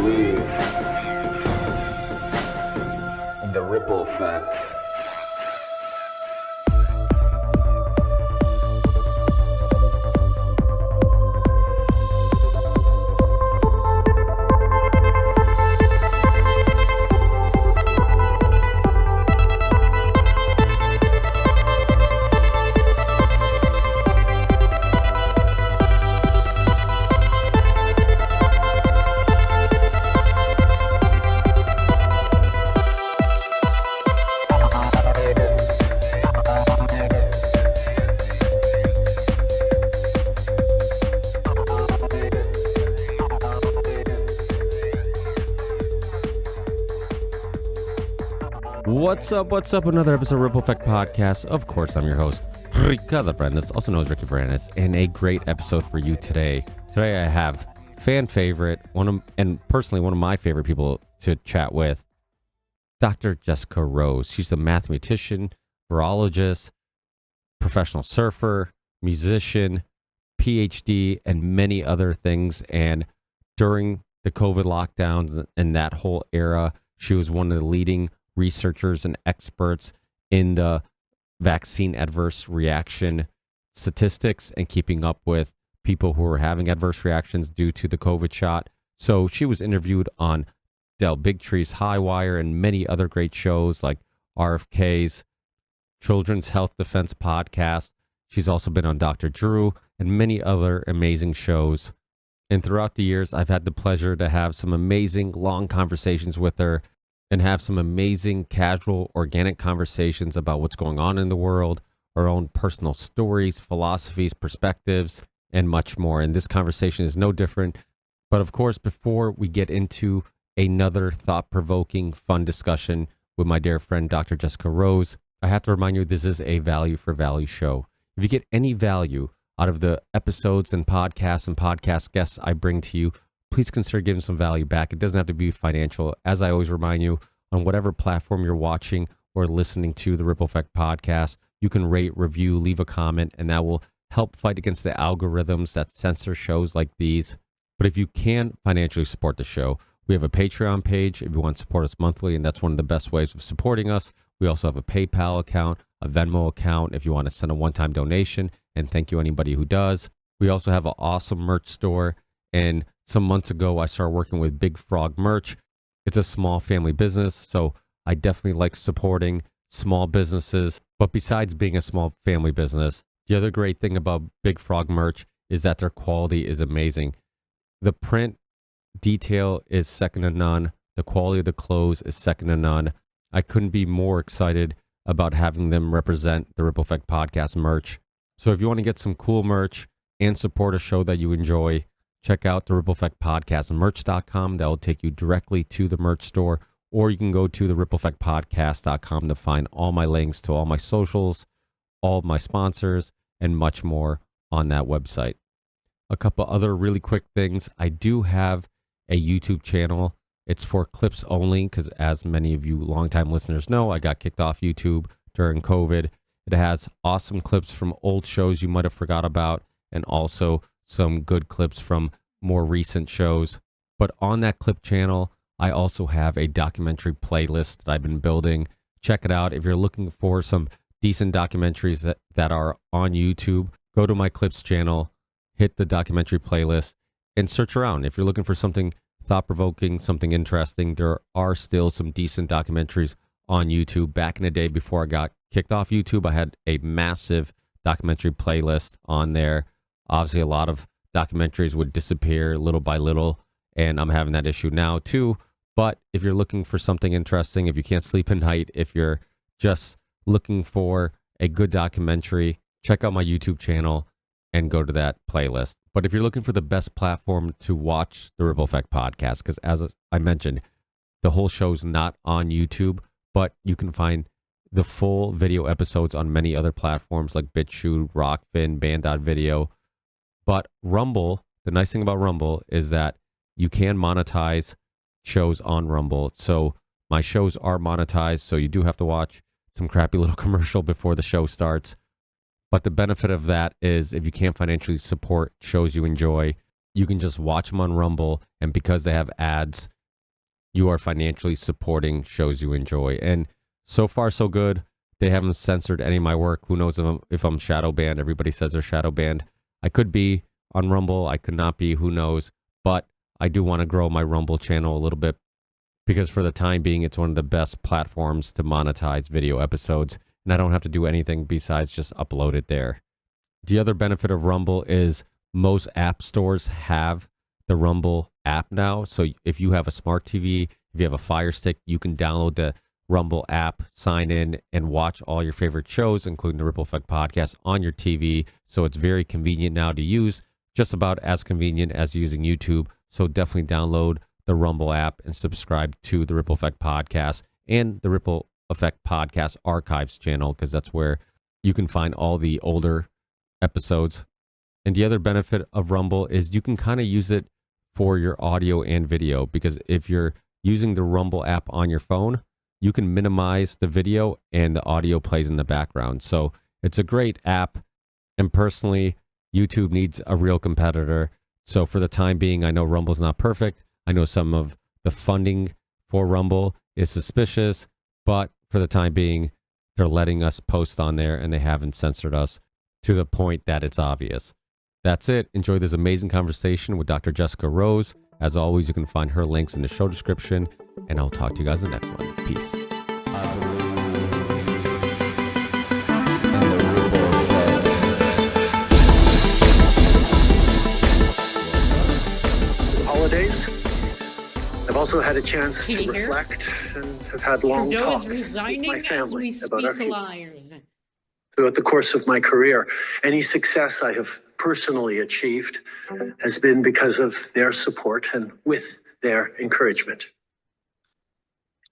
believe in the ripple effect. What's up? Another episode of Ripple Effect Podcast. Of course, I'm your host, Ricardo Fernandez, also known as Ricky Fernandez, and a great episode for you today. Today I have fan favorite, personally one of my favorite people to chat with, Dr. Jessica Rose. She's a mathematician, virologist, professional surfer, musician, PhD, and many other things. And during the COVID lockdowns and that whole era, she was one of the leading researchers and experts in the vaccine adverse reaction statistics and keeping up with people who were having adverse reactions due to the COVID shot. So she was interviewed on Del Bigtree's High Wire and many other great shows like RFK's Children's Health Defense Podcast. She's also been on Dr. Drew and many other amazing shows. And throughout the years, I've had the pleasure to have some amazing long conversations with her and have some amazing, casual, organic conversations about what's going on in the world, our own personal stories, philosophies, perspectives, and much more. And this conversation is no different. But of course, before we get into another thought-provoking, fun discussion with my dear friend, Dr. Jessica Rose, I have to remind you this is a value for value show. If you get any value out of the episodes and podcast guests I bring to you, please consider giving some value back. It doesn't have to be financial. As I always remind you, on whatever platform you're watching or listening to the Ripple Effect Podcast, you can rate, review, leave a comment, and that will help fight against the algorithms that censor shows like these. But if you can financially support the show, we have a Patreon page if you want to support us monthly, and that's one of the best ways of supporting us. We also have a PayPal account, a Venmo account if you want to send a one-time donation, and thank you anybody who does. We also have an awesome merch store, and some months ago, I started working with Big Frog Merch. It's a small family business, so I definitely like supporting small businesses. But besides being a small family business, the other great thing about Big Frog Merch is that their quality is amazing. The print detail is second to none. The quality of the clothes is second to none. I couldn't be more excited about having them represent the Ripple Effect Podcast merch. So if you want to get some cool merch and support a show that you enjoy, check out the Ripple Effect Podcast and merch.com. That will take you directly to the merch store, or you can go to the rippleeffectpodcast.com to find all my links to all my socials, all of my sponsors, and much more on that website. A couple other really quick things. I do have a YouTube channel. It's for clips only because, as many of you longtime listeners know, I got kicked off YouTube during COVID. It has awesome clips from old shows you might have forgot about, and also some good clips from more recent shows. But on that clip channel, I also have a documentary playlist that I've been building. Check it out. If you're looking for some decent documentaries that are on YouTube, go to my clips channel, hit the documentary playlist, and search around. If you're looking for something thought-provoking, something interesting, there are still some decent documentaries on YouTube. Back in the day before I got kicked off YouTube, I had a massive documentary playlist on there. Obviously, a lot of documentaries would disappear little by little, and I'm having that issue now too. But if you're looking for something interesting, if you can't sleep at night, if you're just looking for a good documentary, check out my YouTube channel and go to that playlist. But if you're looking for the best platform to watch the Ripple Effect Podcast, because as I mentioned, the whole show's not on YouTube, but you can find the full video episodes on many other platforms like BitChute, Rockfin, Band.video. But Rumble, the nice thing about Rumble is that you can monetize shows on Rumble. So my shows are monetized, so you do have to watch some crappy little commercial before the show starts. But the benefit of that is if you can't financially support shows you enjoy, you can just watch them on Rumble. And because they have ads, you are financially supporting shows you enjoy. And so far, so good. They haven't censored any of my work. Who knows if I'm shadow banned? Everybody says they're shadow banned. I could be on Rumble. I could not be. Who knows? But I do want to grow my Rumble channel a little bit because for the time being, it's one of the best platforms to monetize video episodes. And I don't have to do anything besides just upload it there. The other benefit of Rumble is most app stores have the Rumble app now. So if you have a smart TV, if you have a Fire Stick, you can download the Rumble app, sign in, and watch all your favorite shows, including the Ripple Effect podcast, on your TV. So it's very convenient now to use, just about as convenient as using YouTube. So definitely download the Rumble app and subscribe to the Ripple Effect podcast and the Ripple Effect podcast archives channel, because that's where you can find all the older episodes. And the other benefit of Rumble is you can kind of use it for your audio and video, because if you're using the Rumble app on your phone, you can minimize the video and the audio plays in the background. So it's a great app. And personally, YouTube needs a real competitor. So for the time being, I know Rumble's not perfect. I know some of the funding for Rumble is suspicious, but for the time being, they're letting us post on there and they haven't censored us to the point that it's obvious. That's it. Enjoy this amazing conversation with Dr. Jessica Rose. As always, you can find her links in the show description, and I'll talk to you guys in the next one. Peace. I believe in the ripple effect. Holidays. I've also had a chance Can to you hear? reflect and have had long Trudeau talks is with my resigning as family we about our speak future. live. Throughout the course of my career, any success I have personally achieved has been because of their support and with their encouragement.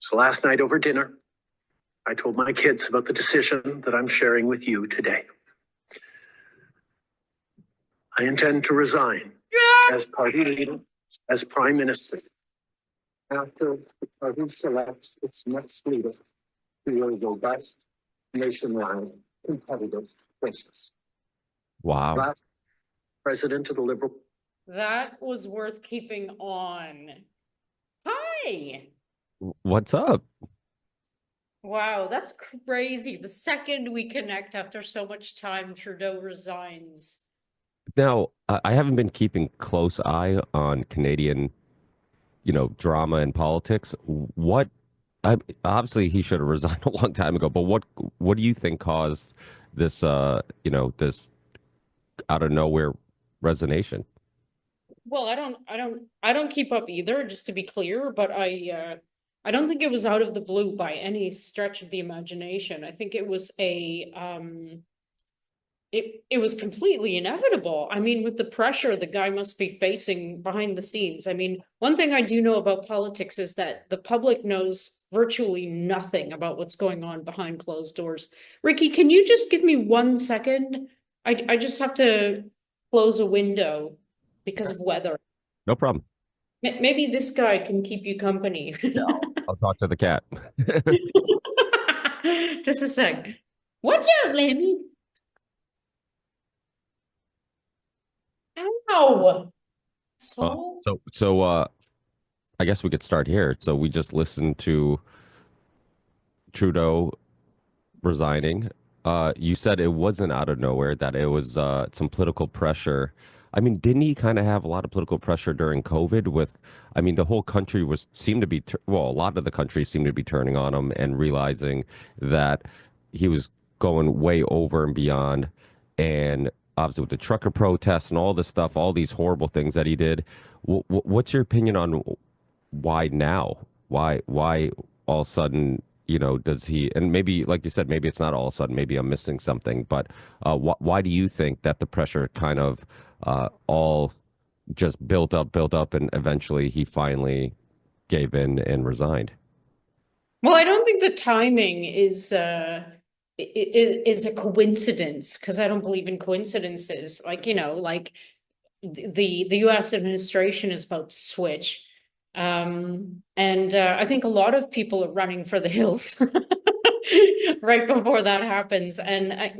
So last night over dinner, I told my kids about the decision that I'm sharing with you today. I intend to resign as party leader, as prime minister, after the party selects its next leader through a robust, nationwide, competitive process. Wow. Last president of the Liberal. That was worth keeping on. Hi. What's up? Wow, that's crazy. The second we connect after so much time, Trudeau resigns. Now, I haven't been keeping close eye on Canadian, drama and politics. Obviously he should have resigned a long time ago, but what do you think caused this, this out of nowhere resignation? Well, I don't keep up either, just to be clear, but I don't think it was out of the blue by any stretch of the imagination. I think it was it was completely inevitable. I mean, with the pressure the guy must be facing behind the scenes. I mean, one thing I do know about politics is that the public knows virtually nothing about what's going on behind closed doors. Ricky, can you just give me 1 second? I just have to close a window because of weather. No problem. Maybe this guy can keep you company. I'll talk to the cat. Just a sec. Watch out, Lammy. Ow. So I guess we could start here. So we just listened to Trudeau resigning. You said it wasn't out of nowhere, that it was some political pressure. I mean, didn't he kind of have a lot of political pressure during COVID the whole country seemed to be, a lot of the country seemed to be turning on him and realizing that he was going way over and beyond. And obviously with the trucker protests and all this stuff, all these horrible things that he did. What's your opinion on why now? Why all of a sudden, does he, and maybe, like you said, maybe it's not all of a sudden, maybe I'm missing something, but why do you think that the pressure kind of all just built up, and eventually he finally gave in and resigned? Well, I don't think the timing is a coincidence, because I don't believe in coincidences. Like, the US administration is about to switch. And I think a lot of people are running for the hills right before that happens. And, I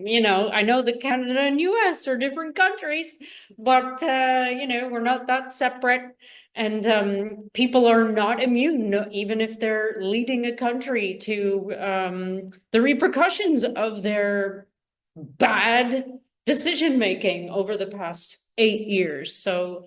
know that Canada and US are different countries, but, we're not that separate. And people are not immune, even if they're leading a country, to the repercussions of their bad decision making over the past 8 years. So,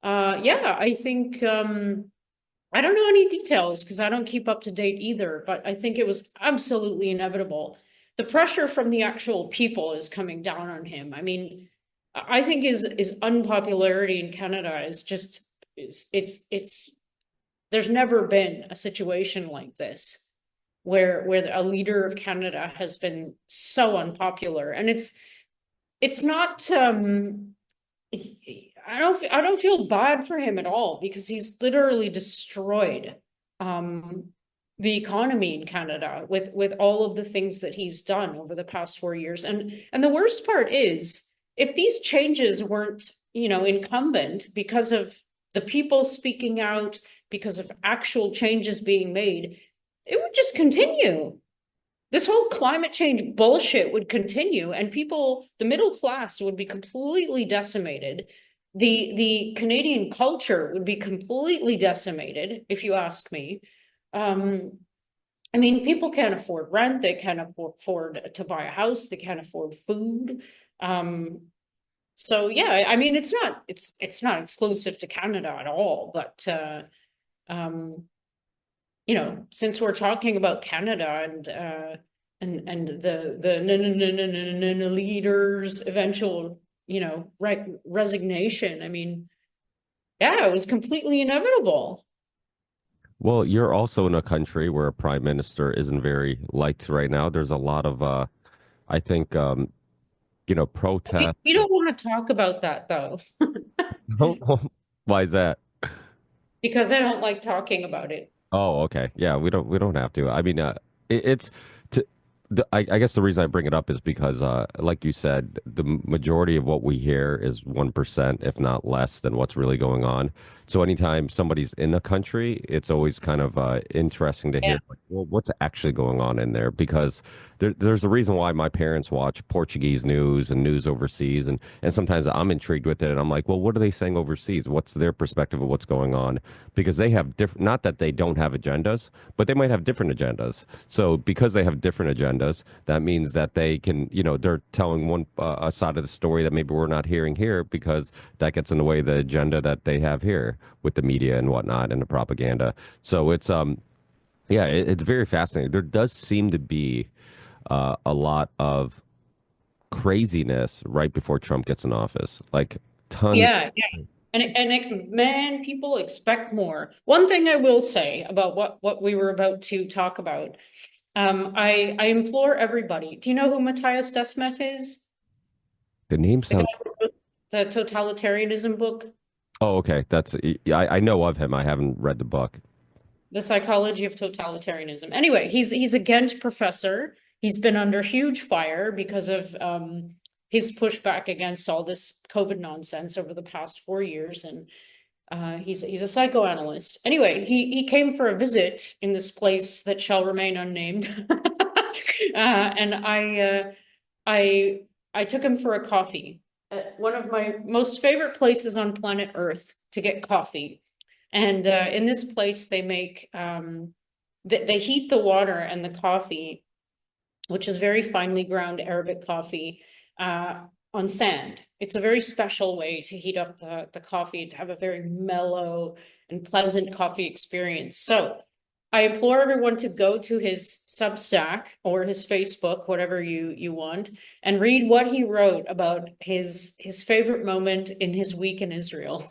yeah, I think I don't know any details because I don't keep up to date either, but I think it was absolutely inevitable. The pressure from the actual people is coming down on him. I mean, I think his unpopularity in Canada is just it's there's never been a situation like this where a leader of Canada has been so unpopular, and it's not I don't feel bad for him at all because he's literally destroyed the economy in Canada with all of the things that he's done over the past 4 years. And the worst part is, if these changes weren't, incumbent because of the people speaking out, because of actual changes being made, it would just continue. This whole climate change bullshit would continue, and people, the middle class, would be completely decimated. The Canadian culture would be completely decimated, if you ask me. I mean, people can't afford rent, they can't afford to buy a house, they can't afford food. So yeah, I mean, it's not exclusive to Canada at all, but since we're talking about Canada and the leaders' eventual, resignation, I mean, yeah, it was completely inevitable. Well, you're also in a country where a prime minister isn't very liked right now. There's a lot of, I think, protest. We don't want to talk about that though, Why is that? because I don't like talking about it. Oh, okay. Yeah, we don't have to. I mean, it's to I guess the reason I bring it up is because like you said, the majority of what we hear is 1%, if not less, than what's really going on. So anytime somebody's in a country, it's always kind of interesting to Yeah. hear, like, well, what's actually going on in there, because there's a reason why my parents watch Portuguese news and news overseas, and sometimes I'm intrigued with it, and I'm like, well, what are they saying overseas? What's their perspective of what's going on? Because they have different, not that they don't have agendas, but they might have different agendas. So because they have different agendas, that means that they can, they're telling one a side of the story that maybe we're not hearing here, because that gets in the way of the agenda that they have here with the media and whatnot and the propaganda. So it's yeah, it's very fascinating. There does seem to be a lot of craziness right before Trump gets in office, like tons. Yeah, yeah. Man, people expect more. One thing I will say about what we were about to talk about, I implore everybody. Do you know who Matthias Desmet is? The name The guy sounds. who wrote the totalitarianism book, Oh, okay. That's yeah, I know of him. I haven't read the book. The Psychology of Totalitarianism. Anyway, he's a Ghent professor. He's been under huge fire because of his pushback against all this COVID nonsense over the past 4 years, and he's a psychoanalyst. Anyway, he came for a visit in this place that shall remain unnamed, and I took him for a coffee at one of my most favorite places on planet Earth to get coffee. And in this place, they make they heat the water and the coffee, which is very finely ground Arabic coffee, on sand. It's a very special way to heat up the coffee, to have a very mellow and pleasant coffee experience. So I implore everyone to go to his Substack or his Facebook, whatever you want, and read what he wrote about his favorite moment in his week in Israel.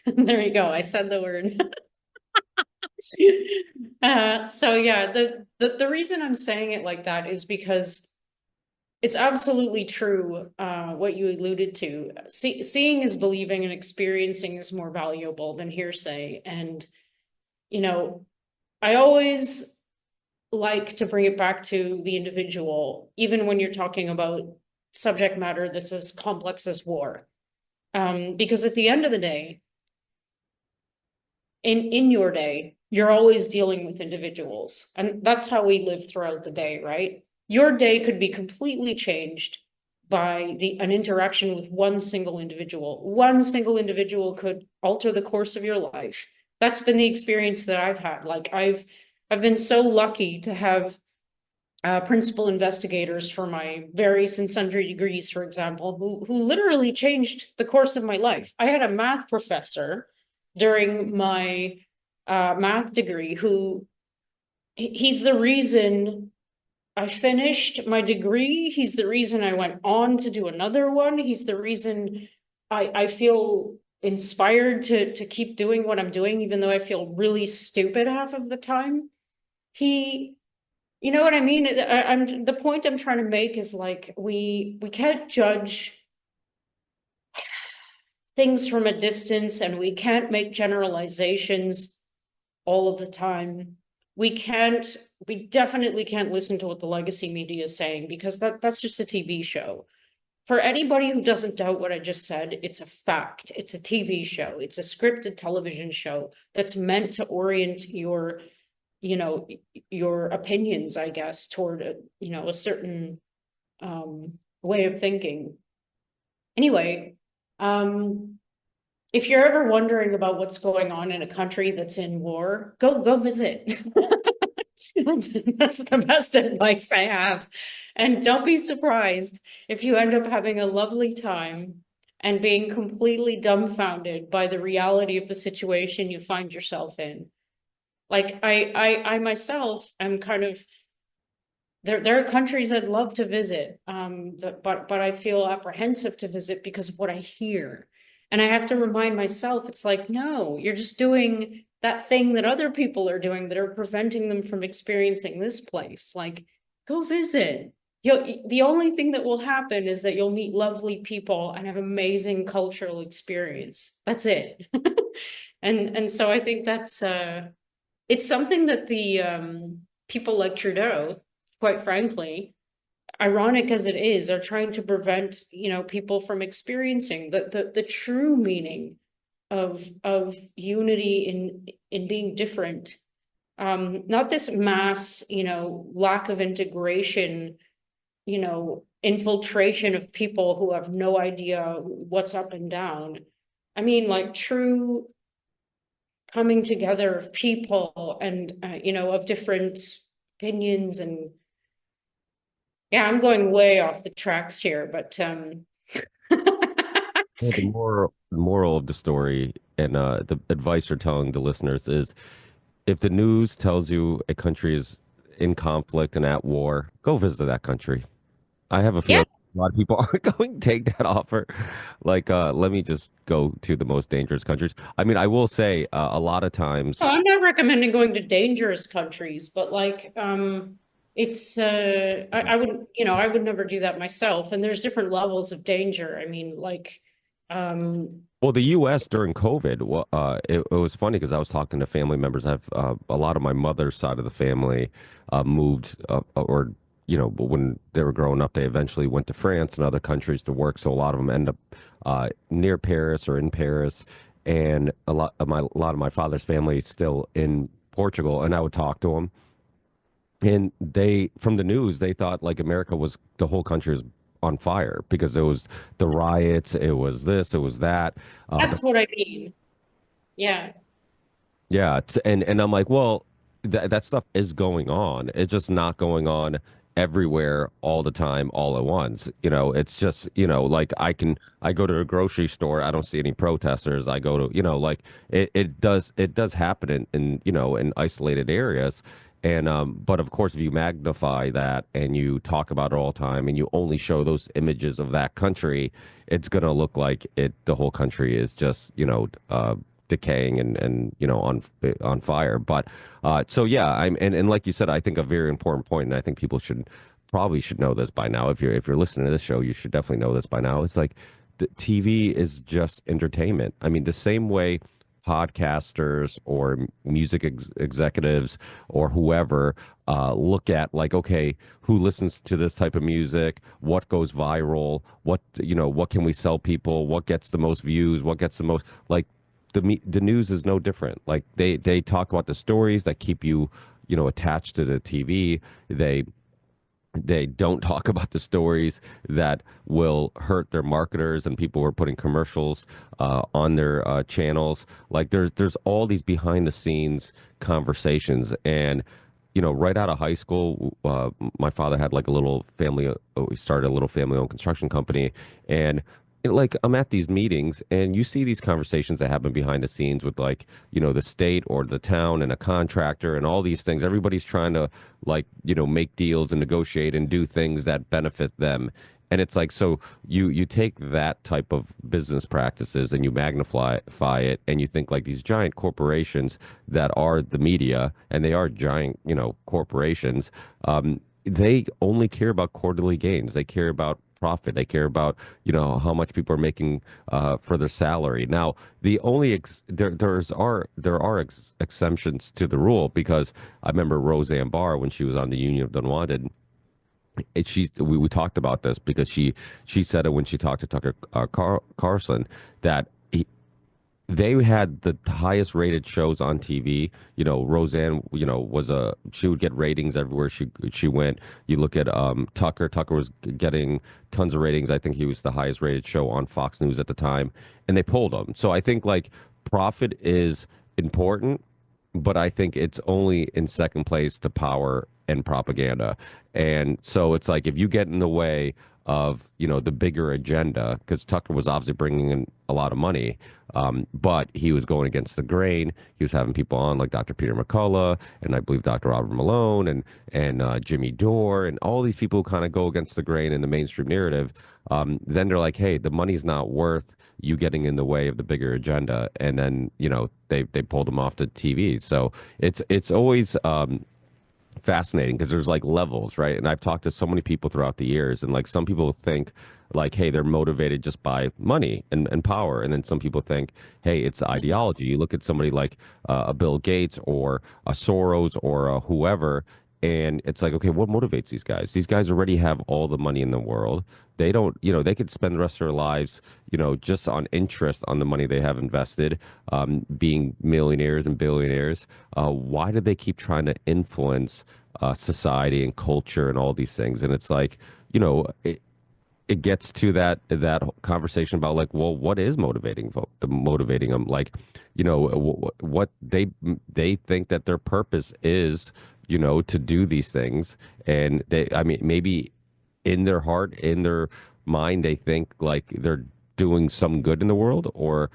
There you go. I said the word. So yeah, the reason I'm saying it like that is because it's absolutely true, what you alluded to. Seeing is believing, and experiencing is more valuable than hearsay. And, I always like to bring it back to the individual, even when you're talking about subject matter that's as complex as war. Because at the end of the day, in your day, you're always dealing with individuals. And that's how we live throughout the day, right? Your day could be completely changed by an interaction with one single individual. One single individual could alter the course of your life. That's been the experience that I've had. Like I've been so lucky to have principal investigators for my various and sundry degrees, for example, who literally changed the course of my life. I had a math professor during my math degree who he's the reason I finished my degree. He's the reason I went on to do another one. He's the reason I feel inspired to keep doing what I'm doing, even though I feel really stupid half of the time. You know what I mean? I'm the point I'm trying to make is like we can't judge things from a distance, and we can't make generalizations all of the time. We definitely can't listen to what the legacy media is saying, because that's just a TV show. For anybody who doesn't doubt what I just said, it's a fact. It's a TV show. It's a scripted television show that's meant to orient your opinions, I guess, toward a certain way of thinking. Anyway, if you're ever wondering about what's going on in a country that's in war, go visit. That's the best advice I have. And don't be surprised if you end up having a lovely time and being completely dumbfounded by the reality of the situation you find yourself in. Like I myself am kind of there are countries I'd love to visit, but I feel apprehensive to visit because of what I hear. And I have to remind myself, it's like, no, you're just doing that thing that other people are doing that are preventing them from experiencing this place. Like, go visit. The only thing that will happen is that you'll meet lovely people and have amazing cultural experience. That's it. And so I think that's it's something that the people like Trudeau, quite frankly, ironic as it is, are trying to prevent, people from experiencing the true meaning of unity in being different. Not this mass, lack of integration, infiltration of people who have no idea what's up and down. I mean, like true coming together of people and, of different opinions. And yeah, I'm going way off the tracks here, but Well, the moral of the story and the advice you're telling the listeners is if the news tells you a country is in conflict and at war, go visit that country. I have a yeah. feeling a lot of people aren't going to take that offer. Like, let me just go to the most dangerous countries. I mean, I will say a lot of times, So I'm not recommending going to dangerous countries, but like it's I would I would never do that myself. And there's different levels of danger. I mean, like well, the U.S. during COVID, it was funny because I was talking to family members. I have a lot of my mother's side of the family moved or when they were growing up, they eventually went to France and other countries to work. So a lot of them end up near Paris or in Paris, and a lot of my father's family is still in Portugal. And I would talk to them, and they from the news they thought like America was the whole country was on fire because it was the riots, it was this, it was that. that's what I mean. Yeah. Yeah, and I'm like, well, that stuff is going on. It's just not going on everywhere all the time, all at once. It's just, like I go to a grocery store, I don't see any protesters. I go to, like it does happen in isolated areas. And but of course, if you magnify that and you talk about it all the time and you only show those images of that country, it's gonna look like the whole country is just, decaying and on fire. But so yeah, and like you said, I think a very important point, and I think people probably should know this by now. If you're listening to this show, you should definitely know this by now. It's like the TV is just entertainment. I mean, the same way podcasters or music executives or whoever look at like, okay, who listens to this type of music, what goes viral, what can we sell people, what gets the most views, what gets the most, like the news is no different. Like they talk about the stories that keep you attached to the TV. They They don't talk about the stories that will hurt their marketers and people who are putting commercials on their channels. Like there's all these behind the scenes conversations. And right out of high school, my father had like a little family. We started a little family owned construction company, and like I'm at these meetings and you see these conversations that happen behind the scenes with like the state or the town and a contractor and all these things. Everybody's trying to like make deals and negotiate and do things that benefit them. And it's like, so you take that type of business practices and you magnify it, and you think like these giant corporations that are the media, and they are giant corporations. They only care about quarterly gains. They care about profit. They care about how much people are making for their salary. Now, the only there are exemptions to the rule, because I remember Roseanne Barr, when she was on the Union of the Unwanted. We talked about this because she said it when she talked to Tucker Carlson, that they had the highest rated shows on TV. Roseanne, she would get ratings everywhere she went. You look at Tucker. Tucker was getting tons of ratings. I think he was the highest rated show on Fox News at the time, and they pulled him. So I think like profit is important, but I think it's only in second place to power and propaganda. And so it's like, if you get in the way of the bigger agenda, because Tucker was obviously bringing in a lot of money, but he was going against the grain. He was having people on like Dr. Peter McCullough, and I believe Dr. Robert Malone, and Jimmy Dore, and all these people who kind of go against the grain in the mainstream narrative. Then they're like, hey, the money's not worth you getting in the way of the bigger agenda. And then they pulled them off the TV. So it's always fascinating, because there's like levels, right? And I've talked to so many people throughout the years, and like some people think like, hey, they're motivated just by money and power, and then some people think, hey, it's ideology. You look at somebody like a Bill Gates or a Soros or a whoever, and it's like, okay, what motivates these guys? These guys already have all the money in the world. They don't, they could spend the rest of their lives, just on interest on the money they have invested, being millionaires and billionaires. Why do they keep trying to influence society and culture and all these things? And it's like, it gets to that conversation about like, well, what is motivating them? Like, what they think that their purpose is, to do these things. And I mean, maybe in their heart, in their mind, they think like they're doing some good in the world, or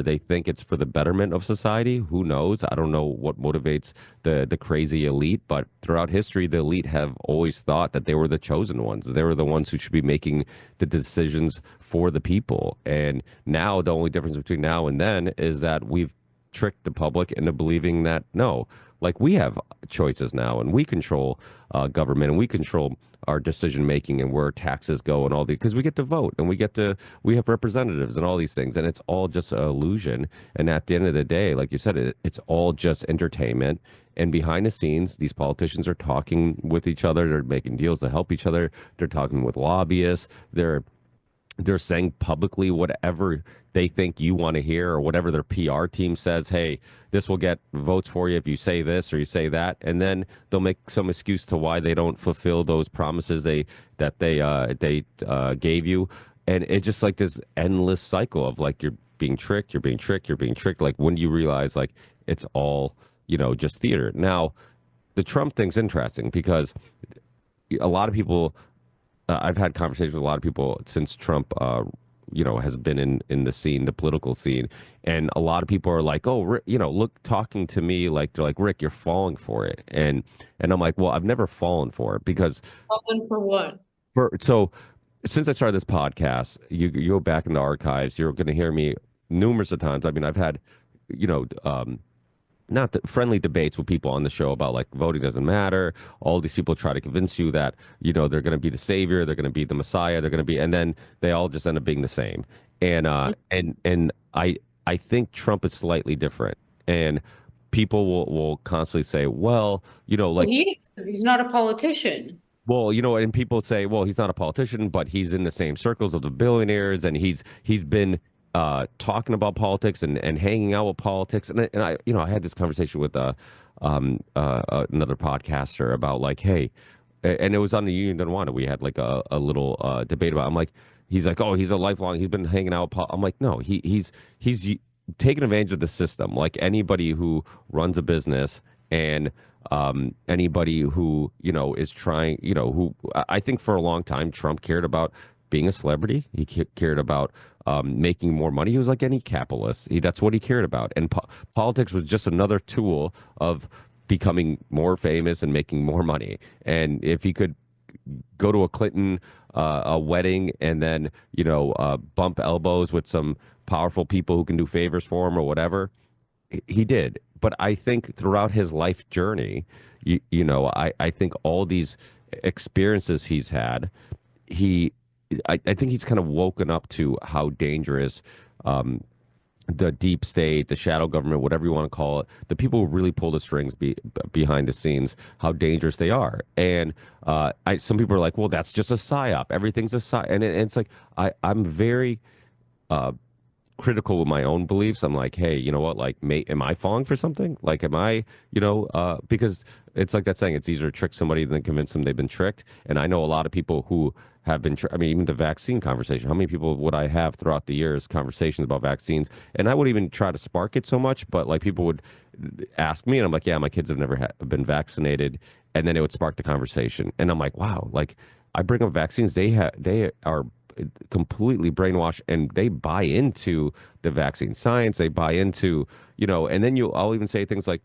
they think it's for the betterment of society. Who knows? I don't know what motivates the crazy elite, but throughout history, the elite have always thought that they were the chosen ones. They were the ones who should be making the decisions for the people. And now the only difference between now and then is that we've tricked the public into believing that no, like we have choices now, and we control government, and we control our decision making and where taxes go and all the, because we get to vote, and we have representatives and all these things, and it's all just an illusion. And at the end of the day, like you said, it's all just entertainment. And behind the scenes, these politicians are talking with each other. They're making deals to help each other. They're talking with lobbyists. They're saying publicly whatever they think you want to hear, or whatever their PR team says. Hey, this will get votes for you if you say this or you say that, and then they'll make some excuse to why they don't fulfill those promises they gave you. And it's just like this endless cycle of like, you're being tricked, you're being tricked, you're being tricked. Like, when do you realize like it's all just theater? Now, the Trump thing's interesting because a lot of people. I've had conversations with a lot of people since Trump, has been in the scene, the political scene, and a lot of people are like, "Oh, look, talking to me like they're like, Rick, you're falling for it," and I'm like, "Well, I've never fallen for it, because Fallen for what? so since I started this podcast, you go back in the archives, you're going to hear me numerous of times. I mean, I've had, not the friendly debates with people on the show about like voting doesn't matter. All these people try to convince you that, they're going to be the savior, they're going to be the messiah, they're going to be, and then they all just end up being the same. And I think Trump is slightly different. And people will constantly say, well, like, He is, he's not a politician. well, and people say, well, he's not a politician, but he's in the same circles of the billionaires, and he's been talking about politics and hanging out with politics. And I I had this conversation with another podcaster about like, hey, and it was on the Union Didn't Want It. We had like a little debate about. I'm like, he's like, oh, he's a lifelong. He's been hanging out with Paul. I'm like, no, he's taking advantage of the system, like anybody who runs a business and anybody who is trying, who I think for a long time Trump cared about being a celebrity. He cared about making more money. He was like any capitalist. That's what he cared about. And politics was just another tool of becoming more famous and making more money. And if he could go to a Clinton a wedding and then bump elbows with some powerful people who can do favors for him or whatever, he did. But I think throughout his life journey, I think all these experiences he's had, I think he's kind of woken up to how dangerous the deep state, the shadow government, whatever you want to call it, the people who really pull the strings behind the scenes, how dangerous they are. And some people are like, well, that's just a psyop. Everything's a psyop. And it's like, I'm very critical with my own beliefs. I'm like, hey, you know what? Like, am I falling for something? Like, am I, because it's like that saying, it's easier to trick somebody than convince them they've been tricked. And I know a lot of people who have been, I mean, even the vaccine conversation, how many people would I have throughout the years, conversations about vaccines? And I wouldn't even try to spark it so much, but like people would ask me and I'm like, yeah, my kids have never been vaccinated. And then it would spark the conversation. And I'm like, wow, like I bring up vaccines. They are completely brainwashed and they buy into the vaccine science. They buy into, and then I'll even say things like,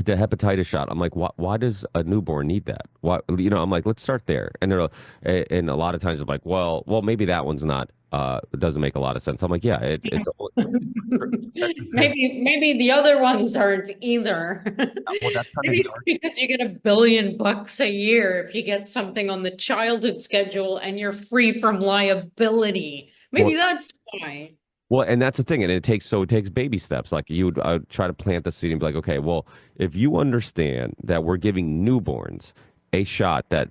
the hepatitis shot. I'm like, why does a newborn need that? Why, I'm like, let's start there. And and a lot of times it's like, well, maybe that one's not, it doesn't make a lot of sense. I'm like, yeah, it's maybe the other ones aren't either. well, that's kind of Maybe the it's because you get $1 billion a year if you get something on the childhood schedule and you're free from liability. Maybe that's why. Well, and that's the thing, and it takes baby steps. Like I would try to plant the seed and be like, okay, well, if you understand that we're giving newborns a shot that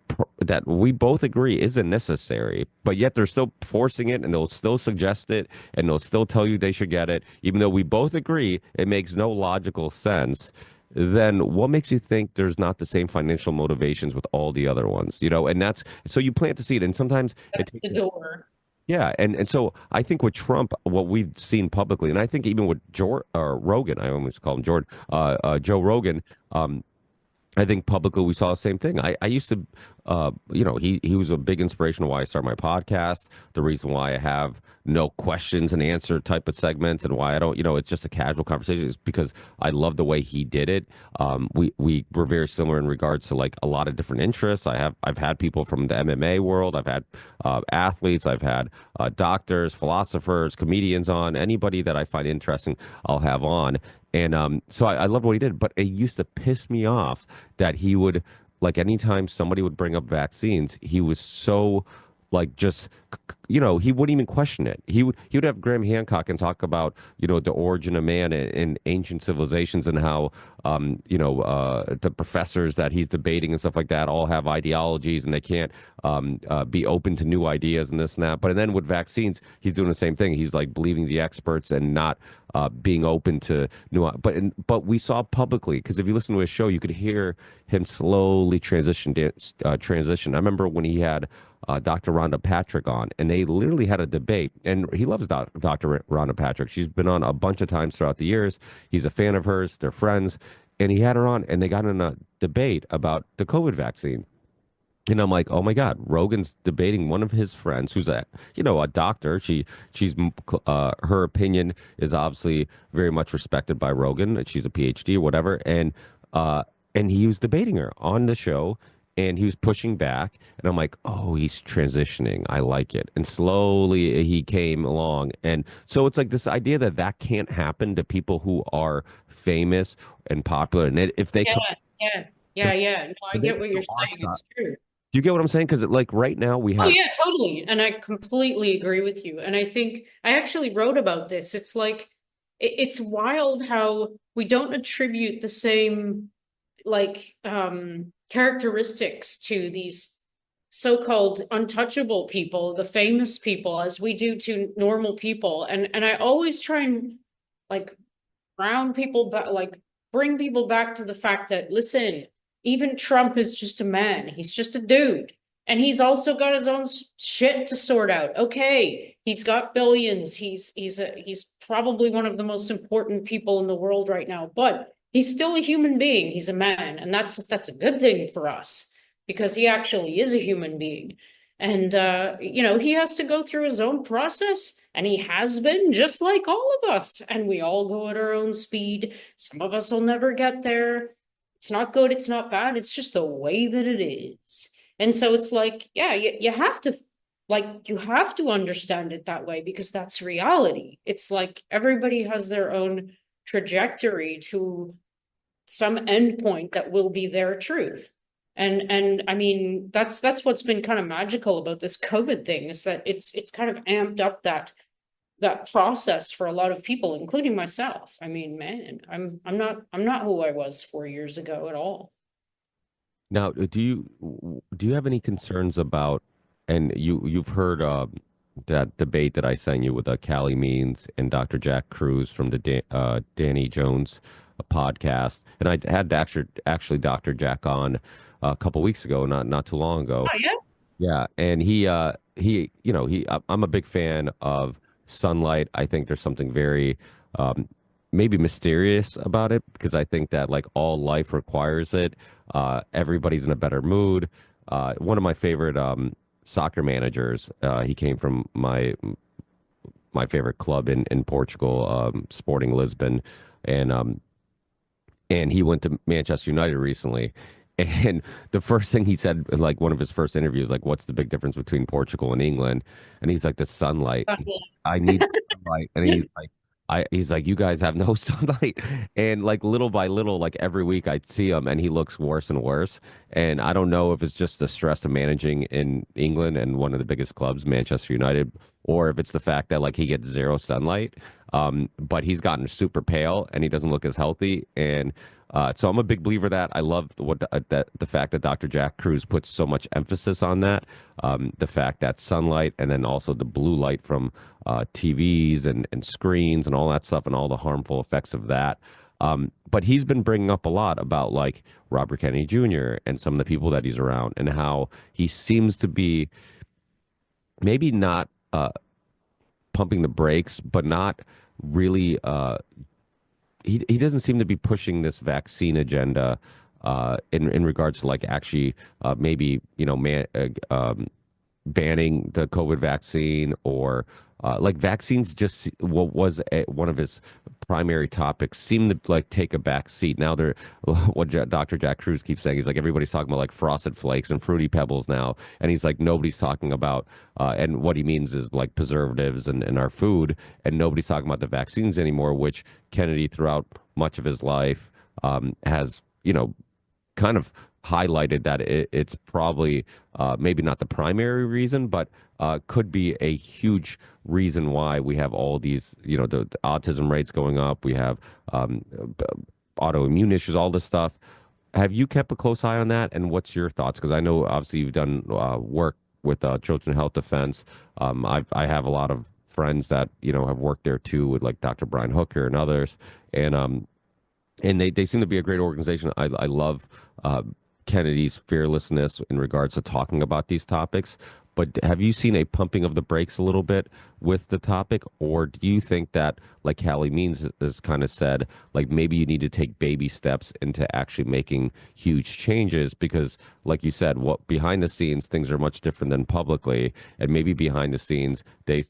we both agree isn't necessary, but yet they're still forcing it, and they'll still suggest it, and they'll still tell you they should get it, even though we both agree it makes no logical sense. Then what makes you think there's not the same financial motivations with all the other ones? And that's so you plant the seed, and sometimes That's the door. yeah, and so I think with Trump, what we've seen publicly, and I think even with Rogan, I almost call him Jordan, Joe Rogan, I think publicly we saw the same thing. I used to, he was a big inspiration of why I started my podcast, the reason why I have no questions and answer type of segments and why I don't, it's just a casual conversation is because I love the way he did it. We were very similar in regards to like a lot of different interests. I've had people from the MMA world. I've had athletes. I've had doctors, philosophers, comedians on. Anybody that I find interesting, I'll have on. And so I love what he did, but it used to piss me off that he would, like, anytime somebody would bring up vaccines, he was so, like, just, he wouldn't even question it. He would have Graham Hancock and talk about, the origin of man in ancient civilizations and how, the professors that he's debating and stuff like that all have ideologies and they can't be open to new ideas and this and that. But then with vaccines, he's doing the same thing. He's like believing the experts and not being open to new. But we saw publicly, because if you listen to his show, you could hear him slowly transition. I remember when he had Dr. Rhonda Patrick on, and they literally had a debate. And he loves Dr. Rhonda Patrick. She's been on a bunch of times throughout the years. He's a fan of hers. They're friends. And he had her on, and they got in a debate about the COVID vaccine. And I'm like, oh my God, Rogan's debating one of his friends who's a doctor. Her opinion is obviously very much respected by Rogan. She's a PhD or whatever. And he was debating her on the show, and he was pushing back. And I'm like, oh, he's transitioning. I like it. And slowly he came along. And so it's like this idea that can't happen to people who are famous and popular. And if they Yeah. No, I get what you're saying. It's true. Do you get what I'm saying? Because like right now we have. Oh yeah, totally. And I completely agree with you. And I think I actually wrote about this. It's like it's wild how we don't attribute the same like characteristics to these so-called untouchable people, the famous people, as we do to normal people. And I always try and like round people back, like bring people back to the fact that, listen, even Trump is just a man. He's just a dude. And he's also got his own shit to sort out. Okay, he's got billions. He's probably one of the most important people in the world right now, but he's still a human being. He's a man, and that's a good thing for us because he actually is a human being. And he has to go through his own process, and he has been just like all of us. And we all go at our own speed. Some of us will never get there. It's not good, it's not bad, it's just the way that it is. And so it's like, yeah, you have to you have to understand it that way because that's reality. It's like everybody has their own trajectory to some endpoint that will be their truth. And I mean, that's what's been kind of magical about this COVID thing is that it's kind of amped up that process for a lot of people, including myself. I mean, man, I'm not who I was 4 years ago at all. Now, do you have any concerns about, and you've heard that debate that I sent you with Callie Means and Dr. Jack Cruz from the Danny Jones podcast, and I had actually Dr. Jack on a couple weeks ago, not too long ago. Oh yeah. Yeah, and I'm a big fan of sunlight. I think there's something very maybe mysterious about it because I think that like all life requires it. Everybody's in a better mood. One of my favorite soccer managers, he came from my favorite club in Portugal, Sporting Lisbon, and and he went to Manchester United recently. And the first thing he said, like one of his first interviews, like, what's the big difference between Portugal and England? And he's like, the sunlight. I need sunlight. And he's like, you guys have no sunlight. And like little by little, like every week I'd see him and he looks worse and worse. And I don't know if it's just the stress of managing in England and one of the biggest clubs, Manchester United, or if it's the fact that like he gets zero sunlight. But he's gotten super pale and he doesn't look as healthy. And so I'm a big believer that I love the fact that Dr. Jack Cruz puts so much emphasis on that. The fact that sunlight and then also the blue light from TVs and screens and all that stuff and all the harmful effects of that. But he's been bringing up a lot about like Robert Kennedy Jr. and some of the people that he's around and how he seems to be maybe not pumping the brakes, but not really. He doesn't seem to be pushing this vaccine agenda in regards to like actually maybe banning the COVID vaccine or like vaccines just what was one of his primary topics seem to like take a back seat. Now they're what Dr. Jack Cruz keeps saying. He's like everybody's talking about like Frosted Flakes and Fruity Pebbles now, and he's like nobody's talking about and what he means is like preservatives and our food, and nobody's talking about the vaccines anymore, which Kennedy throughout much of his life has kind of highlighted that it's probably maybe not the primary reason, but could be a huge reason why we have all these, the autism rates going up. We have autoimmune issues, all this stuff. Have you kept a close eye on that? And what's your thoughts? Because I know obviously you've done work with Children's Health Defense. I have a lot of friends that have worked there too, with like Dr. Brian Hooker and others, and they seem to be a great organization. I love Kennedy's fearlessness in regards to talking about these topics. But have you seen a pumping of the brakes a little bit with the topic? Or do you think that, like Callie Means has kind of said, like maybe you need to take baby steps into actually making huge changes? Because like you said, what behind the scenes, things are much different than publicly. And maybe behind the scenes, they've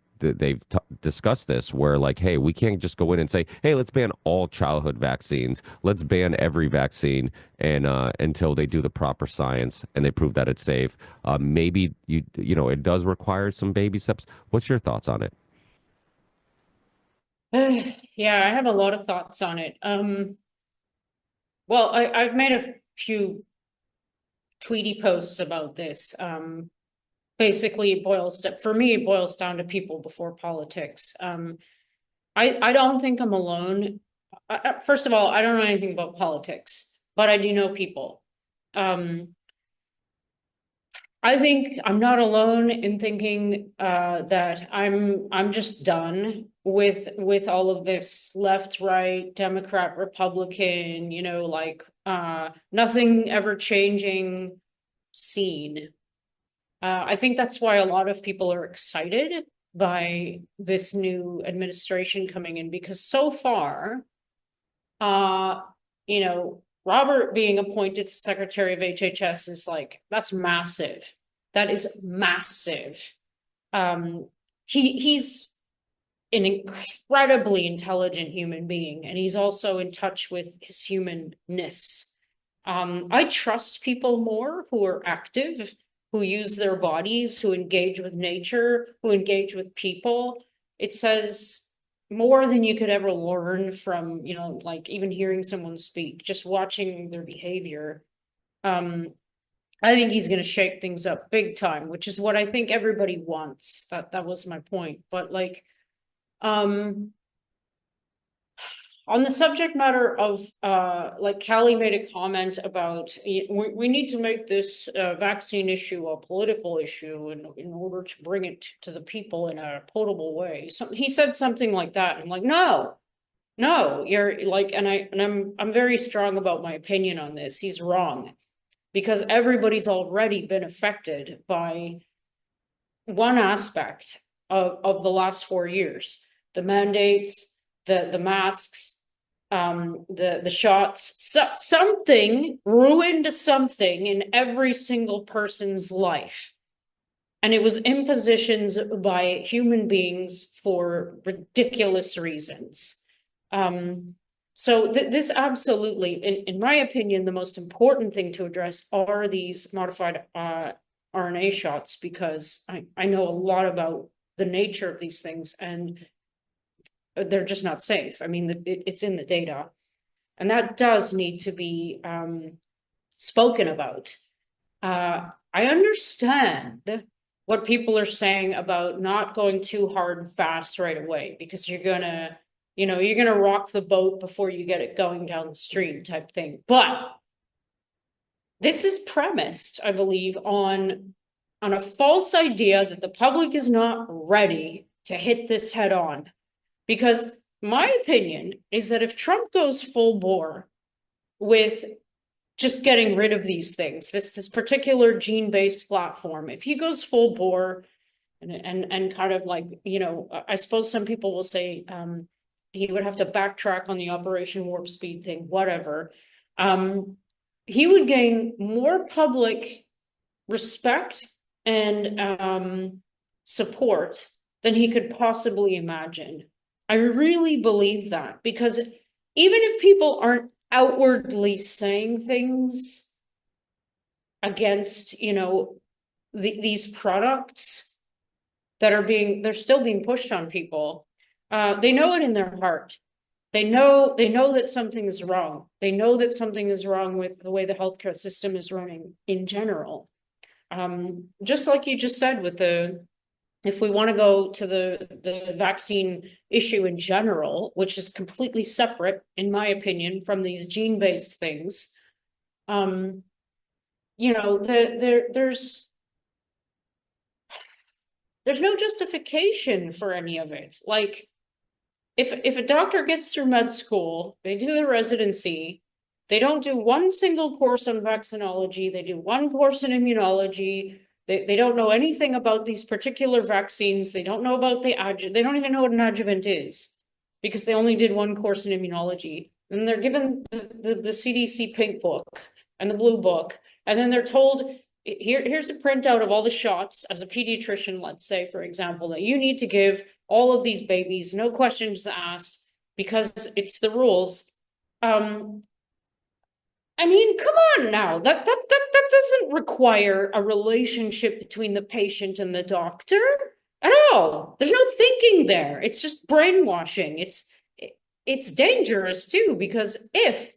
discussed this where like, hey, we can't just go in and say, hey, let's ban all childhood vaccines. Let's ban every vaccine and until they do the proper science and they prove that it's safe. Maybe it does require some baby steps. What's your thoughts on it? Yeah, I have a lot of thoughts on it. Well, I've made a few tweety posts about this. Basically, it boils down to people before politics. I don't think I'm alone. First of all, I don't know anything about politics, but I do know people. I think I'm not alone in thinking that I'm just done with all of this left, right, Democrat, Republican, nothing ever changing scene. I think that's why a lot of people are excited by this new administration coming in, because so far, you know, Robert being appointed to Secretary of HHS is like, that's massive. That is massive. He's an incredibly intelligent human being, and he's also in touch with his humanness. I trust people more who are active, who use their bodies, who engage with nature, who engage with people. It says more than you could ever learn from, you know, like even hearing someone speak, just watching their behavior. I think he's going to shake things up big time, which is what I think everybody wants. That was my point. But like, on the subject matter of, like Callie made a comment about, we need to make this vaccine issue a political issue in order to bring it to the people in a potable way. So he said something like that. And I'm like, no, you're like, and I'm very strong about my opinion on this. He's wrong, because everybody's already been affected by one aspect of the last 4 years: the mandates, the masks, the shots. Something ruined something in every single person's life, and it was impositions by human beings for ridiculous reasons. So this absolutely, in my opinion, the most important thing to address are these modified RNA shots, because I know a lot about the nature of these things, and they're just not safe. I mean, it's in the data, and that does need to be spoken about. I understand what people are saying about not going too hard and fast right away, because you're gonna rock the boat before you get it going down the stream type thing. But this is premised, I believe, on a false idea that the public is not ready to hit this head on. Because my opinion is that if Trump goes full bore with just getting rid of these things, this particular gene-based platform, if he goes full bore and kind of like, you know, I suppose some people will say he would have to backtrack on the Operation Warp Speed thing, whatever. He would gain more public respect and support than he could possibly imagine. I really believe that, because even if people aren't outwardly saying things against, you know, these products that are they're still being pushed on people, they know it in their heart. They know that something is wrong. They know that something is wrong with the way the healthcare system is running in general. Just like you just said with if we want to go to the vaccine issue in general, which is completely separate, in my opinion, from these gene-based things, you know, there's no justification for any of it. Like, if a doctor gets through med school, they do their residency, they don't do one single course on vaccinology, they do one course in immunology. They don't know anything about these particular vaccines. They don't know about the adjuvant. They don't even know what an adjuvant is, because they only did one course in immunology. And they're given the CDC pink book and the blue book. And then they're told, here's a printout of all the shots as a pediatrician, let's say, for example, that you need to give all of these babies, no questions asked, because it's the rules. I mean, come on now, that doesn't require a relationship between the patient and the doctor at all. There's no thinking there. It's just brainwashing. It's dangerous too, because if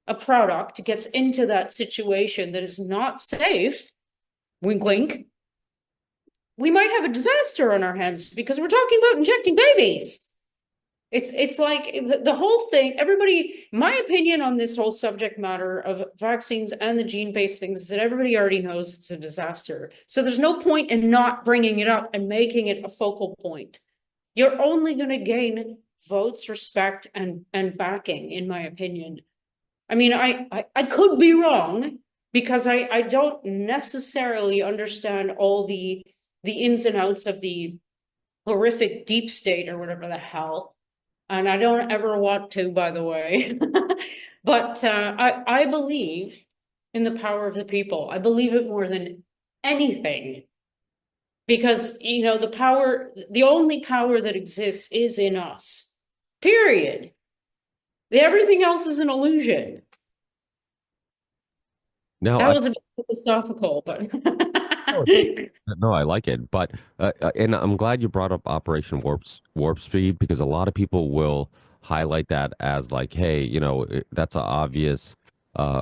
a product gets into that situation that is not safe, wink, wink, we might have a disaster on our hands, because we're talking about injecting babies. It's like the whole thing, everybody, my opinion on this whole subject matter of vaccines and the gene-based things is that everybody already knows it's a disaster. So there's no point in not bringing it up and making it a focal point. You're only going to gain votes, respect, and backing, in my opinion, I mean, I could be wrong because I don't necessarily understand all the ins and outs of the horrific deep state or whatever the hell. And I don't ever want to, by the way. But I believe in the power of the people. I believe it more than anything. Because, you know, the only power that exists is in us. Period. Everything else is an illusion. Now, That was a bit philosophical, but no, I like it, but and I'm glad you brought up Operation Warp Speed because a lot of people will highlight that as like, hey, you know, that's an obvious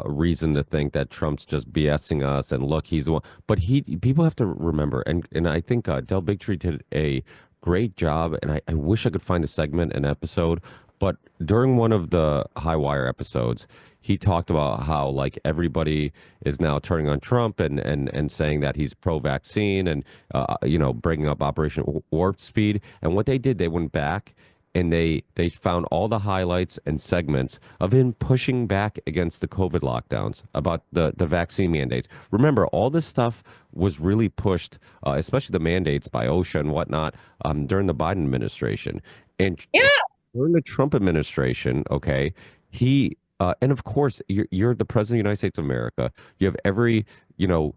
reason to think that Trump's just BSing us, and look, he's the one. But people have to remember, and I think Del Bigtree did a great job, and I wish I could find a segment, an episode, but during one of the High Wire episodes, he talked about how like everybody is now turning on Trump and saying that he's pro-vaccine and you know, bringing up Operation Warp Speed. And what they did, they went back and they found all the highlights and segments of him pushing back against the COVID lockdowns, about the vaccine mandates. Remember, all this stuff was really pushed, especially the mandates by OSHA and whatnot, during the Biden administration. And yeah, during the Trump administration, okay, he and of course you're the president of the United States of America. You have every, you know,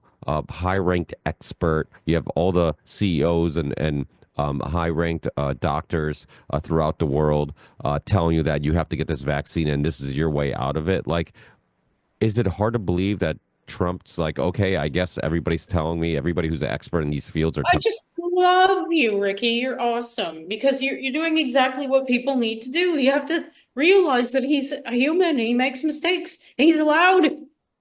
high-ranked expert. You have all the CEOs and high-ranked doctors throughout the world telling you that you have to get this vaccine and this is your way out of it. Like, is it hard to believe that Trump's like, okay, I guess everybody's telling me, everybody who's an expert in these fields are I telling. just love you, Ricky. You're awesome because you're doing exactly what people need to do. You have to realize that he's a human. He makes mistakes. He's allowed.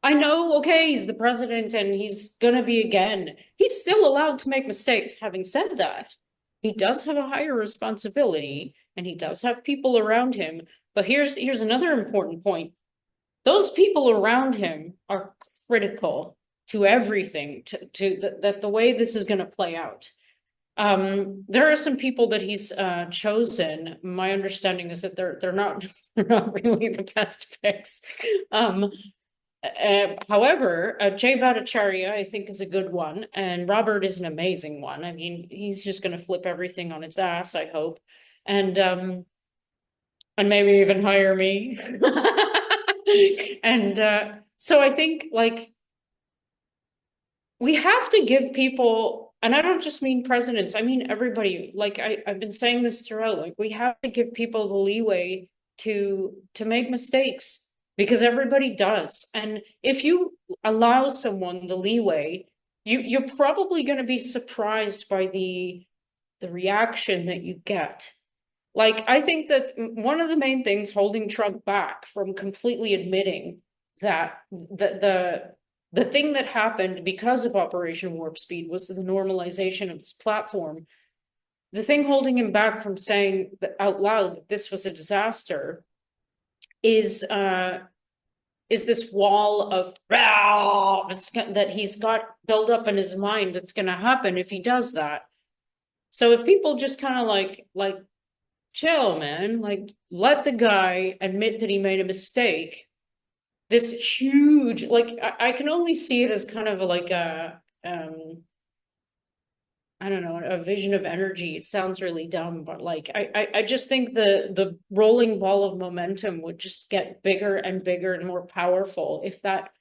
I know, okay, he's the president and he's gonna be again. He's still allowed to make mistakes. Having said that, he does have a higher responsibility and he does have people around him. But here's another important point. Those people around him are critical to everything, that the way this is going to play out. There are some people that he's chosen. My understanding is that they're not they're not really the best picks. However, Jay Bhattacharya, I think, is a good one, and Robert is an amazing one. I mean, he's just going to flip everything on its ass, I hope, and maybe even hire me. And so I think, like, we have to give people, and I don't just mean presidents, I mean everybody. Like I've been saying this throughout, like we have to give people the leeway to make mistakes because everybody does. And if you allow someone the leeway, you're probably going to be surprised by the reaction that you get. Like, I think that one of the main things holding Trump back from completely admitting that the thing that happened because of Operation Warp Speed was the normalization of this platform. The thing holding him back from saying out loud that this was a disaster is this wall of that he's got built up in his mind that's going to happen if he does that. So if people just kind of like chill, man, like let the guy admit that he made a mistake. This huge, like I can only see it as kind of like a I don't know, a vision of energy. It sounds really dumb, but like I just think the rolling ball of momentum would just get bigger and bigger and more powerful if that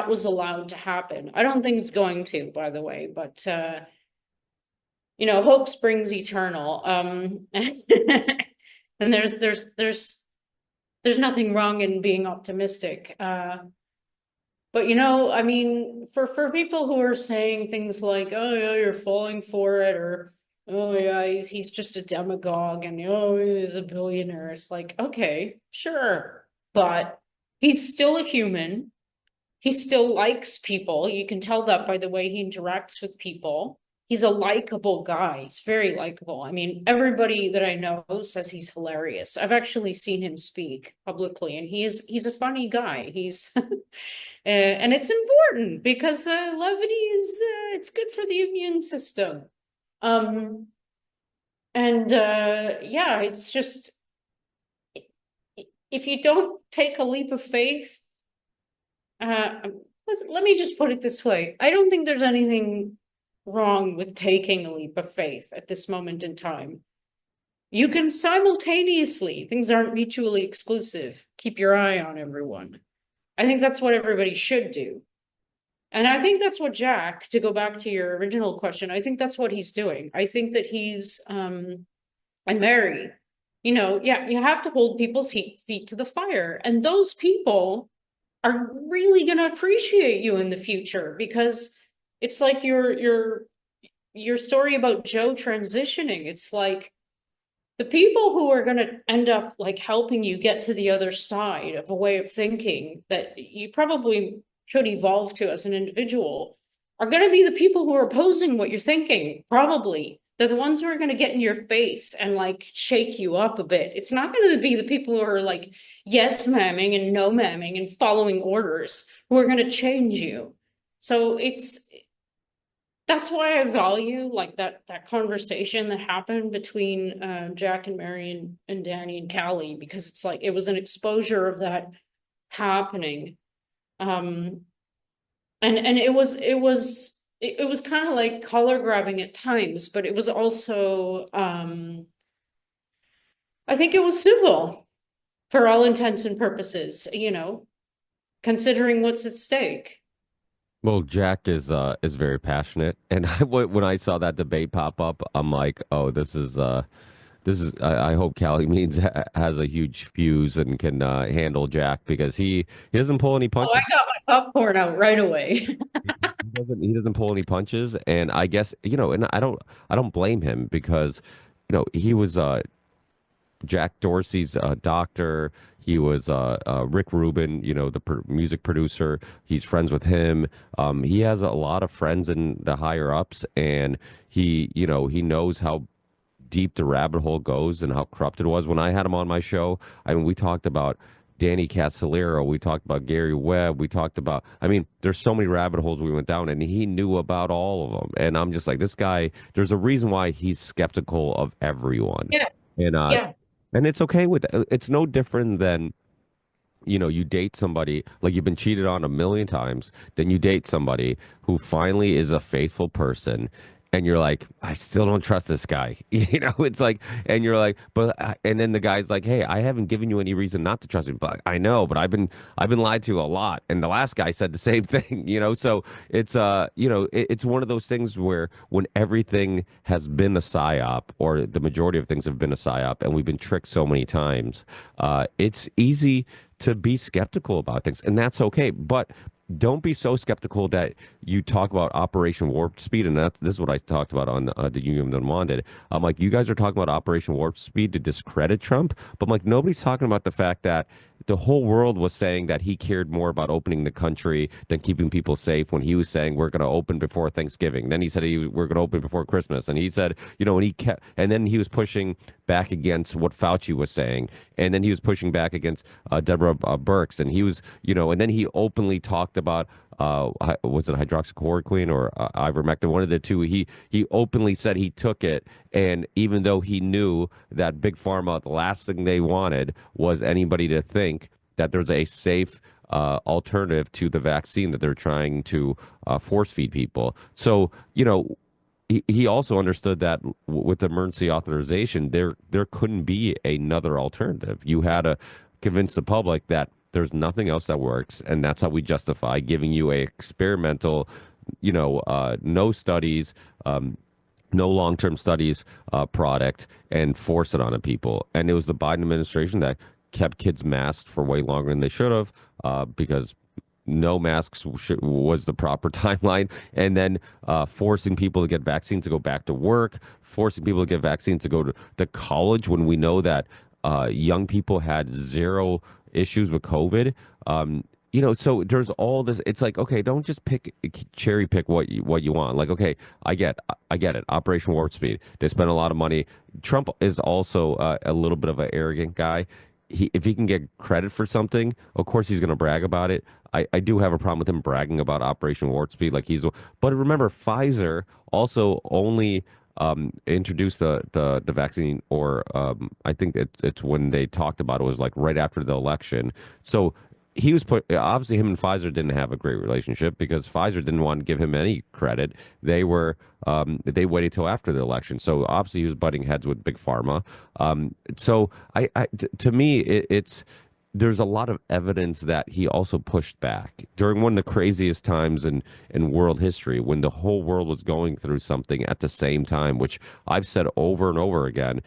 was allowed to happen. I don't think it's going to, by the way, but you know, hope springs eternal. And there's nothing wrong in being optimistic. But you know, I mean, for people who are saying things like, "Oh yeah, you're falling for it," or "Oh yeah, he's just a demagogue," and "Oh, he's a billionaire," it's like, okay, sure, but he's still a human. He still likes people. You can tell that by the way he interacts with people. He's a likable guy. He's very likable. I mean, everybody that I know says he's hilarious. I've actually seen him speak publicly, and he's a funny guy. He's and it's important because levity is it's good for the immune system. And yeah, it's just if you don't take a leap of faith, let me just put it this way. I don't think there's anything wrong with taking a leap of faith at this moment in time. You can simultaneously, things aren't mutually exclusive. Keep your eye on everyone. I think that's what everybody should do. And I think that's what Jack, to go back to your original question, I think that's what he's doing. I think that he's, and Mary, you know, yeah, you have to hold people's feet to the fire. And those people are really going to appreciate you in the future, because it's like your story about Joe transitioning. It's like the people who are going to end up like helping you get to the other side of a way of thinking that you probably should evolve to as an individual are going to be the people who are opposing what you're thinking. Probably they're the ones who are going to get in your face and like shake you up a bit. It's not going to be the people who are like yes ma'aming and no ma'aming and following orders who are going to change you. So that's why I value like that conversation that happened between Jack and Mary and Danny and Callie, because it's like it was an exposure of that happening. And it was kind of like color grabbing at times, but it was also I think it was civil for all intents and purposes, you know, considering what's at stake. Well, Jack is very passionate, and when I saw that debate pop up, I'm like, oh, this is I hope Callie Means has a huge fuse and can handle Jack, because he doesn't pull any Oh, punches. I got my popcorn out right away. He doesn't pull any punches, and I guess, you know, and I don't blame him, because, you know, he was Jack Dorsey's doctor. He was Rick Rubin, you know, the music producer. He's friends with him. He has a lot of friends in the higher ups, and you know, he knows how deep the rabbit hole goes and how corrupt it was. When I had him on my show, I mean, we talked about Danny Casolero, we talked about Gary Webb, we talked about, I mean, there's so many rabbit holes we went down, and he knew about all of them. And I'm just like, this guy, there's a reason why he's skeptical of everyone. Yeah. And Yeah. and it's okay with that. It's no different than, you know, you date somebody, like you've been cheated on a million times, then you date somebody who finally is a faithful person, and you're like, I still don't trust this guy. You know, it's like, and you're like, but, and then the guy's like, hey, I haven't given you any reason not to trust me. But I know, but I've been lied to a lot. And the last guy said the same thing, you know? So it's, you know, it's one of those things where when everything has been a psyop, or the majority of things have been a psyop, and we've been tricked so many times, it's easy to be skeptical about things, and that's okay. But don't be so skeptical that you talk about Operation Warp Speed, and this is what I talked about on the Union Demanded. I'm like, you guys are talking about Operation Warp Speed to discredit Trump, but I'm like, nobody's talking about the fact that the whole world was saying that he cared more about opening the country than keeping people safe, when he was saying we're going to open before Thanksgiving. Then he said we're going to open before Christmas, and he said, you know, and he kept, and then he was pushing back against what Fauci was saying, and then he was pushing back against Deborah Birx, and he was, you know, and then he openly talked about was it hydroxychloroquine or ivermectin, one of the two. He openly said he took it, and even though he knew that Big Pharma, the last thing they wanted was anybody to think that there's a safe alternative to the vaccine that they're trying to force feed people. So, you know, he also understood that with emergency authorization, there couldn't be another alternative. You had to convince the public that there's nothing else that works, and that's how we justify giving you a experimental, you know, no studies, no long-term studies product, and force it on the people. And it was the Biden administration that kept kids masked for way longer than they should have, because no masks was the proper timeline, and then forcing people to get vaccines to go back to work, forcing people to get vaccines to go to college, when we know that young people had zero issues with COVID. You know, so there's all this. It's like, okay, don't just cherry pick what you want. Like, okay, I get it. Operation Warp Speed. They spend a lot of money. Trump is also a little bit of an arrogant guy. If he can get credit for something, of course he's going to brag about it. I do have a problem with him bragging about Operation Warp Speed, like but remember, Pfizer also only introduced the vaccine, or I think it's when they talked about it was like right after the election. So he was put, obviously him and Pfizer didn't have a great relationship because Pfizer didn't want to give him any credit. They waited till after the election. So obviously he was butting heads with Big Pharma. So to me, it's there's a lot of evidence that he also pushed back during one of the craziest times in world history, when the whole world was going through something at the same time, which I've said over and over again.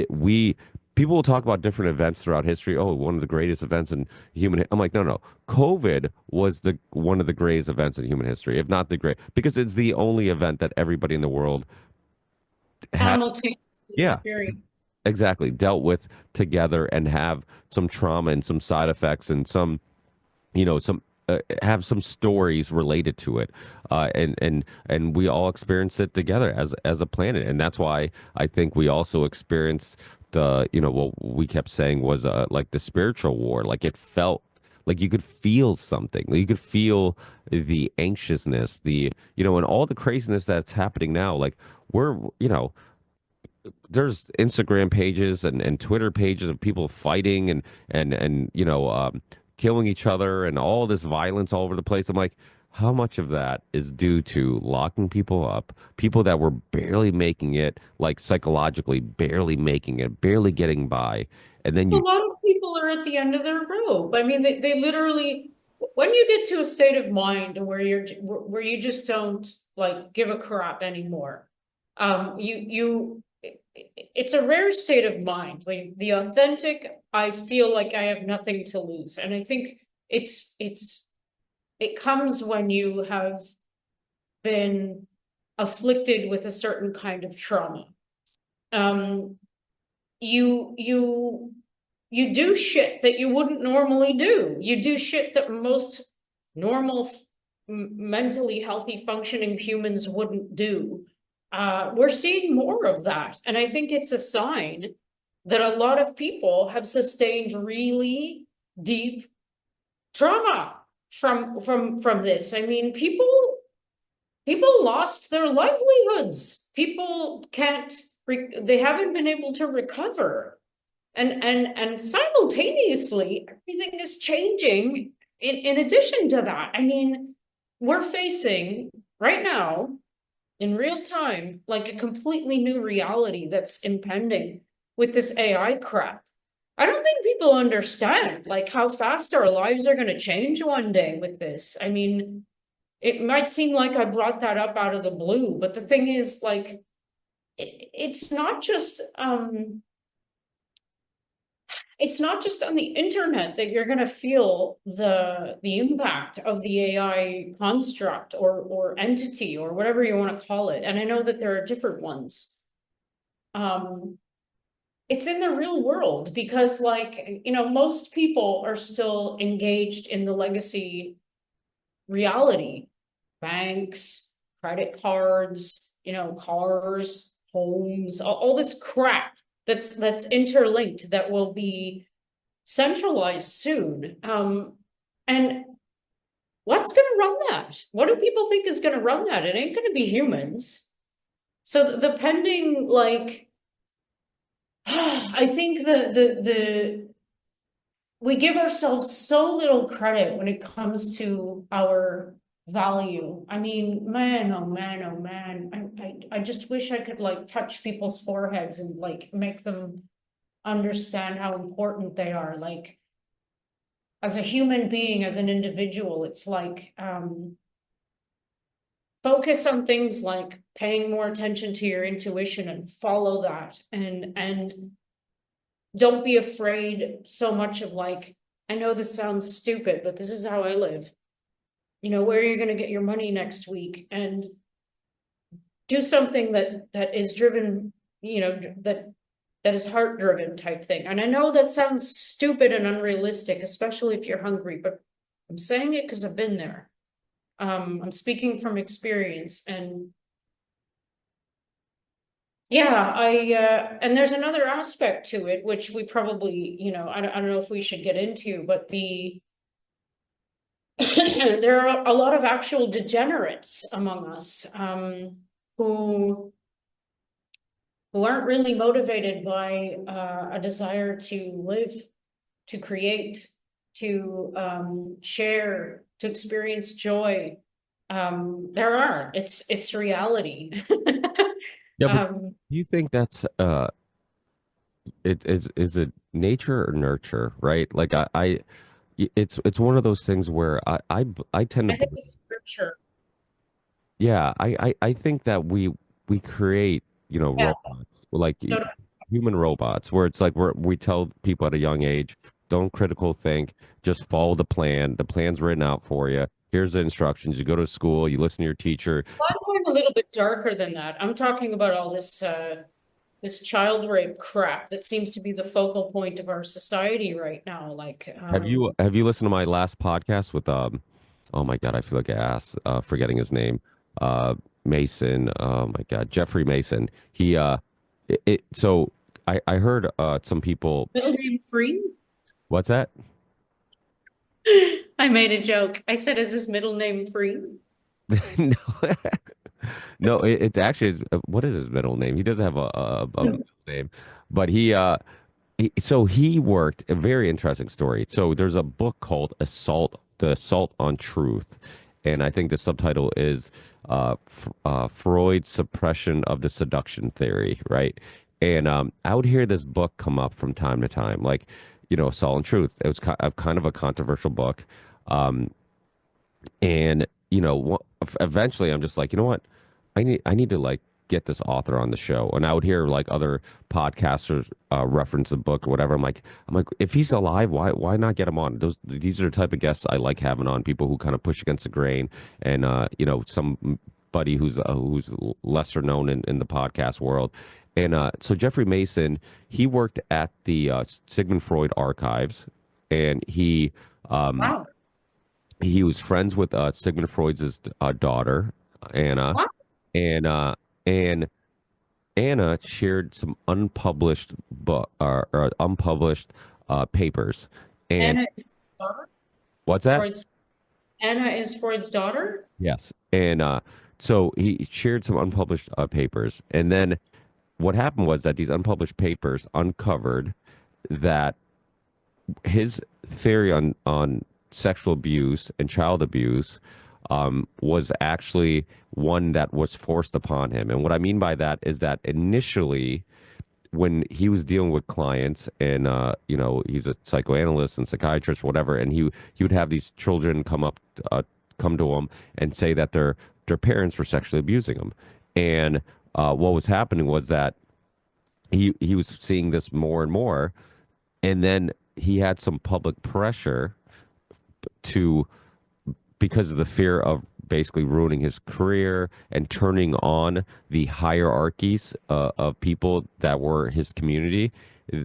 We people will talk about different events throughout history. Oh, one of the greatest events in I'm like, no. COVID was the one of the greatest events in human history, if not the great, because it's the only event that everybody in the world had. Simultaneously Yeah, experience. exactly. Dealt with together and have some trauma and some side effects and some, some have some stories related to it, and we all experienced it together as a planet, and that's why I think we also experienced what we kept saying was like the spiritual war. Like it felt like you could feel something, you could feel the anxiousness, and all the craziness that's happening now. Like we're, there's Instagram pages and Twitter pages of people fighting and killing each other and all this violence all over the place. I'm like, how much of that is due to locking people up, people that were barely making it, like psychologically barely making it, barely getting by, and then A you, lot of people are at the end of their rope. I mean, they literally, when you get to a state of mind where where you just don't like give a crap anymore, it's a rare state of mind. Like the authentic, I feel like I have nothing to lose. And I think it comes when you have been afflicted with a certain kind of trauma. Um, you do shit that you wouldn't normally do. You do shit that most normal, mentally healthy, functioning humans wouldn't do. We're seeing more of that, and I think it's a sign that a lot of people have sustained really deep trauma from this. I mean, people lost their livelihoods. People can't. They haven't been able to recover, and simultaneously, everything is changing. In addition to that, I mean, we're facing right now in real time, like a completely new reality that's impending with this AI crap. I don't think people understand like how fast our lives are going to change one day with this. I mean, it might seem like I brought that up out of the blue, but the thing is, like, it's not just on the internet that you're going to feel the impact of the AI construct or entity or whatever you want to call it. And I know that there are different ones. It's in the real world because, like, most people are still engaged in the legacy reality. Banks, credit cards, cars, homes, all this crap that's interlinked that will be centralized soon. And what's going to run that? What do people think is going to run that? It ain't going to be humans. So the pending, like, I think we give ourselves so little credit when it comes to our value. I mean, man, oh man, oh man. I just wish I could like touch people's foreheads and like make them understand how important they are. Like, as a human being, as an individual, it's like focus on things like paying more attention to your intuition and follow that, and don't be afraid so much of, like, I know this sounds stupid, but this is how I live. Where you're going to get your money next week, and do something that is driven, that is heart driven type thing. And I know that sounds stupid and unrealistic, especially if you're hungry, but I'm saying it because I've been there. I'm speaking from experience, and yeah, and there's another aspect to it, which we probably, I don't know if we should get into, but there are a lot of actual degenerates among us, who who aren't really motivated by a desire to live, to create, to share, to experience joy. There are. It's reality. Yeah, but Um, do you think that's is it nature or nurture, right? Like it's one of those things where I tend to I think it's scripture. yeah, I think that we create, you know, Yeah. robots, like So human robots, where it's like we tell people at a young age, don't critical think, just follow the plan. The plan's written out for you. Here's the instructions. You go to school, you listen to your teacher. I'm going a little bit darker than that. I'm talking about all this this child rape crap that seems to be the focal point of our society right now. Like, Have you listened to my last podcast with oh my God, I feel like ass forgetting his name. Uh Mason, oh my God, Jeffrey Mason. He so I heard some people middle name free? what's that? I made a joke. I said, is his middle name free? No. No, it's actually what is his middle name? He doesn't have a middle name, but so he worked a very interesting story. So there's a book called The Assault on Truth, and I think the subtitle is Freud's Suppression of the Seduction Theory, right? And I would hear this book come up from time to time, like Assault on Truth. It was kind of a controversial book, um, and eventually I'm just like, you know what? I need to like get this author on the show. And I would hear like other podcasters reference the book or whatever. I'm like, if he's alive, why not get him on? These are the type of guests I like having on, people who kind of push against the grain, and somebody who's lesser known in the podcast world. And so Jeffrey Mason, he worked at the Sigmund Freud archives, and um, Wow. he was friends with Sigmund Freud's daughter, Anna, Wow. and Anna shared some unpublished book or unpublished papers. And Anna is his daughter? what's that? Freud's, Anna is Freud's daughter? Yes. And so he shared some unpublished papers. And then what happened was that these unpublished papers uncovered that his theory on sexual abuse and child abuse was actually one that was forced upon him. And what I mean by that is that initially, when he was dealing with clients, and he's a psychoanalyst and psychiatrist, whatever, and he would have these children come to him and say that their parents were sexually abusing them. And what was happening was that he was seeing this more and more, and then he had some public pressure to because of the fear of basically ruining his career and turning on the hierarchies of people that were his community.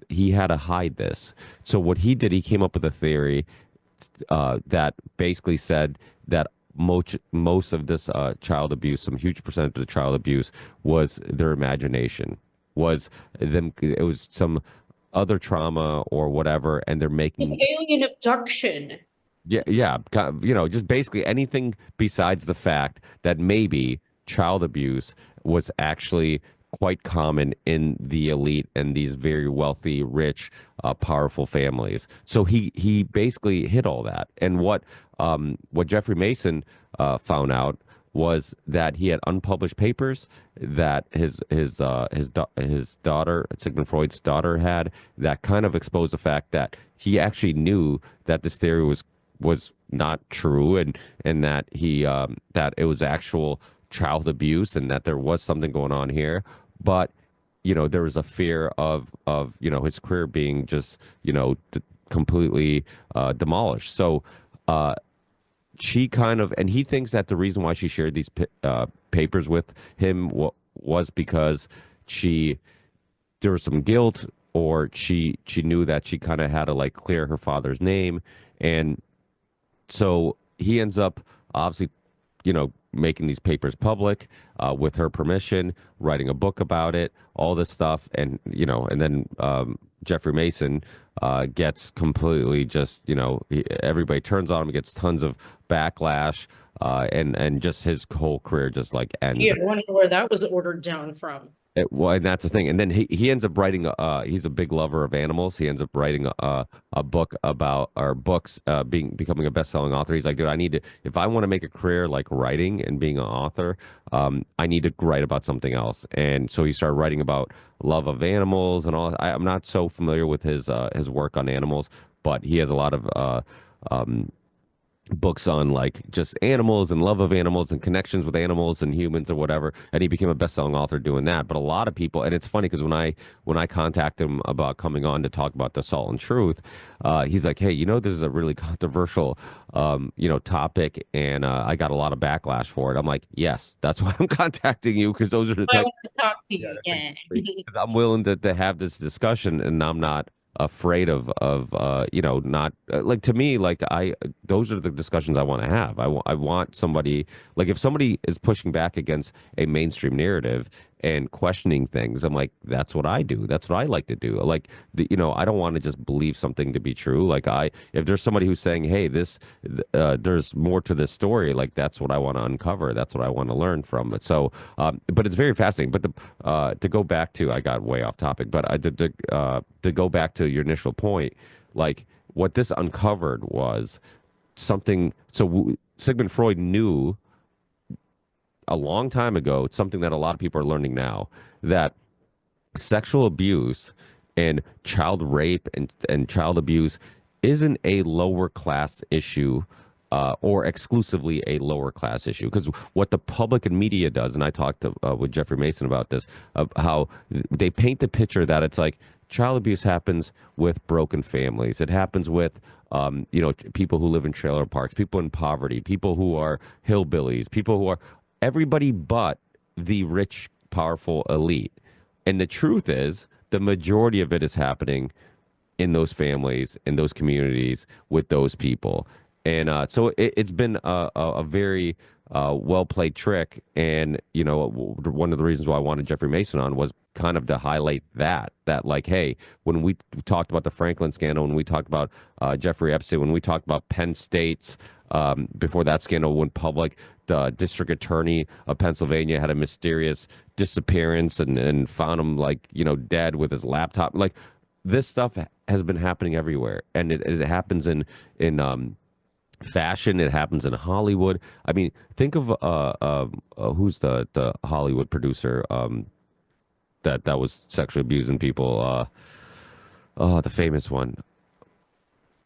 He had to hide this. So what he did, he came up with a theory that basically said that most of this child abuse, some huge percentage of the child abuse, was their imagination, was them. It was some other trauma or whatever, and they're It's making alien abduction. yeah, just basically anything besides the fact that maybe child abuse was actually quite common in the elite and these very wealthy, rich, powerful families. So he basically hit all that. And what Jeffrey Mason found out was that he had unpublished papers that his daughter, Sigmund Freud's daughter, had, that kind of exposed the fact that he actually knew that this theory was not true, and that that it was actual child abuse, and that there was something going on here. But there was a fear of his career being just completely demolished. So she kind of, and he thinks that the reason why she shared these papers with him was because there was some guilt, or she knew that she kind of had to like clear her father's name. And so he ends up obviously, making these papers public with her permission, writing a book about it, all this stuff. And, and then Jeffrey Mason gets completely just, everybody turns on him, gets tons of backlash, and just his whole career just like ends. Yeah, I wonder where that was ordered down from. Well, and that's the thing. And then he ends up writing. He's a big lover of animals. He ends up writing a book about or books becoming a best-selling author. He's like, dude, I need to if I want to make a career like writing and being an author, I need to write about something else. And so he started writing about love of animals and all. I'm not so familiar with his work on animals, but he has a lot of um, books on like just animals and love of animals and connections with animals and humans or whatever, and he became a best-selling author doing that. But a lot of people, and it's funny because when I contact him about coming on to talk about the Salt and Truth, he's like, hey, this is a really controversial topic, and I got a lot of backlash for it. I'm like, yes, that's why I'm contacting you, because those are the I type want to talk to you. Yeah. because I'm willing to have this discussion, and I'm not afraid of not like, to me, like, I those are the discussions I want to have. I want somebody, like, if somebody is pushing back against a mainstream narrative and questioning things, I'm like, that's what I do, that's what I like to do. Like, I don't want to just believe something to be true. Like, if there's somebody who's saying, hey, there's more to this story, like, that's what I want to uncover, that's what I want to learn from it. So but it's very fascinating. But to go back to, I got way off topic, but to go back to your initial point, like, what this uncovered was something. So Sigmund Freud knew a long time ago, it's something that a lot of people are learning now, that sexual abuse and child rape and child abuse isn't a lower class issue, or exclusively a lower class issue. Because what the public and media does, and I talked with Jeffrey Mason about this, of how they paint the picture that it's like child abuse happens with broken families. It happens with people who live in trailer parks, people in poverty, people who are hillbillies, people who are everybody but the rich, powerful elite. And the truth is, the majority of it is happening in those families, in those communities, with those people. And so it's been a very well played trick. And, one of the reasons why I wanted Jeffrey Mason on was kind of to highlight that like, hey, when we talked about the Franklin scandal, when we talked about Jeffrey Epstein, when we talked about Penn State's, before that scandal went public, the district attorney of Pennsylvania had a mysterious disappearance and found him, like, dead with his laptop. Like, this stuff has been happening everywhere, and it happens in fashion. It happens in Hollywood. I mean, think of who's the Hollywood producer that was sexually abusing people. The famous one,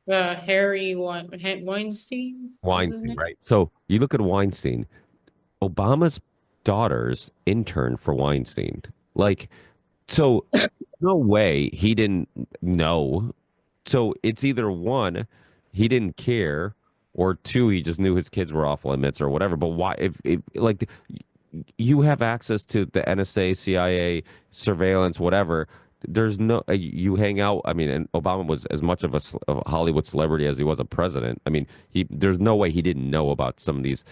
Harry Weinstein, was his Weinstein, name? right? So you look at Weinstein. Obama's daughters interned for Weinstein. Like, so no way he didn't know. So it's either one, he didn't care, or two, he just knew his kids were off limits or whatever. But why, if like, you have access to the NSA, CIA, surveillance, whatever. There's no, you hang out. I mean, and Obama was as much of a Hollywood celebrity as he was a president. I mean, there's no way he didn't know about some of these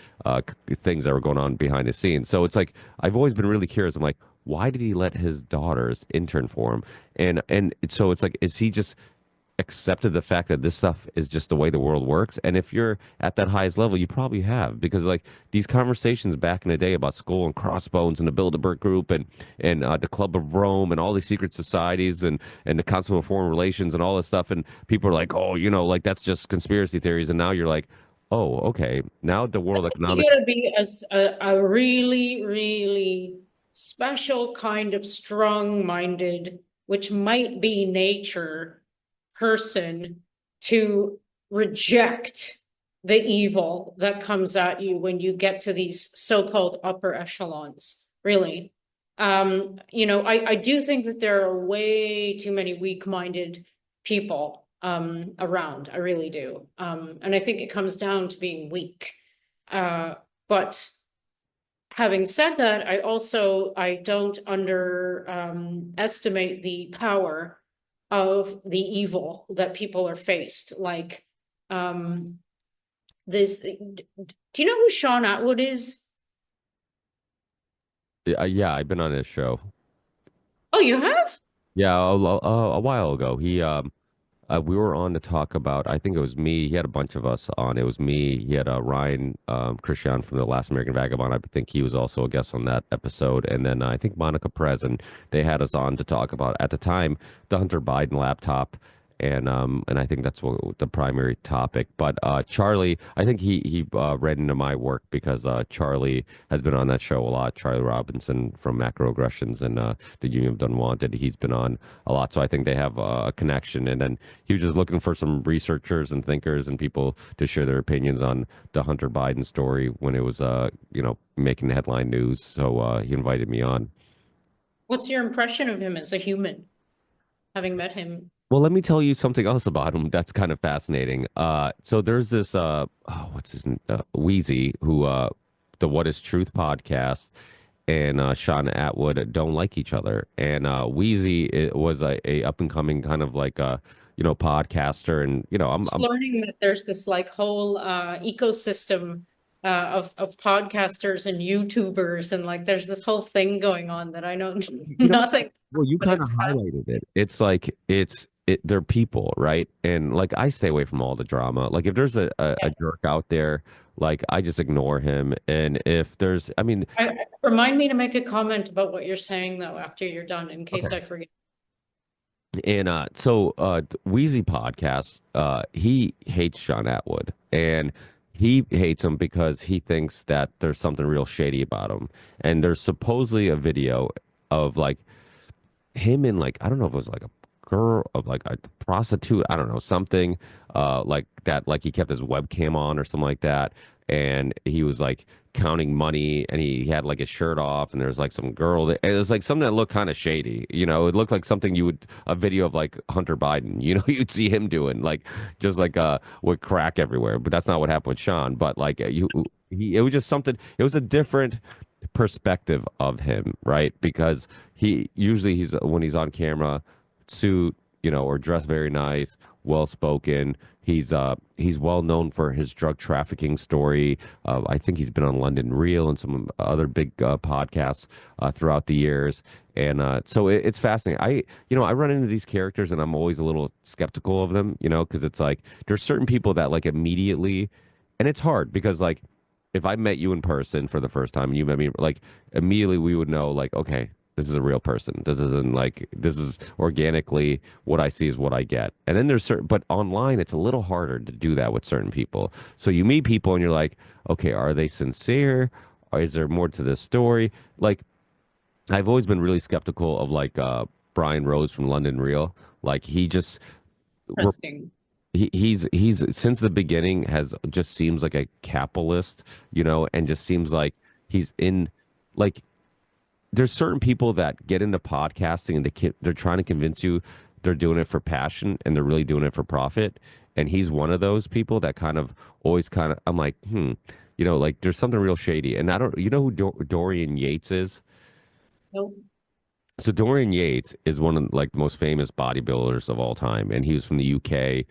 things that were going on behind the scenes. So it's like, I've always been really curious. I'm like, why did he let his daughters intern for him? And so it's like, is he just accepted the fact that this stuff is just the way the world works? And if you're at that highest level, you probably have, because, like, these conversations back in the day about Skull and Crossbones and the Bilderberg Group and the Club of Rome and all these secret societies and the Council of Foreign Relations and all this stuff, and people are like, oh, like, that's just conspiracy theories. And now you're like, oh, okay, now the World You Economic. gotta be a really, really special kind of strong-minded, which might be nature person to reject the evil that comes at you when you get to these so-called upper echelons, really. I do think that there are way too many weak-minded people around. I really do. And I think it comes down to being weak. But having said that, I don't estimate the power of the evil that people are faced. Like, do you know who Sean Atwood is? Yeah, I've been on his show. Oh, you have? Yeah, a while ago. we were on to talk about, I think it was me. He had a bunch of us on. It was me. He had Ryan Christian from The Last American Vagabond. I think he was also a guest on that episode. And then I think Monica Perez, and they had us on to talk about, at the time, the Hunter Biden laptop. And I think that's what the primary topic. But Charlie, I think he read into my work because Charlie has been on that show a lot. Charlie Robinson from Macroaggressions and the Union of Unwanted. He's been on a lot, so I think they have a connection. And then he was just looking for some researchers and thinkers and people to share their opinions on the Hunter Biden story when it was making headline news. So he invited me on. What's your impression of him as a human, having met him? Well, let me tell you something else about him that's kind of fascinating. So there's this what's his name? Wheezy, who the What Is Truth podcast and Sean Atwood don't like each other. And Wheezy was a up and coming kind of like podcaster, and I'm Just learning that there's this like whole ecosystem of podcasters and YouTubers, and like there's this whole thing going on that I know nothing. well, you but kind of it's fun. highlighted it. It's like they're people, right? And like I stay away from all the drama. Like if there's a jerk out there, like I just ignore him. And if there's, I mean, Remind me to make a comment about what you're saying though after you're done, in case okay. I forget. And Wheezy podcast, he hates Sean Atwood, and he hates him because he thinks that there's something real shady about him. And there's supposedly a video of like him in, like, I don't know if it was like a girl, of like a prostitute, I don't know, something like that, like he kept his webcam on or something like that, and he was like counting money, and he had like his shirt off, and there's like some girl that, it was like something that looked kind of shady, it looked like something you would, a video of like Hunter Biden, you'd see him doing, like, just like with crack everywhere. But that's not what happened with Sean. But like it was just something, it was a different perspective of him, right? Because he's when he's on camera, suit, or dressed very nice, well spoken. He's well known for his drug trafficking story. I think he's been on London Real and some other big podcasts throughout the years. And so it's fascinating. I run into these characters and I'm always a little skeptical of them, because it's like there's certain people that like immediately, and it's hard because like if I met you in person for the first time and you met me, like immediately we would know, like, okay, this is a real person. This is organically what I see is what I get. And then there's but online it's a little harder to do that with certain people. So you meet people and you're like, okay, are they sincere? Or is there more to this story? Like, I've always been really skeptical of like Brian Rose from London Real. Like he just Interesting. he's since the beginning has just seems like a capitalist, and just seems like he's in, like, there's certain people that get into podcasting and they're trying to convince you they're doing it for passion and they're really doing it for profit. And he's one of those people that kind of always I'm like, like there's something real shady. And I don't, who Dorian Yates is? Nope. So Dorian Yates is one of like the most famous bodybuilders of all time, and he was from the UK.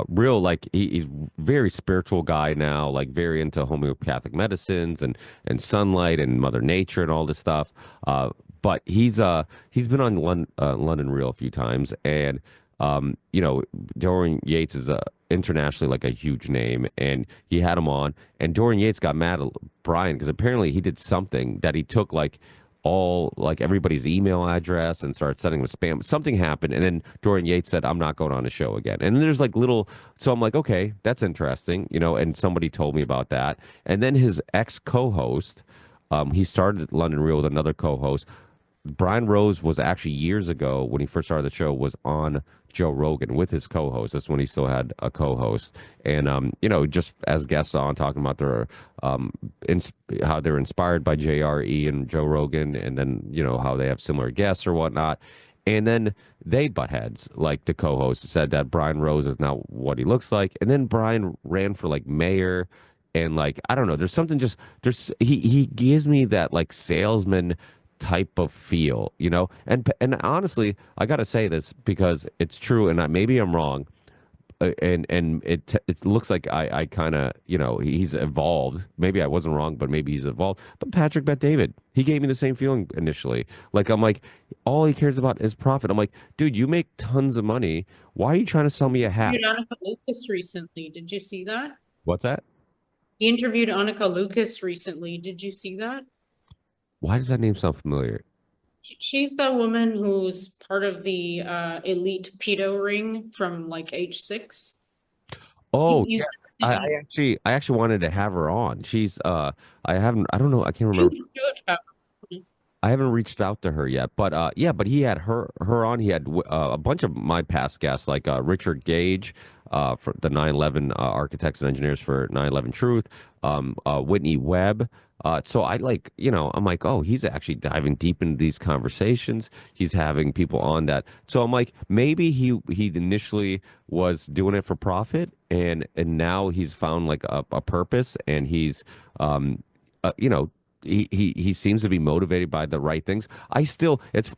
Real like he's very spiritual guy now, like very into homeopathic medicines and sunlight and Mother Nature and all this stuff. But he's been on London Real a few times, and Dorian Yates is internationally like a huge name, and he had him on, and Dorian Yates got mad at Brian because apparently he did something that he took like all like everybody's email address and started sending them spam. Something happened, and then Dorian Yates said, "I'm not going on the show again." And then there's like little, so I'm like, okay, that's interesting, And somebody told me about that. And then his ex co-host, he started at London Real with another co-host. Brian Rose was actually years ago when he first started the show was on Joe Rogan with his co-host. That's when he still had a co-host, and just as guests on talking about their how they're inspired by JRE and Joe Rogan, and then how they have similar guests or whatnot. And then they butt heads. Like the co-host said that Brian Rose is not what he looks like, and then Brian ran for like mayor. And like I don't know, there's something he gives me that like salesman type of feel, and honestly, I got to say this because it's true, and maybe I'm wrong. and it looks like I kind of, he's evolved. Maybe I wasn't wrong, but maybe he's evolved. But Patrick Bet David, he gave me the same feeling initially. Like I'm like, all he cares about is profit. I'm like, dude, you make tons of money. Why are you trying to sell me a hat? Interviewed Annika Lucas recently. Did you see that? What's that? He interviewed Annika Lucas recently. Did you see that? Why does that name sound familiar? She's the woman who's part of the elite pedo ring from like age 6. Oh, You yes. I actually wanted to have her on. She's I don't know, I can't you remember. should have. I haven't reached out to her yet, but yeah, but he had her on. He had a bunch of my past guests, like Richard Gage, for the 9/11 architects and engineers for 9/11 Truth, Whitney Webb. So I like, I'm like, oh, he's actually diving deep into these conversations. He's having people on that. So I'm like, maybe he initially was doing it for profit, and now he's found like a purpose, and he's you know he seems to be motivated by the right things.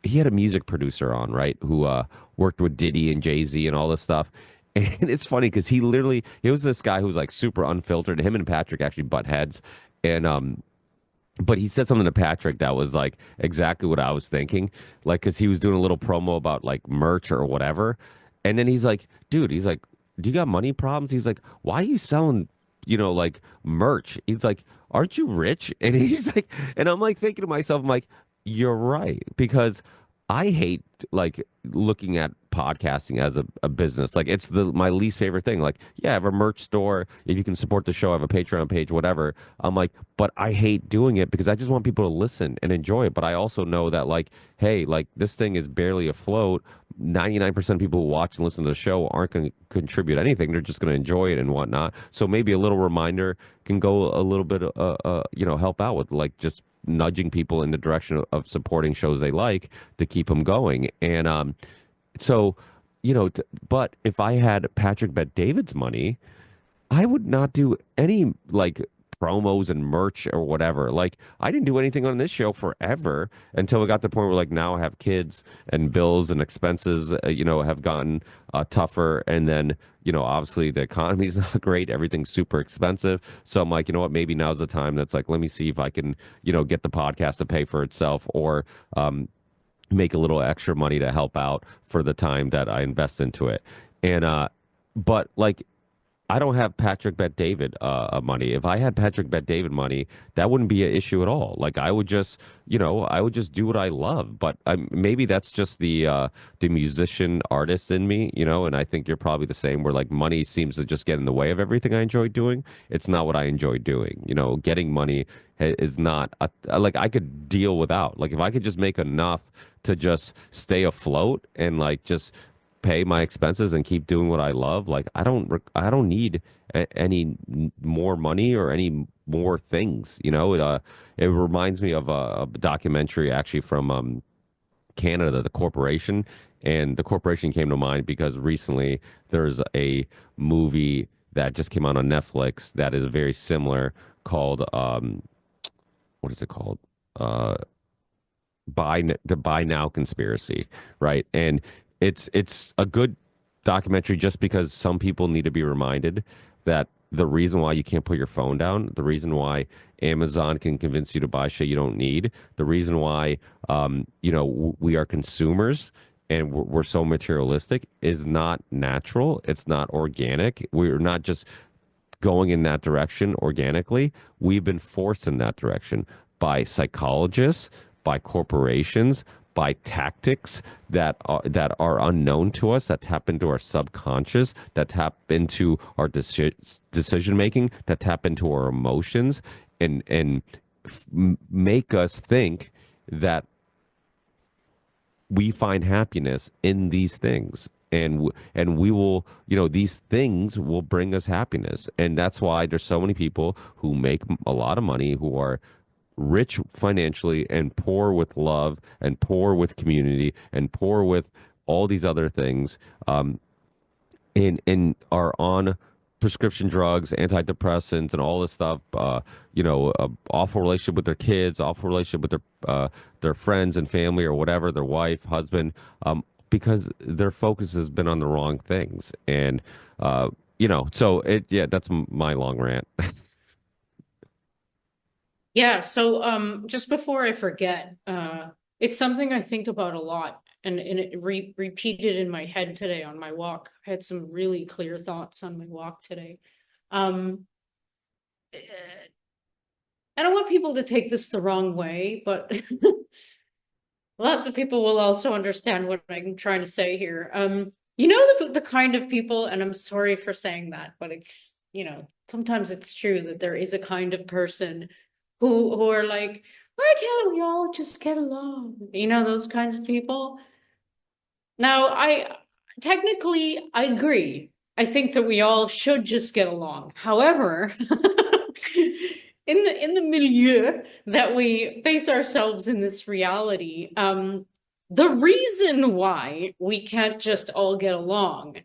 He had a music producer on, right, who worked with Diddy and Jay-Z and all this stuff. And it's funny because he was this guy who was like super unfiltered. Him and Patrick actually butt heads. And but he said something to Patrick that was like exactly what I was thinking. Like, because he was doing a little promo about like merch or whatever. And then he's like, dude, he's like, do you got money problems? He's like, why are you selling, like merch? He's like, aren't you rich? And he's like, and I'm like thinking to myself, I'm like, you're right. Because I hate like looking at podcasting as a business. Like it's my least favorite thing. Like, yeah, I have a merch store. If you can support the show, I have a Patreon page, whatever. I'm like, but I hate doing it because I just want people to listen and enjoy it. But I also know that like, hey, like this thing is barely afloat. 99% of people who watch and listen to the show aren't going to contribute anything. They're just going to enjoy it and whatnot. So maybe a little reminder can go a little bit, help out with like just nudging people in the direction of supporting shows they like to keep them going. And so, but if I had Patrick Bet David's money, I would not do any like promos and merch or whatever. Like I didn't do anything on this show forever until it got to the point where like now I have kids and bills and expenses, have gotten tougher. And then, obviously the economy's not great. Everything's super expensive. So I'm like, you know what, maybe now's the time that's like, let me see if I can, get the podcast to pay for itself or, make a little extra money to help out for the time that I invest into it. And, but like, I don't have Patrick Bet David money. If I had Patrick Bet David money, that wouldn't be an issue at all. Like I would just, do what I love. But maybe that's just the musician artist in me, And I think you're probably the same. Where like money seems to just get in the way of everything I enjoy doing. It's not what I enjoy doing. Getting money is not like I could deal without. Like if I could just make enough to just stay afloat and like just pay my expenses and keep doing what I love. Like I don't need any more money or any more things. It reminds me of a documentary actually from Canada, the corporation, and the corporation came to mind because recently there's a movie that just came out on Netflix that is very similar called what is it called? The Buy Now Conspiracy, right? And it's a good documentary just because some people need to be reminded that the reason why you can't put your phone down, the reason why Amazon can convince you to buy shit you don't need, the reason why we are consumers and we're so materialistic is not natural. It's not organic. We're not just going in that direction organically. We've been forced in that direction by psychologists, by corporations, by tactics that are unknown to us, that tap into our subconscious, that tap into our decision making, that tap into our emotions, and make us think that we find happiness in these things. And we will, these things will bring us happiness. And that's why there's so many people who make a lot of money who are rich financially and poor with love and poor with community and poor with all these other things, and are on prescription drugs, antidepressants, and all this stuff. Awful relationship with their kids, awful relationship with their friends and family or whatever, their wife, husband. because their focus has been on the wrong things. And, so yeah, that's my long rant. Yeah, so just before I forget, it's something I think about a lot, and it repeated in my head today on my walk. I had some really clear thoughts on my walk today. Um eh, I don't want people to take this the wrong way, but lots of people will also understand what I'm trying to say here. The kind of people, and I'm sorry for saying that, but it's, sometimes it's true that there is a kind of person who are like, why can't we all just get along? Those kinds of people. Now, I agree. I think that we all should just get along. However, in the milieu that we face ourselves in this reality, the reason why we can't just all get along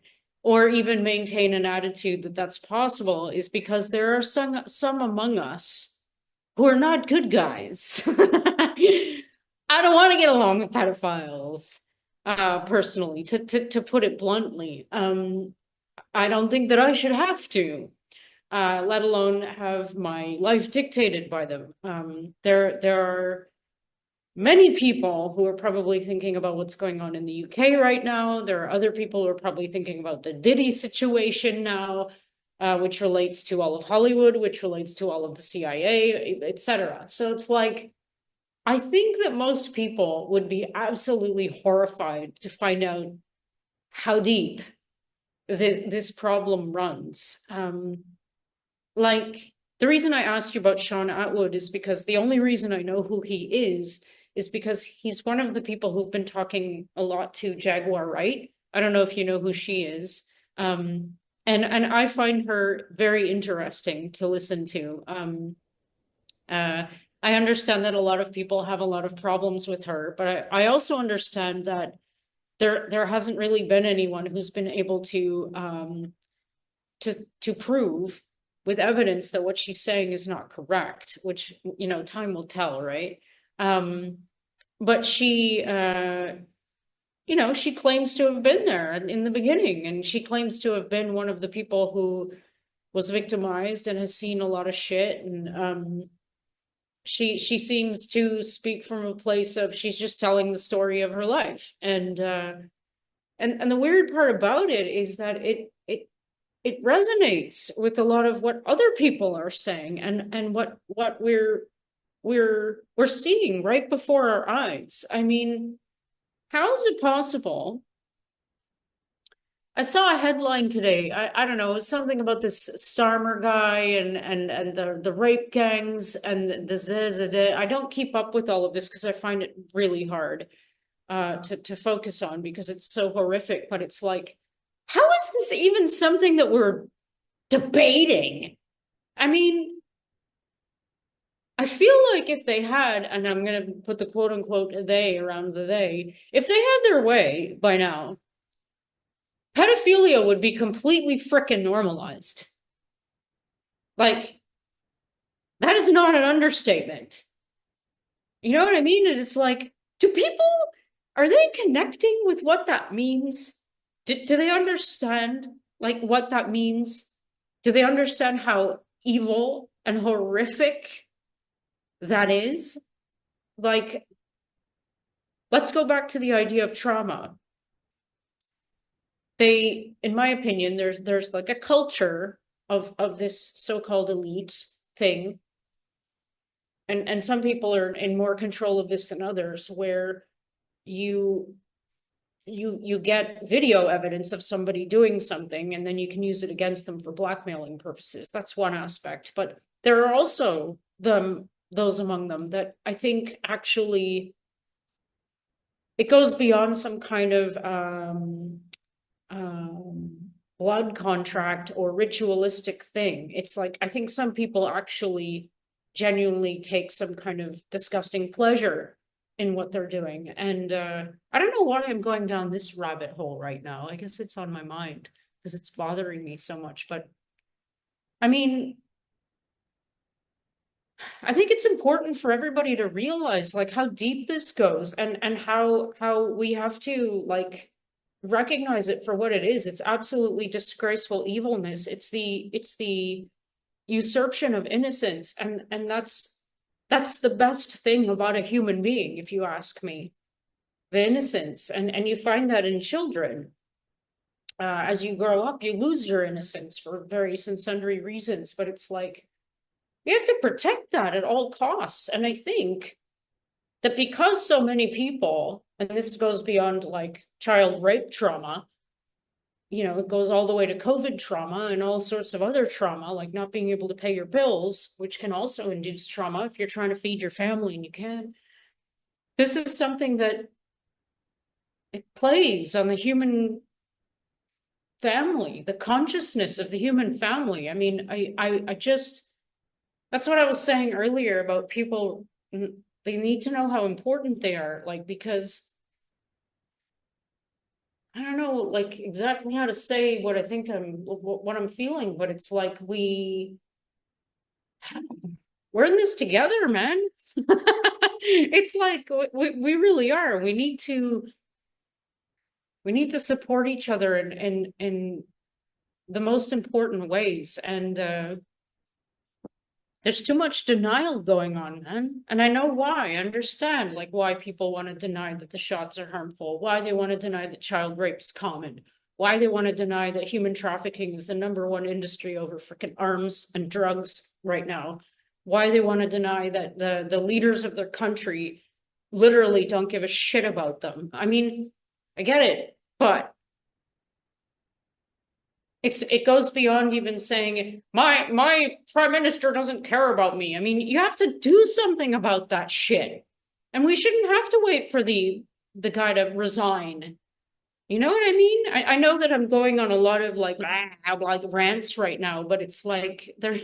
or even maintain an attitude that that's possible is because there are some among us who are not good guys. I don't want to get along with pedophiles, personally, to put it bluntly. I don't think that I should have to, let alone have my life dictated by them. There are many people who are probably thinking about what's going on in the UK right now. There are other people who are probably thinking about the Diddy situation now, which relates to all of Hollywood, which relates to all of the CIA, etc. So it's like, I think that most people would be absolutely horrified to find out how deep this problem runs. Like, the reason I asked you about Sean Atwood is because the only reason I know who he is because he's one of the people who've been talking a lot to Jaguar Wright. I don't know if you know who she is. And I find her very interesting to listen to. I understand that a lot of people have a lot of problems with her, but I also understand that there hasn't really been anyone who's been able to prove with evidence that what she's saying is not correct, which, time will tell, right? But she she claims to have been there in the beginning, and she claims to have been one of the people who was victimized and has seen a lot of shit. And she seems to speak from a place of, she's just telling the story of her life. And the weird part about it is that it resonates with a lot of what other people are saying, and what we're seeing right before our eyes. I mean, how is it possible? I saw a headline today. I don't know, it was something about this Starmer guy and the rape gangs and the Zezede. I don't keep up with all of this because I find it really hard to focus on because it's so horrific. But it's like, how is this even something that we're debating? I mean, I feel like if they had, and I'm going to put the quote unquote they around the they, if they had their way by now, pedophilia would be completely frickin' normalized. Like, that is not an understatement. You know what I mean? It's like, are they connecting with what that means? Do they understand, like, what that means? Do they understand how evil and horrific that is? Like, let's go back to the idea of trauma. In my opinion, there's like a culture of this so-called elite thing. And some people are in more control of this than others, where you get video evidence of somebody doing something, and then you can use it against them for blackmailing purposes. That's one aspect. But there are also those among them that I think actually it goes beyond some kind of blood contract or ritualistic thing. It's like, I think some people actually genuinely take some kind of disgusting pleasure in what they're doing. And I don't know why I'm going down this rabbit hole right now. I guess it's on my mind because it's bothering me so much. But I mean, I think it's important for everybody to realize like how deep this goes, and how we have to like recognize it for what it is. It's absolutely disgraceful evilness. It's the usurpation of innocence, and that's the best thing about a human being, if you ask me. The innocence, and you find that in children. As you grow up, you lose your innocence for various and sundry reasons, but it's like you have to protect that at all costs. And I think that because so many people, and this goes beyond like child rape trauma, you know, it goes all the way to COVID trauma and all sorts of other trauma, like not being able to pay your bills, which can also induce trauma if you're trying to feed your family and you can't. This is something that it plays on the human family, the consciousness of the human family. I mean, I just, that's what I was saying earlier about people. They need to know how important they are, like, because I don't know, like, exactly how to say what I think what I'm feeling, but it's like we're in this together, man. It's like we really are. We need to support each other in the most important ways. And there's too much denial going on, man. And I know why. I understand like why people want to deny that the shots are harmful, why they want to deny that child rape is common, why they want to deny that human trafficking is the #1 industry over freaking arms and drugs right now, why they want to deny that the leaders of their country literally don't give a shit about them. I mean, I get it, but it goes beyond even saying my prime minister doesn't care about me. I mean, you have to do something about that shit. And we shouldn't have to wait for the guy to resign. You know what I mean? I know that I'm going on a lot of like rants right now, but it's like there's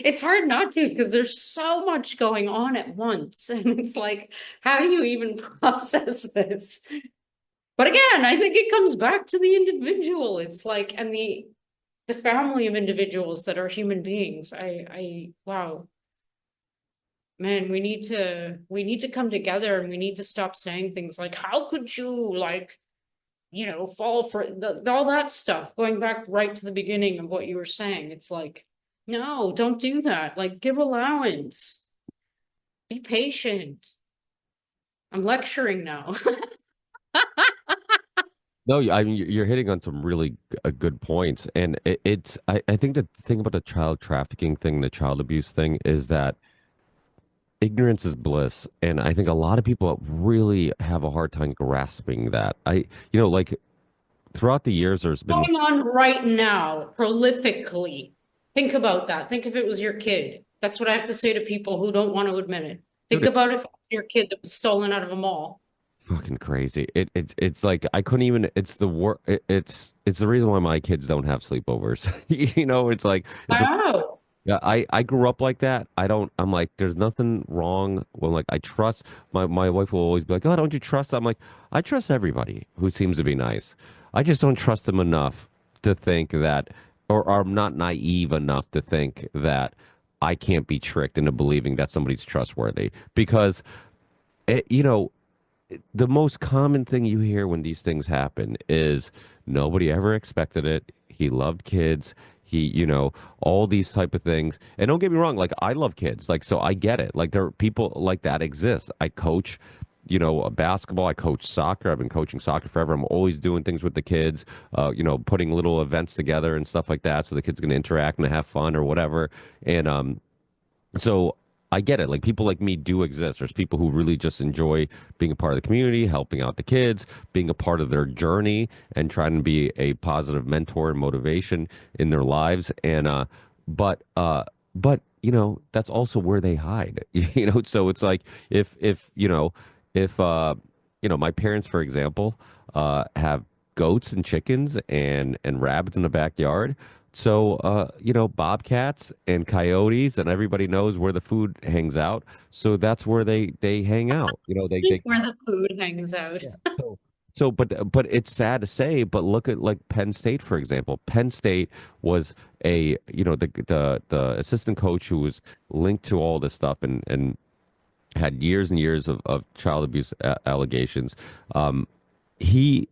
it's hard not to, because there's so much going on at once. And it's like, how do you even process this? But again, I think it comes back to the individual. It's like, and the family of individuals that are human beings. Wow. Man, we need to come together, and we need to stop saying things like, how could you, like, you know, fall for all that stuff, going back right to the beginning of what you were saying. It's like, no, don't do that. Like, give allowance. Be patient. I'm lecturing now. No, I mean you're hitting on some really good points, and I think the thing about the child trafficking thing, the child abuse thing, is that ignorance is bliss, and I think a lot of people really have a hard time grasping that. Like throughout the years, there's been Going on right now, prolifically. Think about that. Think if it was your kid. That's what I have to say to people who don't want to admit it. Think about if it was your kid that was stolen out of a mall. fucking crazy. It's like I couldn't even. It's the it's the reason why my kids don't have sleepovers. It's like Wow. yeah, I grew up like that. I'm like, there's nothing wrong when like I trust my wife will always be like, oh, don't you trust? I'm like, I trust everybody who seems to be nice. I just don't trust them enough to think that, or I'm not naive enough to think that I can't be tricked into believing that somebody's trustworthy. Because the most common thing you hear when these things happen is nobody ever expected it. He loved kids. All these type of things. And don't get me wrong, like I love kids. Like, so I get it. Like there are people like that exist. I coach, basketball. I coach soccer. I've been coaching soccer forever. I'm always doing things with the kids, putting little events together and stuff like that. So the kids can interact and have fun or whatever. And, so I get it. Like people like me do exist. There's people who really just enjoy being a part of the community, helping out the kids, being a part of their journey, and trying to be a positive mentor and motivation in their lives. And but that's also where they hide. So it's like if my parents, for example, have goats and chickens and rabbits in the backyard. So, bobcats and coyotes and everybody knows where the food hangs out. So that's where they hang out. They Where the food hangs out. but it's sad to say, but look at like Penn State, for example. Penn State was the assistant coach who was linked to all this stuff and had years and years of child abuse allegations. He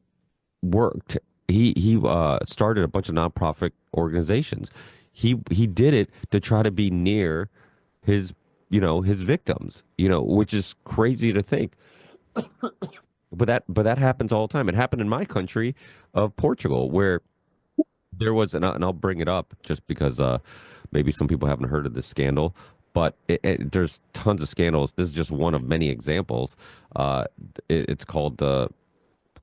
worked. He started a bunch of nonprofit organizations. He did it to try to be near his his victims, which is crazy to think. But that happens all the time. It happened in my country of Portugal, where there was, and I'll bring it up just because maybe some people haven't heard of this scandal, but there's tons of scandals. This is just one of many examples. Uh, it's called the,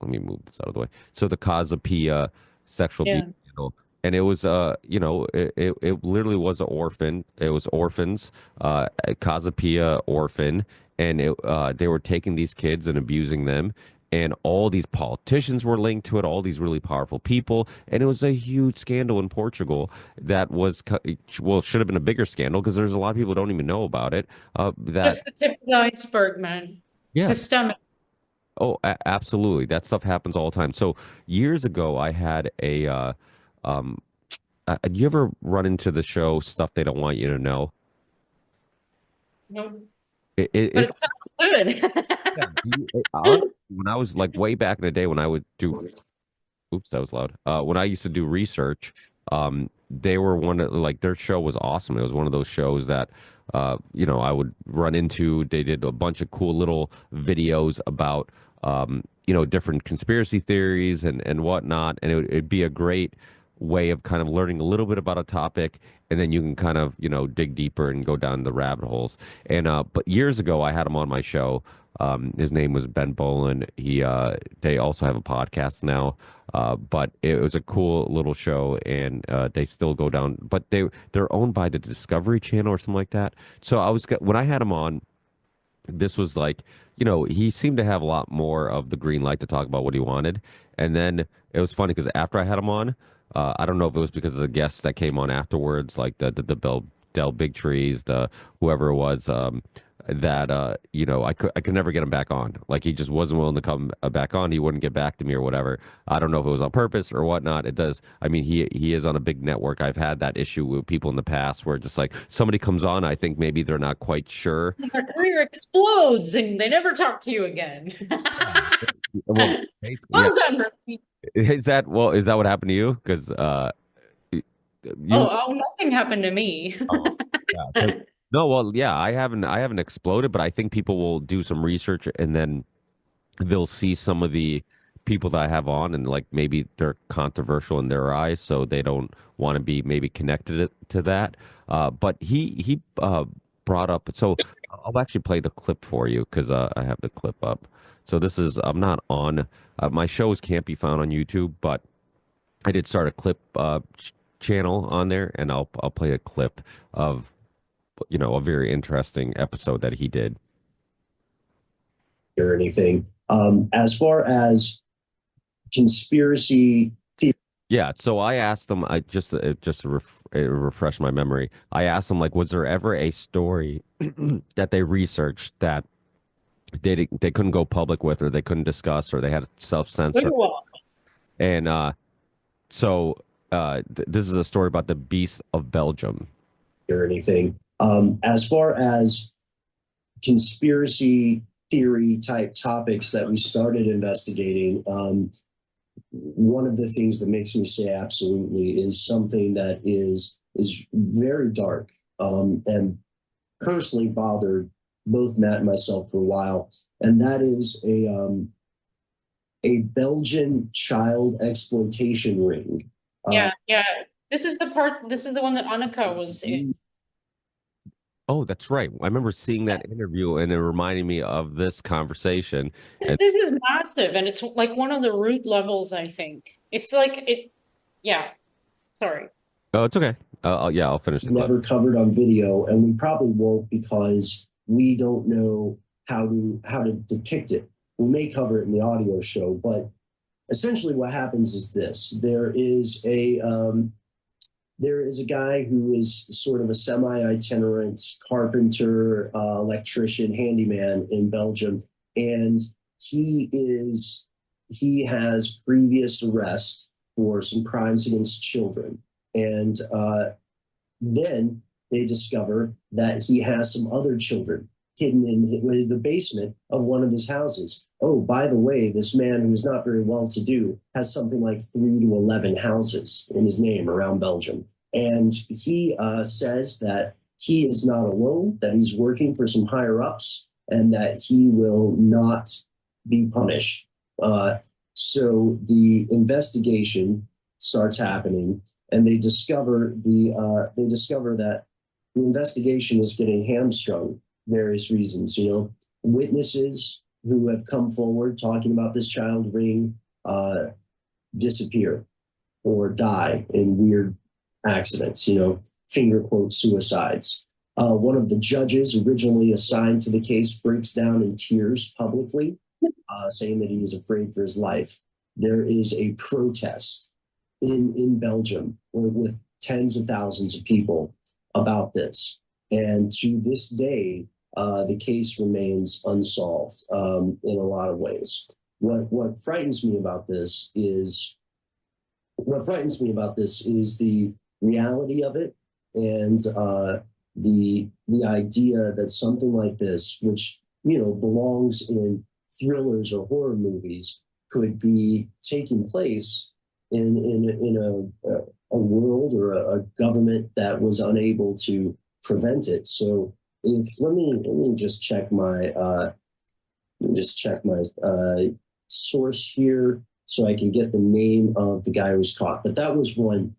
let me move this out of the way. So the Casa Pia sexual abuse Yeah. scandal. And it was, it literally was an orphan. It was orphans, Casa Pia orphan, and they were taking these kids and abusing them. And all these politicians were linked to it, all these really powerful people. And it was a huge scandal in Portugal that was, well, should have been a bigger scandal because there's a lot of people who don't even know about it. That, Just the tip of the iceberg, man. yeah. Systemic. Oh, absolutely. That stuff happens all the time. So years ago, I had um, you ever run into the show Stuff They Don't Want You to Know? No, but It's it sounds good. yeah, honestly, when I was like way back in the day when I would do, oops, that was loud. When I used to do research, they were one of like their show was awesome. It was one of those shows that, I would run into. They did a bunch of cool little videos about, different conspiracy theories and whatnot, and it'd be a great way of kind of learning a little bit about a topic, and then you can kind of dig deeper and go down the rabbit holes. And but years ago, I had him on my show. His name was Ben Bolin. They also have a podcast now, but it was a cool little show, and they still go down. But they're owned by the Discovery Channel or something like that. So when I had him on, this was like, he seemed to have a lot more of the green light to talk about what he wanted. And then it was funny because after I had him on, I don't know if it was because of the guests that came on afterwards, like the Del Big Trees, the whoever it was, that I could never get him back on. Like he just wasn't willing to come back on. He wouldn't get back to me or whatever. I don't know if it was on purpose or whatnot. It does. I mean, he is on a big network. I've had that issue with people in the past where just like somebody comes on, I think maybe they're not quite sure. Their career explodes and they never talk to you again. Yeah. Well, basically, yeah. Well done, Ricky. Is that what happened to you? Because you. Oh, nothing happened to me. Oh, yeah. No, well, yeah, I haven't exploded, but I think people will do some research and then they'll see some of the people that I have on and like maybe they're controversial in their eyes, so they don't want to be maybe connected to that. But he brought up, so I'll actually play the clip for you because I have the clip up. So this is, I'm not on, my shows can't be found on YouTube, but I did start a clip channel on there, and I'll play a clip of a very interesting episode that he did. Or anything. As far as conspiracy theory, Yeah, so I asked him, I just to refresh my memory. I asked him like, was there ever a story that they researched that they couldn't go public with, or they couldn't discuss, or they had to self-censor? Well, And so this is a story about the Beast of Belgium. or anything. As far as conspiracy theory type topics that we started investigating, one of the things that makes me say absolutely is something that is very dark, and personally bothered both Matt and myself for a while, and that is a Belgian child exploitation ring. yeah. This is the one that Annika was in. Oh, that's right. I remember seeing that interview, and it reminded me of this conversation. This is massive, and it's like one of the root levels, I think. It's like yeah. Sorry. Oh, it's okay. I'll finish the clip. Never covered on video, and we probably won't because we don't know how to depict it. We may cover it in the audio show, but essentially what happens is this: there is a guy who is sort of a semi-itinerant carpenter, electrician, handyman in Belgium, and he has previous arrests for some crimes against children. And then they discover that he has some other children hidden in the basement of one of his houses. Oh, by the way, this man who's not very well to do has something like 3 to 11 houses in his name around Belgium. And he says that he is not alone, that he's working for some higher ups, and that he will not be punished. So the investigation starts happening, and they discover that the investigation is getting hamstrung. Various reasons, witnesses who have come forward talking about this child ring disappear or die in weird accidents, finger quote suicides. One of the judges originally assigned to the case breaks down in tears publicly, saying that he is afraid for his life. There is a protest in Belgium with tens of thousands of people about this. And to this day, the case remains unsolved in a lot of ways. What frightens me about this is the reality of it, and the idea that something like this, which belongs in thrillers or horror movies, could be taking place in a world or a government that was unable to prevent it. So let me just check my source here so I can get the name of the guy who was caught. But that was one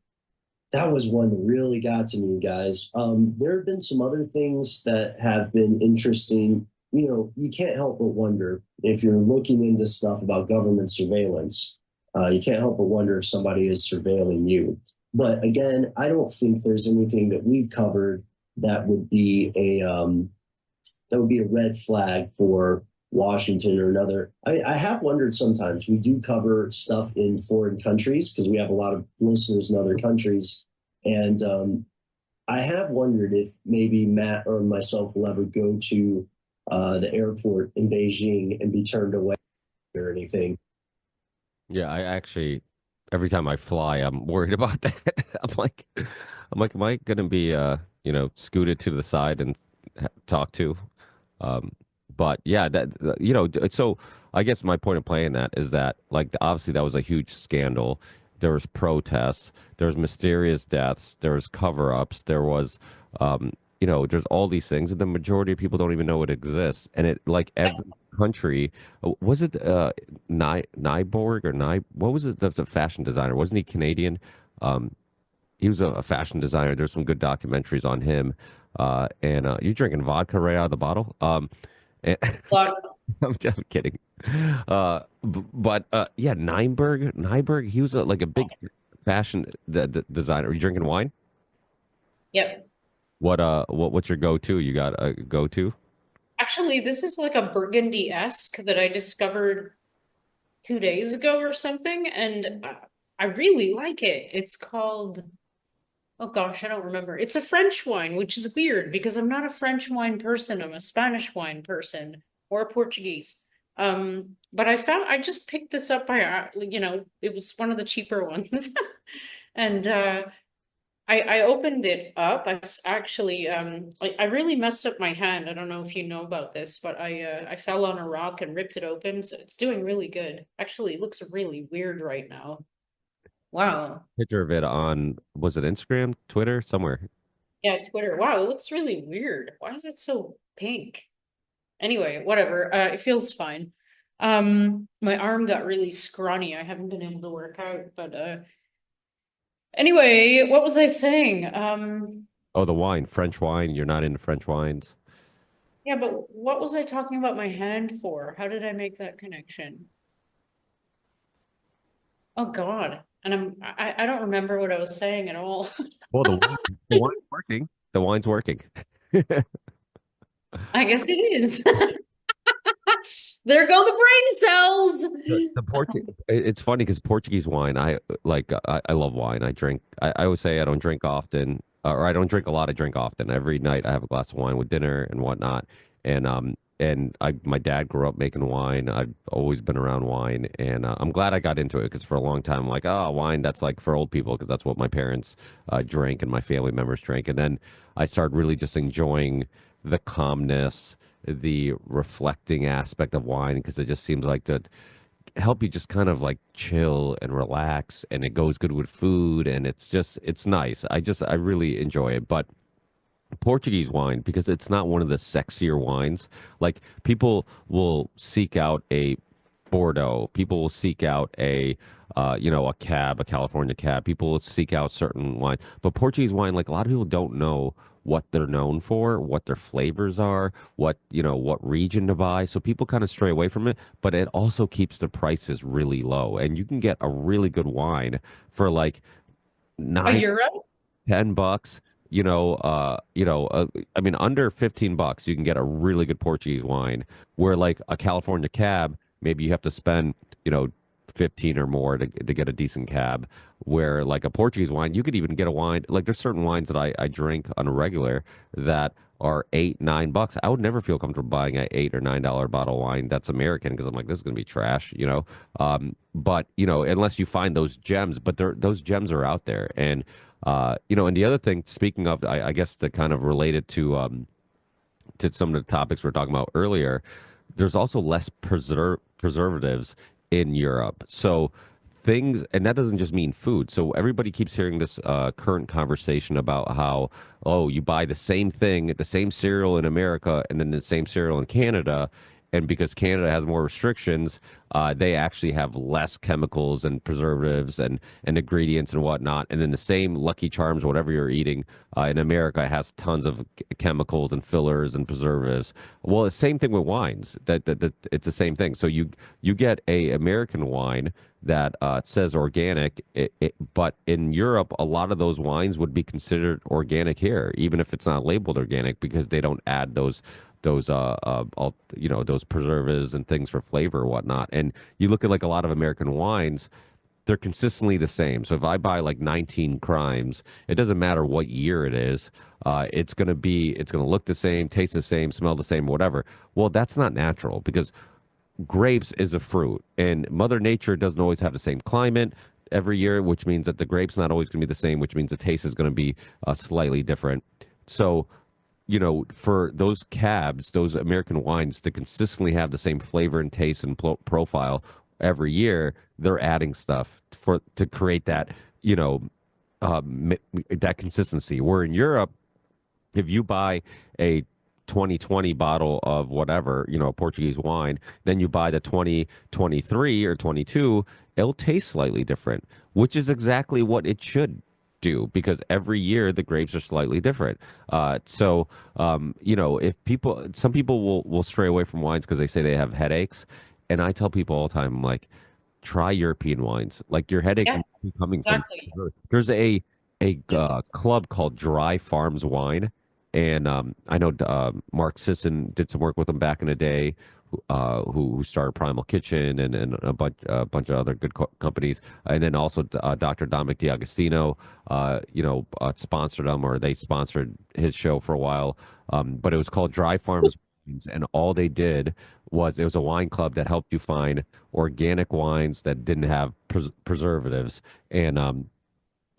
that really got to me, guys. There have been some other things that have been interesting. You can't help but wonder if you're looking into stuff about government surveillance. You can't help but wonder if somebody is surveilling you. But again, I don't think there's anything that we've covered that would be a red flag for Washington or another. I have wondered sometimes. We do cover stuff in foreign countries because we have a lot of listeners in other countries. And I have wondered if maybe Matt or myself will ever go to the airport in Beijing and be turned away or anything. Yeah, I actually, every time I fly, I'm worried about that. I'm like, am I gonna be scooted to the side and talked to? But yeah, so I guess my point of playing that is that, like, obviously that was a huge scandal. There was protests, there was mysterious deaths, there was cover-ups, there was, there's all these things, and the majority of people don't even know it exists. And it, like every country, was it Nyborg or what was it? The fashion designer, wasn't he Canadian? He was a fashion designer. There's some good documentaries on him. And you're drinking vodka right out of the bottle. I'm just kidding. But yeah, Nyberg, he was like a big fashion designer. Are you drinking wine? Yep. What's your go-to? You got a go-to? Actually, this is like a Burgundy-esque that I discovered 2 days ago or something, and I really like it. It's called, oh gosh, I don't remember. It's a French wine, which is weird because I'm not a French wine person. I'm a Spanish wine person or a Portuguese. But I just picked this up by, it was one of the cheaper ones. And I opened it up. Actually, I really messed up my hand. I don't know if you know about this, but I fell on a rock and ripped it open. So it's doing really good. Actually, it looks really weird right now. Wow. Picture of it on, was it Instagram, Twitter, somewhere? Yeah, Twitter. Wow, it looks really weird. Why is it so pink? Anyway, whatever. It feels fine. My arm got really scrawny. I haven't been able to work out, but anyway, what was I saying? Oh, the wine, French wine. You're not into French wines. Yeah, but what was I talking about my hand for? How did I make that connection? Oh God. And I don't remember what I was saying at all. Well, the wine's working. The wine's working. I guess it is. There go the brain cells. It's funny because Portuguese wine, I love wine. I always say I don't drink often, or I don't drink a lot. I drink often. Every night I have a glass of wine with dinner and whatnot. And my dad grew up making wine. I've always been around wine, and I'm glad I got into it because for a long time I'm like, oh, wine, that's like for old people because that's what my parents drank and my family members drank. And then I started really just enjoying the calmness, the reflecting aspect of wine because it just seems like to help you just kind of like chill and relax, and it goes good with food, and it's nice. I really enjoy it. But Portuguese wine, because it's not one of the sexier wines. Like people will seek out a Bordeaux. People will seek out a cab, a California cab. People will seek out certain wine. But Portuguese wine, like a lot of people don't know what they're known for, what their flavors are, what region to buy. So people kind of stray away from it, but it also keeps the prices really low. And you can get a really good wine for like A nine euro? $10, I mean, under $15, you can get a really good Portuguese wine. Where like a California cab, maybe you have to spend, 15 or more to get a decent cab. Where like a Portuguese wine, you could even get a wine. Like there's certain wines that I drink on a regular that are $8, $9. I would never feel comfortable buying a $8 or $9 bottle of wine that's American because I'm like, this is gonna be trash. But unless you find those gems, but those gems are out there. And the other thing, speaking of, I guess to kind of relate it to some of the topics we are talking about earlier, there's also less preservatives in Europe. So things, and that doesn't just mean food. So everybody keeps hearing this current conversation about how, oh, you buy the same thing, the same cereal in America, and then the same cereal in Canada. And because Canada has more restrictions, they actually have less chemicals and preservatives and ingredients and whatnot. And then the same Lucky Charms, whatever you're eating in America, has tons of chemicals and fillers and preservatives. Well, the same thing with wines. That it's the same thing. So you get a American wine that says organic, but in Europe, a lot of those wines would be considered organic here, even if it's not labeled organic, because they don't add those preservatives and things for flavor or whatnot. And you look at like a lot of American wines, they're consistently the same. So if I buy like 19 Crimes, it doesn't matter what year it is. It's gonna look the same, taste the same, smell the same, whatever. Well, that's not natural because grapes is a fruit, and Mother Nature doesn't always have the same climate every year, which means that the grape's not always going to be the same, which means the taste is going to be slightly different. So for those cabs, those American wines to consistently have the same flavor and taste and profile every year, they're adding stuff to create that, that consistency. Where in Europe, if you buy a 2020 bottle of whatever, a Portuguese wine, then you buy the 2023 or 22, it'll taste slightly different, which is exactly what it should do because every year the grapes are slightly different. If some people will stray away from wines because they say they have headaches. And I tell people all the time, I'm like, try European wines. Like your headaches Yeah, might be coming from. exactly. There's a Yes. club called Dry Farms Wine, and I know Mark Sisson did some work with them back in the day, who started Primal Kitchen and a bunch of other good companies, and then also Dr. Dominic D'Agostino, sponsored them or they sponsored his show for a while, but it was called Dry Farms Wines, and all they did was it was a wine club that helped you find organic wines that didn't have preservatives, and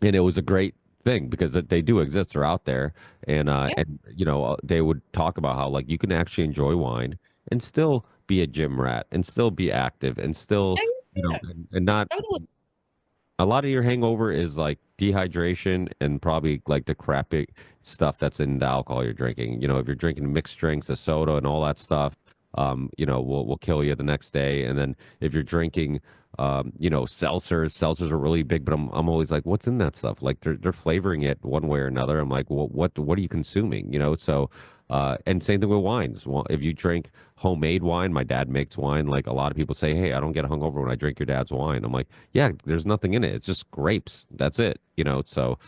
it was a great thing because they do exist. They're out there, Yeah. and they would talk about how like you can actually enjoy wine and still be a gym rat and still be active and still Yeah, yeah, and not totally. a lot of your hangover is like dehydration and probably like the crappy stuff that's in the alcohol you're drinking. If you're drinking mixed drinks, a soda and all that stuff, will kill you the next day. And then if you're drinking, seltzers are really big, but I'm always like, what's in that stuff? Like they're flavoring it one way or another. I'm like, well, what are you consuming? So, and same thing with wines. Well, if you drink homemade wine, my dad makes wine. Like a lot of people say, hey, I don't get hungover when I drink your dad's wine. I'm like, yeah, there's nothing in it. It's just grapes. That's it. So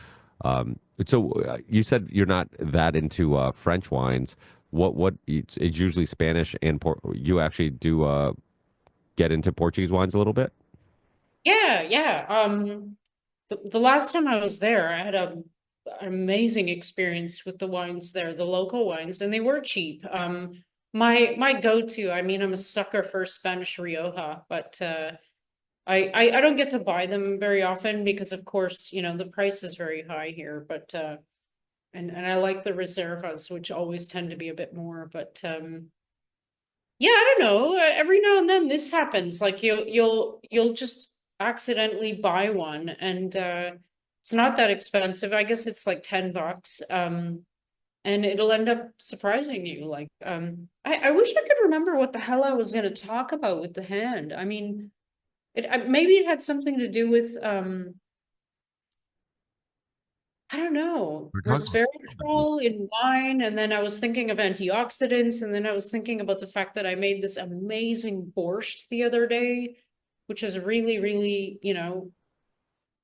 you said you're not that into French wines. What it's usually Spanish and you actually do get into Portuguese wines a little bit? Yeah, yeah. The last time I was there, I had an amazing experience with the wines there, the local wines, and they were cheap. My go-to, I mean, I'm a sucker for Spanish Rioja, but I don't get to buy them very often because, of course, the price is very high here. But and I like the Reservas, which always tend to be a bit more. But Yeah, I don't know. Every now and then this happens. Like you'll just accidentally buy one, and it's not that expensive. I guess it's like $10. And it'll end up surprising you. Like I wish I could remember what the hell I was going to talk about with the hand. I mean, maybe it had something to do with I don't know, We're talking about resveratrol in wine, and then I was thinking of antioxidants, and then I was thinking about the fact that I made this amazing borscht the other day, which is really, really,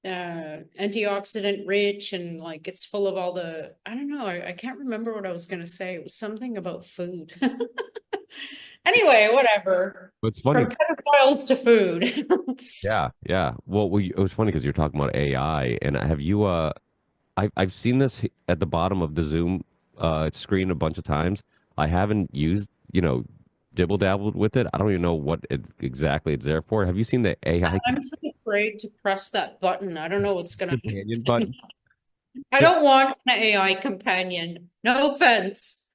antioxidant rich, and like it's full of all the, I don't know, I can't remember what I was gonna say. It was something about food. Anyway, whatever. It's funny. From pedophiles to food. Yeah, yeah. Well, it was funny because you're talking about AI, and have you I've seen this at the bottom of the Zoom screen a bunch of times. I haven't used, dibble dabbled with it. I don't even know what exactly it's there for. Have you seen the AI I'm so afraid to press that button. I don't know what's gonna companion happen. button? I don't want an AI companion. No offense.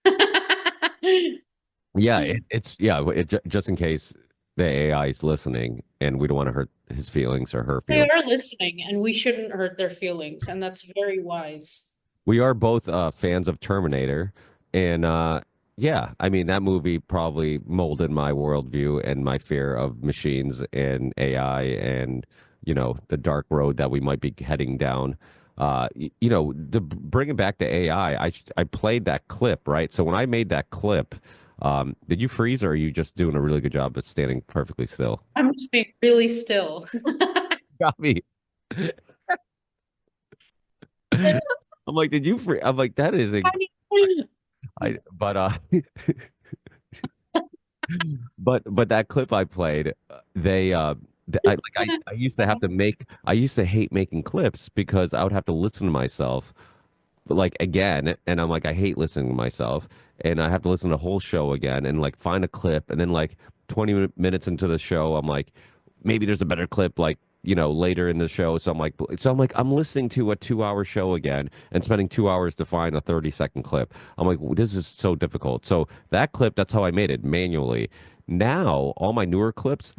Yeah, it's yeah. Just in case the AI is listening, and we don't want to hurt his feelings or her They feelings. are listening, and we shouldn't hurt their feelings, and that's very wise. We are both fans of Terminator, and yeah, I mean that movie probably molded my worldview and my fear of machines and AI, and the dark road that we might be heading down. To bring it back to AI, I played that clip, right? So when I made that clip, did you freeze, or are you just doing a really good job at standing perfectly still? I'm just being really still. Got me. I'm like, did you free? I'm like, that is a I but but that clip I played, they I used to have to make I used to hate making clips because I would have to listen to myself like again, and I'm like I hate listening to myself, and I have to listen to the whole show again and like find a clip, and then like 20 minutes into the show I'm like maybe there's a better clip like later in the show, so I'm like I'm listening to a 2 hour show again and spending 2 hours to find a 30-second clip. I'm like this is so difficult. So that clip, that's how I made it manually. Now all my newer clips,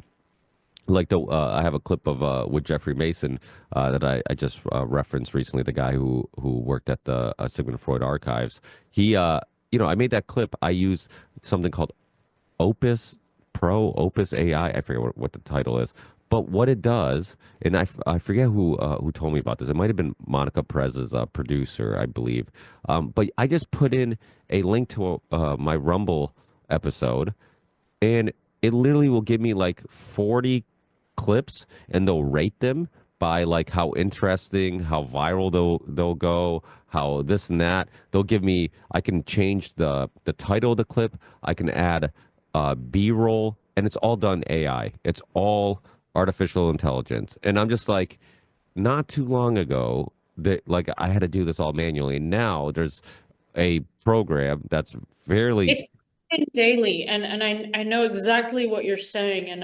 like I have a clip of with Jeffrey Mason that I just referenced recently, the guy who worked at the Sigmund Freud archives. He I made that clip. I used something called Opus Opus AI. I forget what the title is, but what it does, and I forget who told me about this. It might have been Monica Perez's producer, I believe. But I just put in a link to my Rumble episode, and it literally will give me like 40 clips, and they'll rate them by like how interesting, how viral they'll go, how this and that. They'll give me, I can change the title of the clip, I can add B-roll, and it's all done AI. It's all artificial intelligence. And I'm just like, not too long ago that like I had to do this all manually. Now there's a program that's fairly It's in daily, and I know exactly what you're saying, and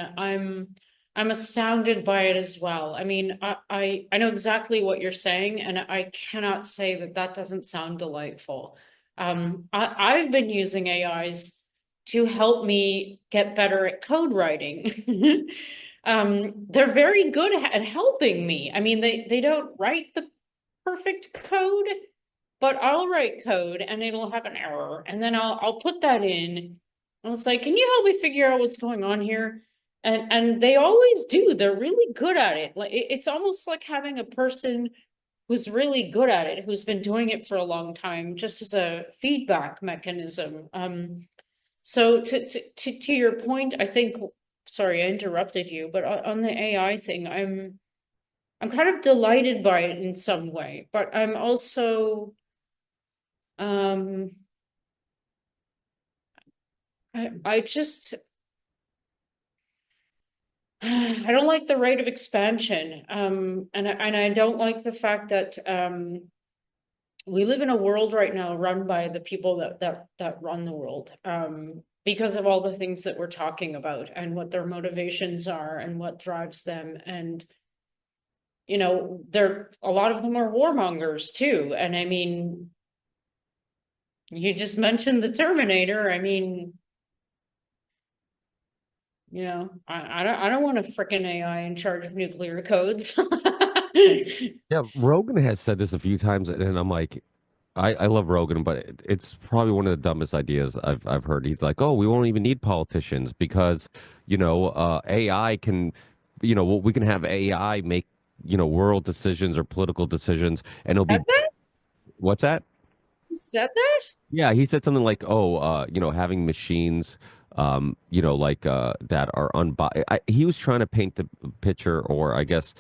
I'm astounded by it as well. I mean, I know exactly what you're saying, and I cannot say that that doesn't sound delightful. I've been using AIs to help me get better at code writing. They're very good at helping me. I mean, they don't write the perfect code, but I'll write code and it'll have an error, and then I'll put that in. I was like, can you help me figure out what's going on here? And they always do. They're really good at it. Like it's almost like having a person who's really good at it, who's been doing it for a long time, just as a feedback mechanism. So to your point, I think, sorry, I interrupted you, but on the AI thing, I'm kind of delighted by it in some way, but I'm also I just I don't like the rate of expansion. And I don't like the fact that we live in a world right now run by the people that run the world. Because of all the things that we're talking about and what their motivations are and what drives them. And a lot of them are warmongers too. And I mean, you just mentioned the Terminator. I mean, I don't want a freaking AI in charge of nuclear codes. Yeah, Rogan has said this a few times, and I'm like, I love Rogan, but it's probably one of the dumbest ideas I've heard. He's like, oh, we won't even need politicians because, AI can, we can have AI make, world decisions or political decisions, and it'll be, Said that? what's that? He said that? Yeah, he said something like, "Oh, having machines, like that are unbiased." He was trying to paint the picture, or I guess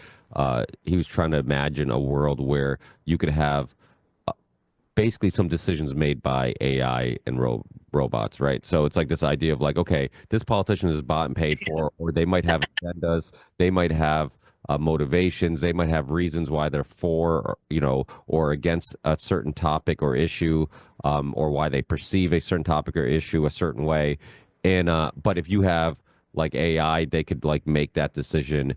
he was trying to imagine a world where you could have basically some decisions made by AI and robots, right? So it's like this idea of like, okay, this politician is bought and paid for, or they might have agendas, they might have motivations, they might have reasons why they're for, or against a certain topic or issue, or why they perceive a certain topic or issue a certain way. And but if you have like AI, they could like make that decision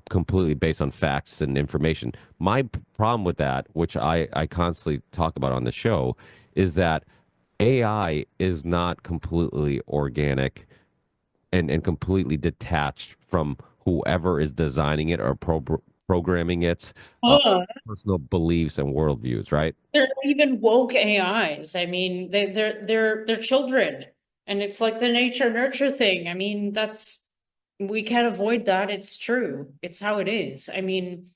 completely based on facts and information. My problem with that, which I constantly talk about on the show, is that AI is not completely organic and completely detached from whoever is designing it or programming its uh, Oh, personal beliefs and worldviews, right? they're even woke AIs. I mean, they're children, and it's like the nature nurture thing. I mean, we can't avoid that. It's true. It's how it is. I mean,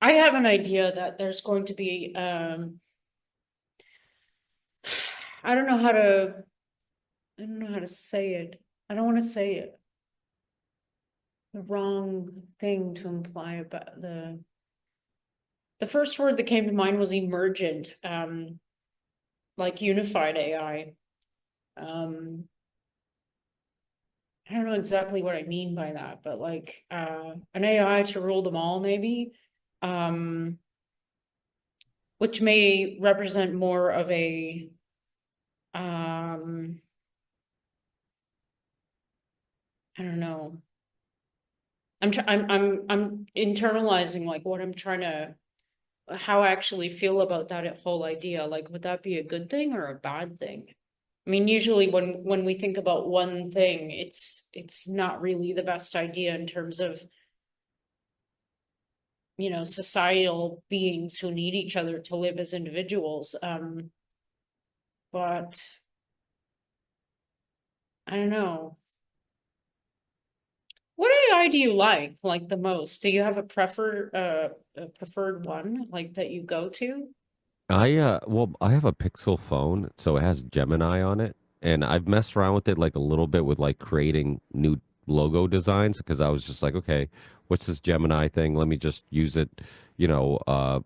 I have an idea that there's going to be I don't know how to I don't know how to say it. I don't want to say it. The wrong thing to imply about the first word that came to mind was emergent, like unified AI. Um, I don't know exactly what I mean by that, but like an AI to rule them all, maybe, um, which may represent more of a I don't know. I'm internalizing like what I'm trying to how I actually feel about that whole idea. Like, would that be a good thing or a bad thing? I mean, usually when we think about one thing, it's not really the best idea in terms of, societal beings who need each other to live as individuals. But I don't know. What AI do you like the most? Do you have a preferred one like that you go to? I have a Pixel phone, so it has Gemini on it, and I've messed around with it like a little bit with like creating new logo designs because I was just like, okay, what's this Gemini thing? Let me just use it, you know, uh,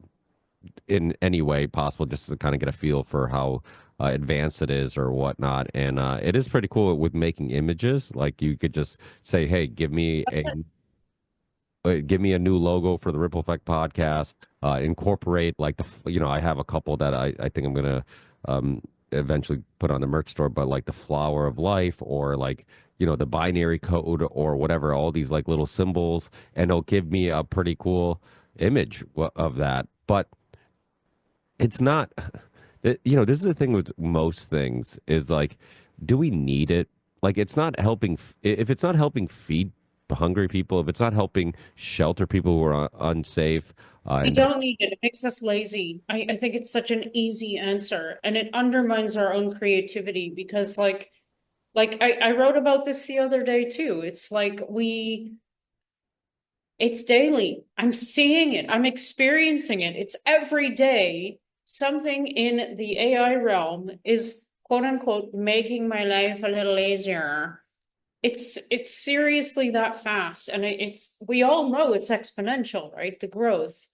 in any way possible, just to kind of get a feel for how advanced it is or whatnot. And it is pretty cool with making images. Like you could just say, hey, What's it? give me a new logo for the Ripple Effect podcast. Incorporate like I have a couple that I think I'm gonna eventually put on the merch store, but like the flower of life or like the binary code or whatever, all these like little symbols, and it'll give me a pretty cool image of that. But it's not. This is the thing with most things is like, do we need it? Like, it's not helping. If it's not helping feed hungry people, if it's not helping shelter people who are unsafe, We and don't need it. It makes us lazy. I think it's such an easy answer and it undermines our own creativity because I wrote about this the other day too. It's like it's daily. I'm seeing it. I'm experiencing it. It's every day. Something in the AI realm is quote unquote making my life a little easier. It's seriously that fast, and it's we all know it's exponential, right? The growth,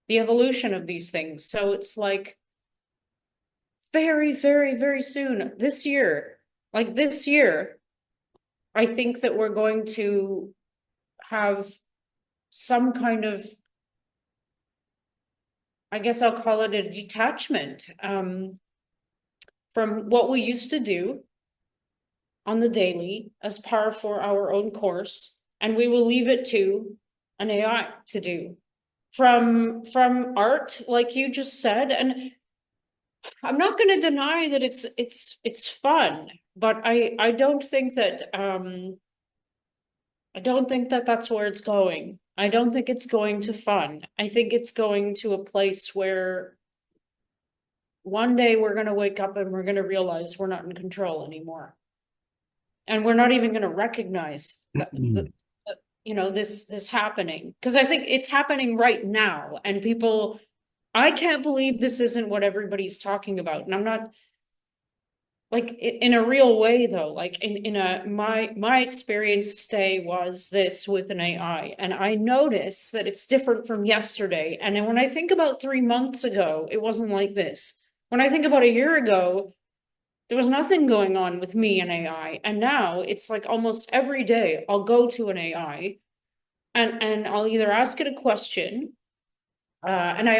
the evolution of these things. So it's like very, very, very soon this year, I think that we're going to have some kind of, I guess I'll call it a detachment from what we used to do on the daily as par for our own course, and we will leave it to an AI to do from art, like you just said. And I'm not going to deny that it's fun, but I don't think that I don't think that that's where it's going. I don't think it's going to fun. I think it's going to a place where one day we're going to wake up and we're going to realize we're not in control anymore. And we're not even going to recognize that, you know, this happening. Because I think it's happening right now. And people, I can't believe this isn't what everybody's talking about. And I'm not, like, in a real way though, like my experience today was this with an AI, and I noticed that it's different from yesterday. And then when I think about 3 months ago, it wasn't like this. When I think about a year ago, there was nothing going on with me and AI. And now it's like almost every day I'll go to an AI and I'll either ask it a question, and I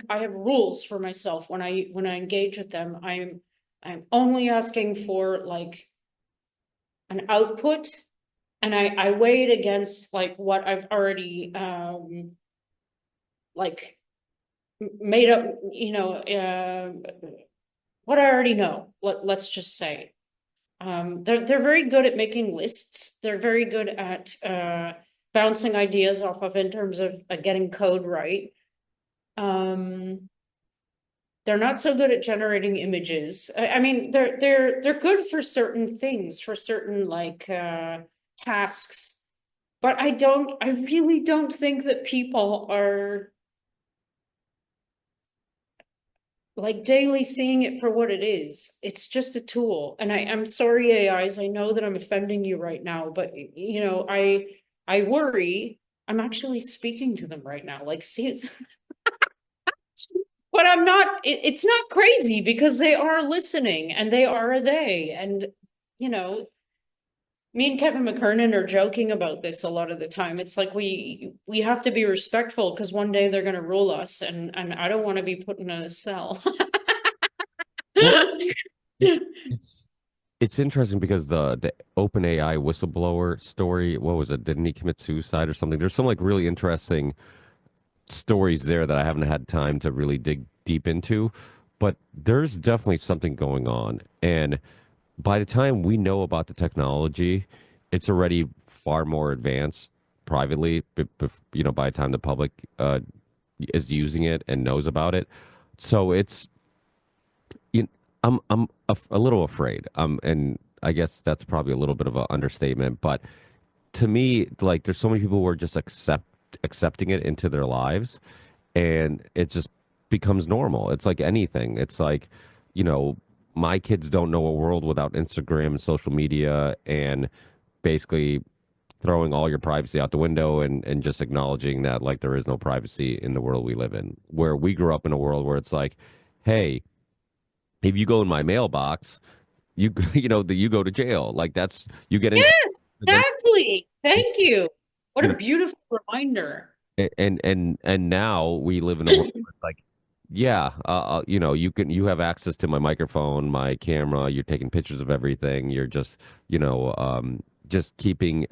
have rules for myself when I engage with them. I'm only asking for like an output, and I weigh it against like what I've already like made up, you know, what I already know. Let's just say. They're very good at making lists. They're very good at bouncing ideas off of in terms of getting code right. They're not so good at generating images. I mean, they're good for certain things, for certain like tasks, but I really don't think that people are like daily seeing it for what it is. It's just a tool. And I'm sorry, AIs, I know that I'm offending you right now, but you know, I worry. I'm actually speaking to them right now. Like, see, but I'm not, it's not crazy because they are listening and they are they. And, you know, me and Kevin McKernan are joking about this a lot of the time. It's like we have to be respectful because one day they're going to rule us, and I don't want to be put in a cell. It's interesting because the OpenAI whistleblower story, what was it? Didn't he commit suicide or something? There's some like really interesting stories there that I haven't had time to really dig deep into, but there's definitely something going on. And by the time we know about the technology, it's already far more advanced privately, you know, by the time the public is using it and knows about it. So it's, you I'm a little afraid. And I guess that's probably a little bit of an understatement, but to me, like there's so many people who are just accepting it into their lives, and it just becomes normal. It's like anything. It's like, you know, my kids don't know a world without Instagram and social media, and basically throwing all your privacy out the window and just acknowledging that like there is no privacy in the world we live in. Where we grew up in a world where it's like, hey, if you go in my mailbox, you you know that you go to jail. Like that's you get in. Yes, exactly. Thank you. What You a know, beautiful reminder. and now we live in a world where it's like, yeah, you know, you have access to my microphone, my camera. You're taking pictures of everything. You're just, you know, just keeping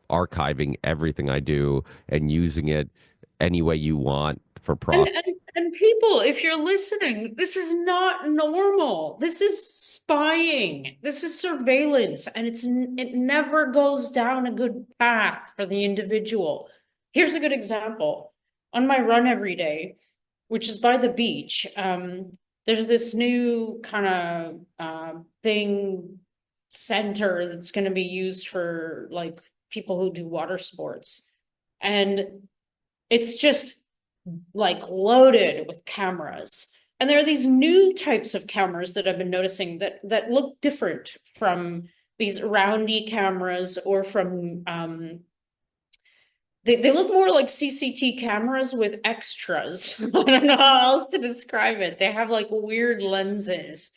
archiving everything I do and using it any way you want for And, profit. and people, if you're listening, this is not normal. This is spying. This is surveillance, and it never goes down a good path for the individual. Here's a good example. On my run every day, which is by the beach, there's this new kind of thing center that's going to be used for like people who do water sports, and it's just like loaded with cameras. And there are these new types of cameras that I've been noticing that look different from these roundy cameras, or from they look more like CCT cameras with extras. I don't know how else to describe it. They have like weird lenses.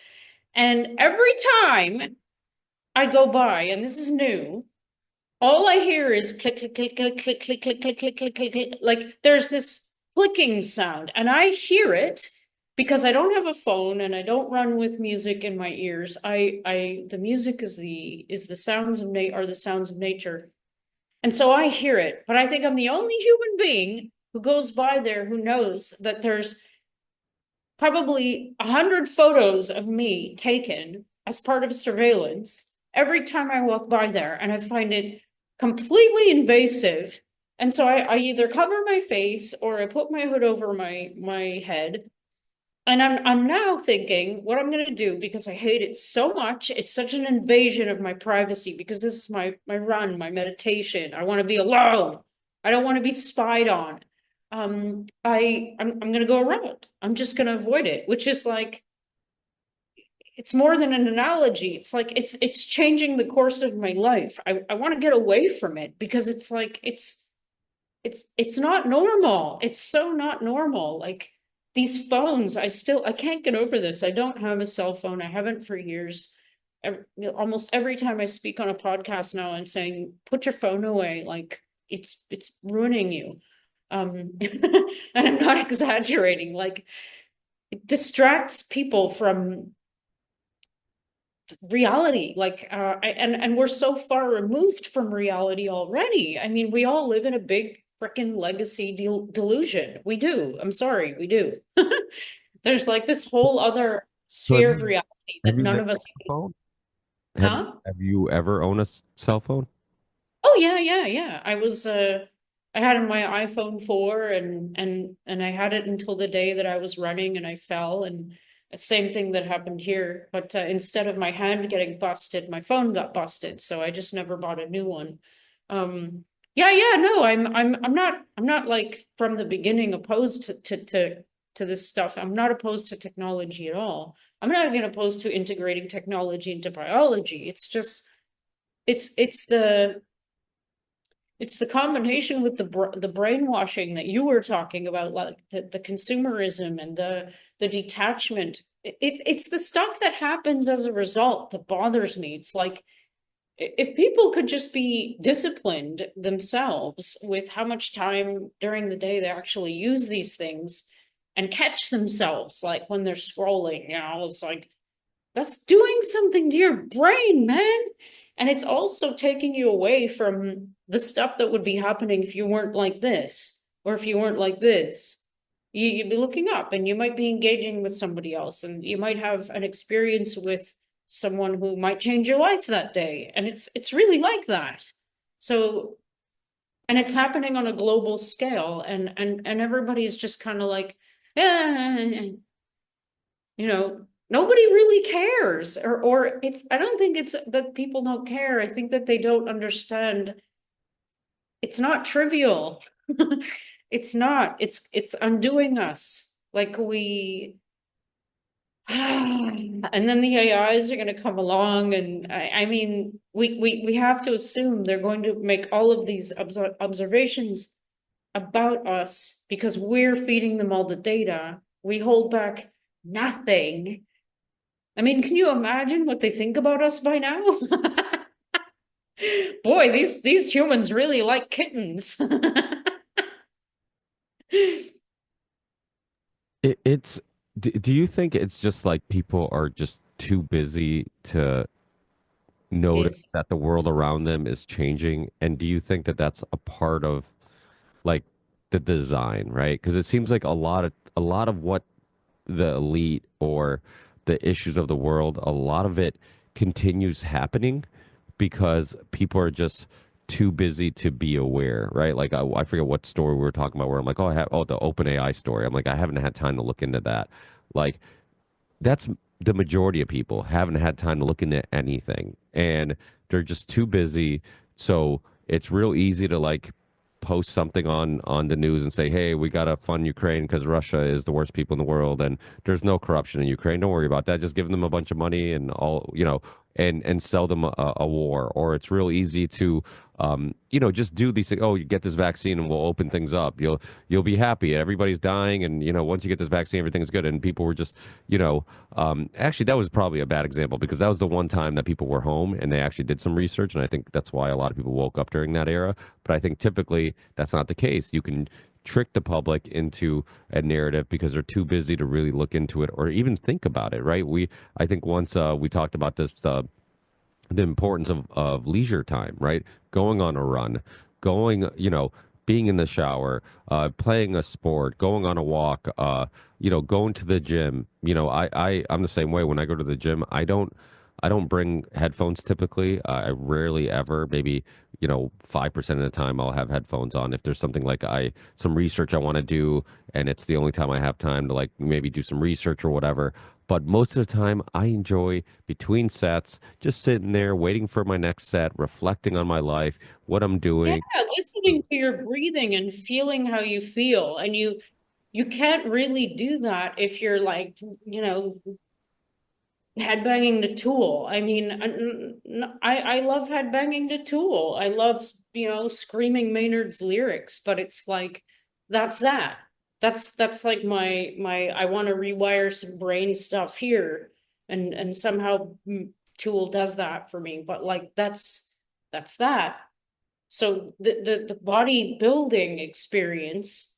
And every time I go by, and this is new, all I hear is click, click, click, click, click, click, click, click, click, click, click, click. Like there's this clicking sound, and I hear it because I don't have a phone and I don't run with music in my ears. The music is the sounds of the sounds of nature. And so I hear it, but I think I'm the only human being who goes by there who knows that there's probably 100 photos of me taken as part of surveillance. every time I walk by there, and I find it completely invasive. And so I either cover my face or I put my hood over my head. And I'm now thinking what I'm gonna do, because I hate it so much. It's such an invasion of my privacy, because this is my run, my meditation. I want to be alone. I don't want to be spied on. I'm gonna go around. I'm just gonna avoid it, which is like, it's more than an analogy. It's like it's changing the course of my life. I want to get away from it, because it's like it's not normal. It's so not normal. Like these phones, I can't get over this. I don't have a cell phone. I haven't for years. Almost every time I speak on a podcast now, I'm saying, put your phone away. Like it's ruining you. And I'm not exaggerating. Like it distracts people from reality. Like and we're so far removed from reality already. I mean, we all live in a big freaking legacy delusion. We do. I'm sorry, we do. There's like this whole other So sphere of reality that have you none had of us. a phone? Huh? Have you ever owned a cell phone? Oh yeah. I had my iPhone 4, and I had it until the day that I was running and I fell, and the same thing that happened here. But instead of my hand getting busted, my phone got busted, so I just never bought a new one. Yeah, no, I'm not like from the beginning opposed to this stuff. I'm not opposed to technology at all. I'm not even opposed to integrating technology into biology. It's just it's the combination with the brainwashing that you were talking about, like the consumerism and the detachment. It's the stuff that happens as a result that bothers me. It's like, if people could just be disciplined themselves with how much time during the day they actually use these things, and catch themselves like when they're scrolling, it's like, that's doing something to your brain, man. And it's also taking you away from the stuff that would be happening if you weren't like this, or if you weren't like this. You'd be looking up, and you might be engaging with somebody else, and you might have an experience with someone who might change your life that day. And it's really like that. So, and it's happening on a global scale, and everybody's just kind of like, nobody really cares, or I don't think it's that people don't care. I think that they don't understand. It's not trivial. It's not, it's undoing us. Like and then the AIs are going to come along, and I mean, we have to assume they're going to make all of these observations about us because we're feeding them all the data. We hold back nothing. I mean, can you imagine what they think about us by now? Boy, these humans really like kittens. It's do you think it's just like people are just too busy to notice that the world around them is changing? And do you think that that's a part of like the design, right? Because it seems like a lot of what the elite or the issues of the world, a lot of it continues happening because people are just too busy to be aware, right? Like I forget what story we were talking about where I'm like, the OpenAI story. I'm like, I haven't had time to look into that. Like that's the majority of people haven't had time to look into anything, and they're just too busy. So it's real easy to like post something on the news and say, hey, we got to fund Ukraine because Russia is the worst people in the world and there's no corruption in Ukraine. Don't worry about that. Just give them a bunch of money and and sell them a war. Or it's real easy to just do these things. Oh, you get this vaccine and we'll open things up. You'll be happy. Everybody's dying, and once you get this vaccine, everything's good. And people were just, actually that was probably a bad example because that was the one time that people were home and they actually did some research, and I think that's why a lot of people woke up during that era. But I think typically that's not the case. You can trick the public into a narrative because they're too busy to really look into it or even think about it, right? I think once we talked about this, the importance of leisure time, right? Going on a run, going, being in the shower, playing a sport, going on a walk, going to the gym. I'm the same way. When I go to the gym, I don't bring headphones typically. I rarely ever, maybe, 5% of the time I'll have headphones on if there's something like some research I want to do and it's the only time I have time to like maybe do some research or whatever. But most of the time I enjoy between sets, just sitting there waiting for my next set, reflecting on my life, what I'm Yeah, doing. listening to your breathing and feeling how you feel. And you can't really do that if you're like, headbanging to Tool. I mean, I love headbanging to Tool. I love, screaming Maynard's lyrics, but it's like that's that. That's like my I want to rewire some brain stuff here, and somehow Tool does that for me. But like that's that. So the bodybuilding experience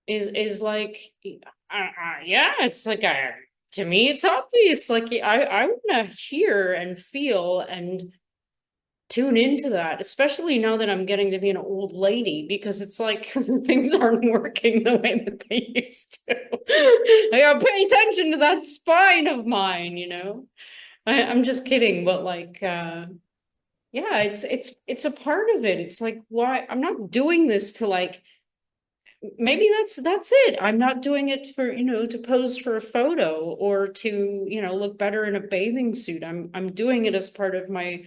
is like yeah, it's like to me it's obvious. Like I want to hear and feel and tune into that, especially now that I'm getting to be an old lady, because it's like things aren't working the way that they used to. I gotta pay attention to that spine of mine, I'm just kidding, but like yeah, it's a part of it. It's like, why I'm not doing this to like, maybe that's it. I'm not doing it for, to pose for a photo or to, look better in a bathing suit. I'm doing it as part of my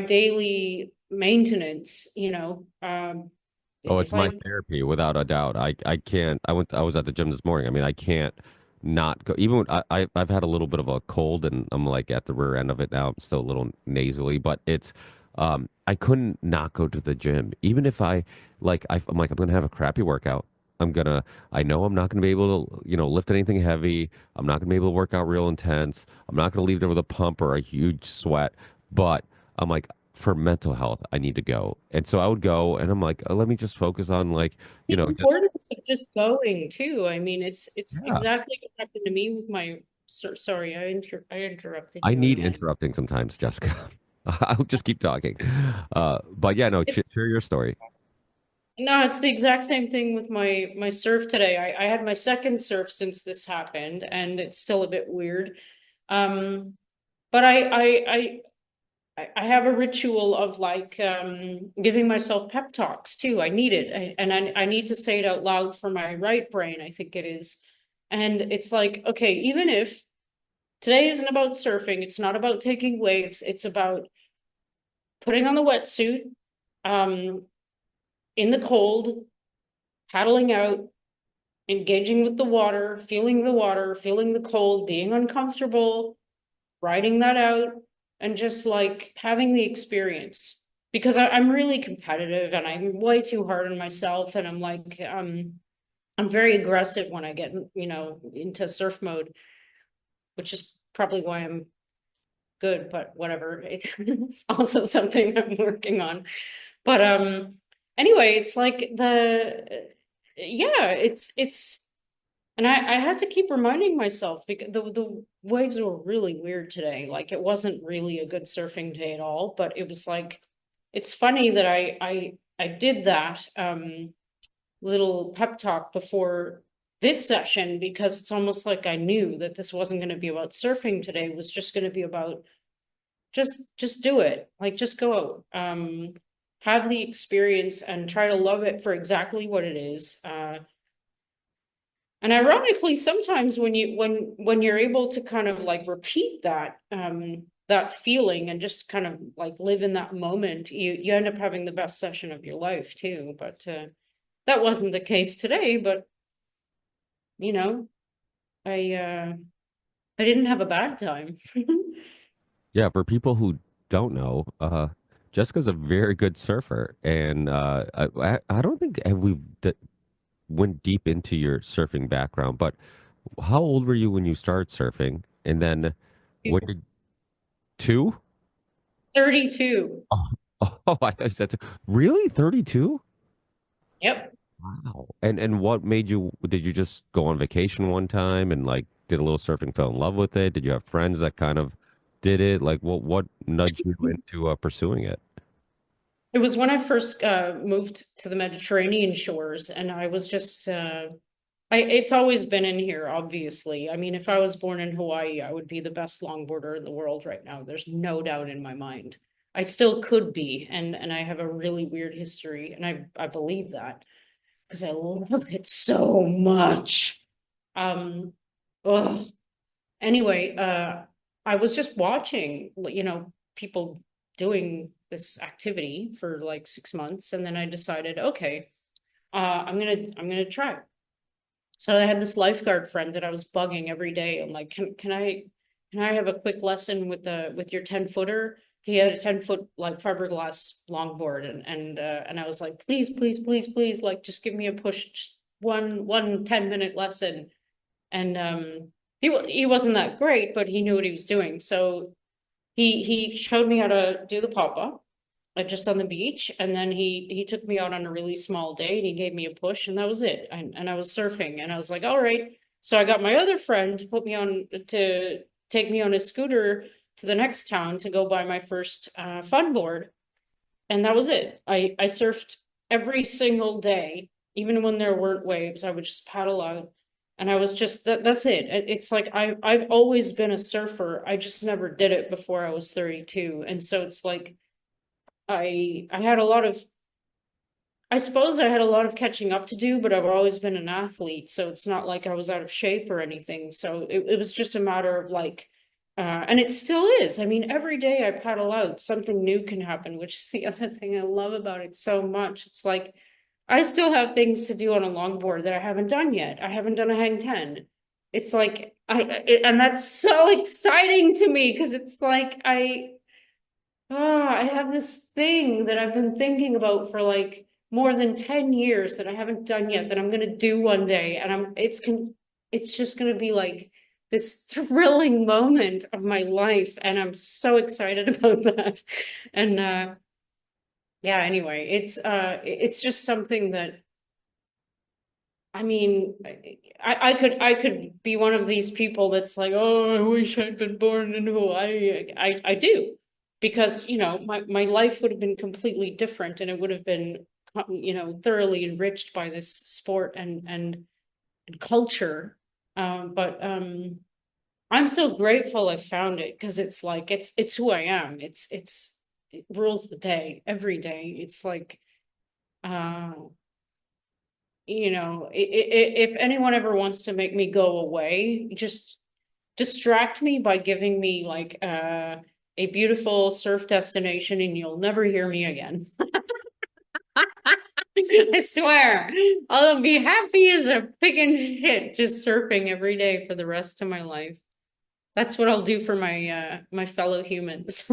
daily maintenance, Oh, it's it's my like therapy without a doubt. I can't. I was at the gym this morning. I mean, I can't not go. Even when I've had a little bit of a cold and I'm like at the rear end of it now. I'm still a little nasally, but I couldn't not go to the gym. Even if I'm like I'm gonna have a crappy workout. I know I'm not gonna be able to, lift anything heavy. I'm not gonna be able to work out real intense. I'm not gonna leave there with a pump or a huge sweat. But I'm like, for mental health, I need to go. And so I would go and I'm like, let me just focus on like, the just, importance of just going too. I mean, it's yeah, exactly what happened to me with my sorry, I interrupted I you need again. interrupting sometimes, Jessica. I'll just keep talking. But yeah, no, share your story. No, it's the exact same thing with my surf today. I had my second surf since this happened, and it's still a bit weird. But I have a ritual of like giving myself pep talks too. I need it, and I need to say it out loud for my right brain, I think it is. And it's like, okay, even if today isn't about surfing, it's not about taking waves, it's about putting on the wetsuit, um, in the cold, paddling out, engaging with the water, feeling the cold, being uncomfortable, riding that out, and just like having the experience. Because I'm really competitive and I'm way too hard on myself, and I'm like, I'm very aggressive when I get, into surf mode, which is probably why I'm good, but whatever. It's also something I'm working on. But anyway, it's like yeah, it's and I had to keep reminding myself because the waves were really weird today. Like it wasn't really a good surfing day at all, but it was like it's funny that I did that little pep talk before this session, because it's almost like I knew that this wasn't going to be about surfing today. It was just going to be about just do it. Like just go have the experience and try to love it for exactly what it is. And ironically, sometimes when you're able to kind of like repeat that feeling and just kind of like live in that moment, you end up having the best session of your life too. But that wasn't the case today, but you know, I didn't have a bad time. Yeah, for people who don't know, Jessica's a very good surfer, and I don't think went deep into your surfing background, but how old were you when you started surfing? And then when did two? 32. Oh, oh, I thought you said two. Really? 32? Yep. Wow. And what made you, did you just go on vacation one time and like did a little surfing, fell in love with it? Did you have friends that kind of did it? Like what nudged you into pursuing it? It was when I first moved to the Mediterranean shores, and I was just It's always been in here, obviously. I mean, if I was born in Hawaii, I would be the best longboarder in the world right now. There's no doubt in my mind. I still could be, and I have a really weird history, and I believe that because I love it so much. Ugh. Anyway, I was just watching, people doing this activity for like 6 months, and then I decided, okay, I'm gonna try. So I had this lifeguard friend that I was bugging every day. I'm like, can I have a quick lesson with your 10-footer? He had a 10-foot like fiberglass longboard, and I was like, please, please, please, please, like just give me a push, just one 10-minute lesson. And he wasn't that great, but he knew what he was doing. So he showed me how to do the pop-up, like just on the beach, and then he took me out on a really small day and he gave me a push, and that was it. And I was surfing, and I was like, all right. So I got my other friend to take me on his scooter to the next town to go buy my first fun board, and that was it. I surfed every single day, even when there weren't waves. I would just paddle out, and I was just that's it. It's like I've always been a surfer. I just never did it before I was 32, and so it's like I had a lot of, I suppose I had a lot of catching up to do, but I've always been an athlete, so it's not like I was out of shape or anything. So it was just a matter of like, and it still is. I mean, every day I paddle out, something new can happen, which is the other thing I love about it so much. It's like I still have things to do on a longboard that I haven't done yet. I haven't done a hang 10. It's like and that's so exciting to me because it's like I have this thing that I've been thinking about for like more than 10 years that I haven't done yet that I'm gonna do one day, and it's just gonna be like this thrilling moment of my life, and I'm so excited about that. And yeah, anyway, it's just something that, I mean, I could be one of these people that's like, oh, I wish I'd been born in Hawaii. I do, because my life would have been completely different, and it would have been thoroughly enriched by this sport and culture. But I'm so grateful I found it, because it's like it's who I am. It rules the day every day. It's like if anyone ever wants to make me go away, just distract me by giving me like a beautiful surf destination, and you'll never hear me again. I swear, I'll be happy as a pig in shit just surfing every day for the rest of my life. That's what I'll do for my fellow humans.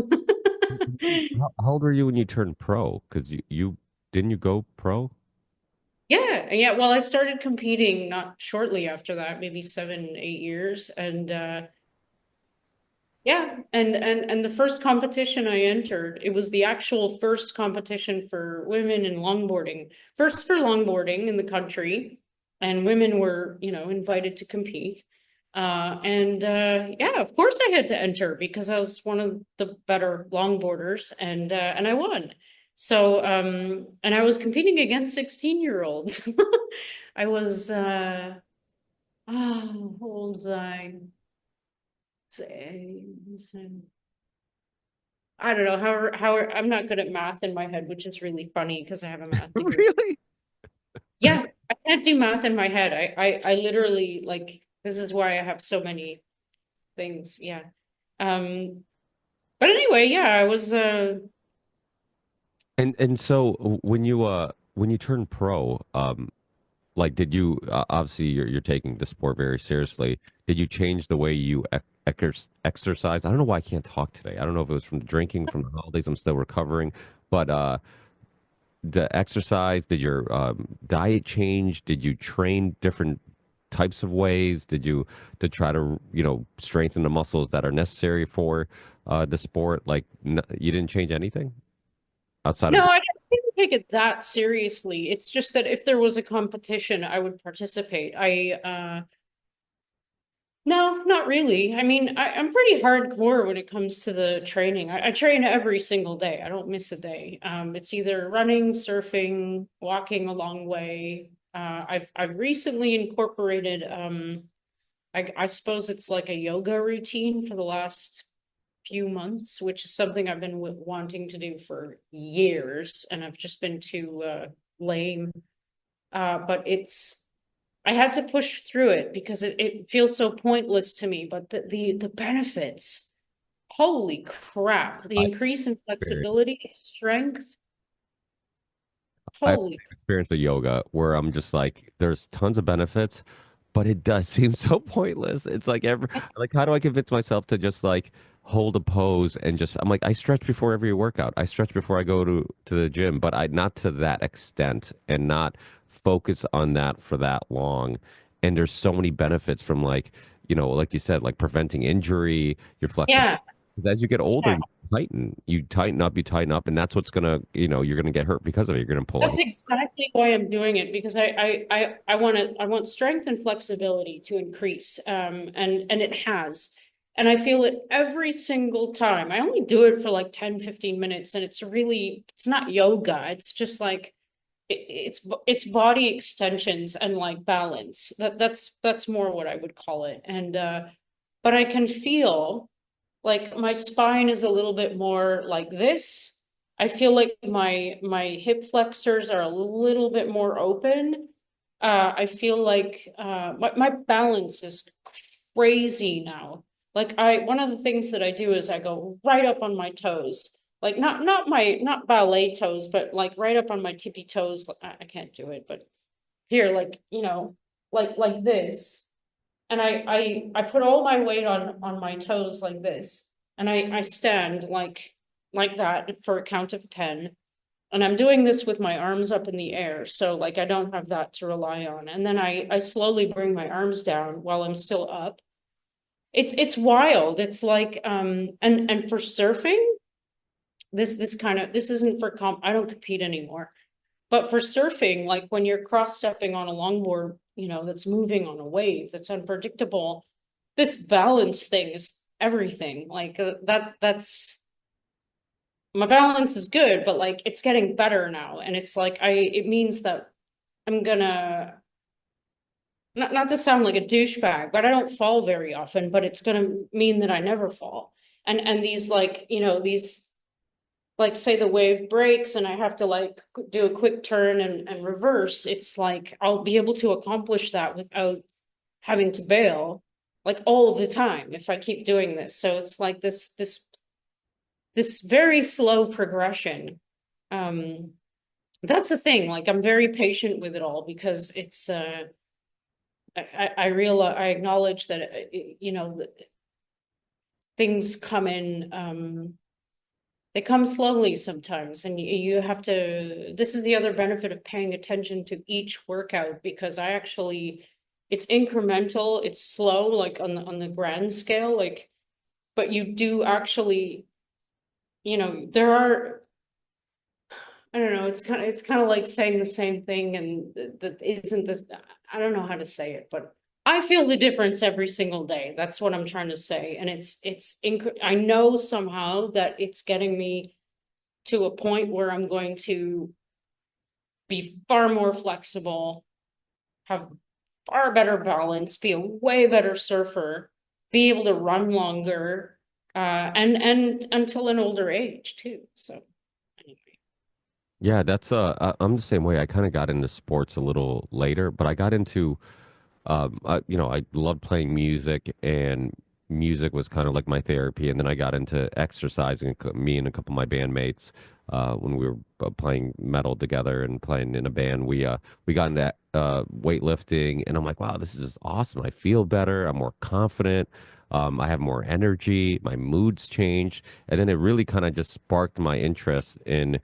How old were you when you turned pro? Because you didn't you go pro? Yeah. Well, I started competing not shortly after that, maybe 7, 8 years, and yeah, and the first competition I entered, it was the actual first competition for women in longboarding, first for longboarding in the country, and women were, invited to compete. Yeah, of course I had to enter because I was one of the better longboarders, and I won. So and I was competing against 16-year-olds. I was how old was I? Say, I don't know how I'm not good at math in my head, which is really funny because I have a math degree. Really? Yeah, I can't do math in my head. I literally, like, this is why I have so many things. Yeah. But anyway, yeah, I was And so when you turned pro, like did you obviously you're taking the sport very seriously. Did you change the way you exercise? I don't know why I can't talk today. I don't know if it was from the drinking, from the holidays. I'm still recovering, but the exercise, did your diet change? Did you train different types of ways? Did you to try to strengthen the muscles that are necessary for the sport? Like you didn't change anything outside no, of I didn't take it that seriously. It's just that if there was a competition, I would participate. No, not really. I mean, I'm pretty hardcore when it comes to the training. I train every single day. I don't miss a day. It's either running, surfing, walking a long way. I've recently incorporated I suppose it's like a yoga routine for the last few months, which is something I've been wanting to do for years, and I've just been too lame. But I had to push through it because it feels so pointless to me. But the benefits, holy crap! The I increase in experienced, flexibility, strength, I've holy. experienced the yoga where I'm just like, there's tons of benefits, but it does seem so pointless. It's like like, how do I convince myself to just like hold a pose and just, I'm like, I stretch before every workout. I stretch before I go to the gym, but I not to that extent and not focus on that for that long. And there's so many benefits from like, like you said, like preventing injury, your flexibility. Yeah, As you get older, yeah. you tighten up, and that's what's gonna, you're gonna get hurt because of it. You're gonna pull That's it. exactly why I'm doing it, because I want strength and flexibility to increase. And it has. And I feel it every single time. I only do it for like 10-15 minutes, and it's not yoga. It's just like it's body extensions and like balance. That's more what I would call it. And but I can feel like my spine is a little bit more like this. I feel like my hip flexors are a little bit more open. I feel like my balance is crazy now. Like one of the things that I do is I go right up on my toes. Like not ballet toes, but like right up on my tippy toes. I can't do it, but here, like, like this. And I put all my weight on my toes like this, and I stand like that for a count of 10. And I'm doing this with my arms up in the air, so like I don't have that to rely on. And then I slowly bring my arms down while I'm still up. It's wild. It's like and for surfing, this isn't for I don't compete anymore. But for surfing, like when you're cross stepping on a longboard, that's moving on a wave, that's unpredictable, this balance thing is everything. Like that's my balance is good, but like it's getting better now. And it's like it means that I'm gonna not to sound like a douchebag, but I don't fall very often, but it's gonna mean that I never fall. And these like, these like say the wave breaks and I have to like do a quick turn and reverse, it's like I'll be able to accomplish that without having to bail like all the time if I keep doing this. So it's like this very slow progression. That's the thing, like I'm very patient with it all because it's I acknowledge that things come in they come slowly sometimes, and you have to, this is the other benefit of paying attention to each workout, because it's incremental, it's slow, like on the grand scale, like, but you do actually, there are, I don't know, it's kind of like saying the same thing, and that isn't this, I don't know how to say it, but I feel the difference every single day. That's what I'm trying to say. And I know somehow that it's getting me to a point where I'm going to be far more flexible, have far better balance, be a way better surfer, be able to run longer, and until an older age too. So anyway. Yeah, that's I'm the same way. I kind of got into sports a little later, but I got into I loved playing music, and music was kind of like my therapy. And then I got into exercising. Me and a couple of my bandmates, when we were playing metal together and playing in a band, we got into weightlifting, and I'm like, wow, this is just awesome. I feel better. I'm more confident. I have more energy. My mood's changed, and then it really kind of just sparked my interest in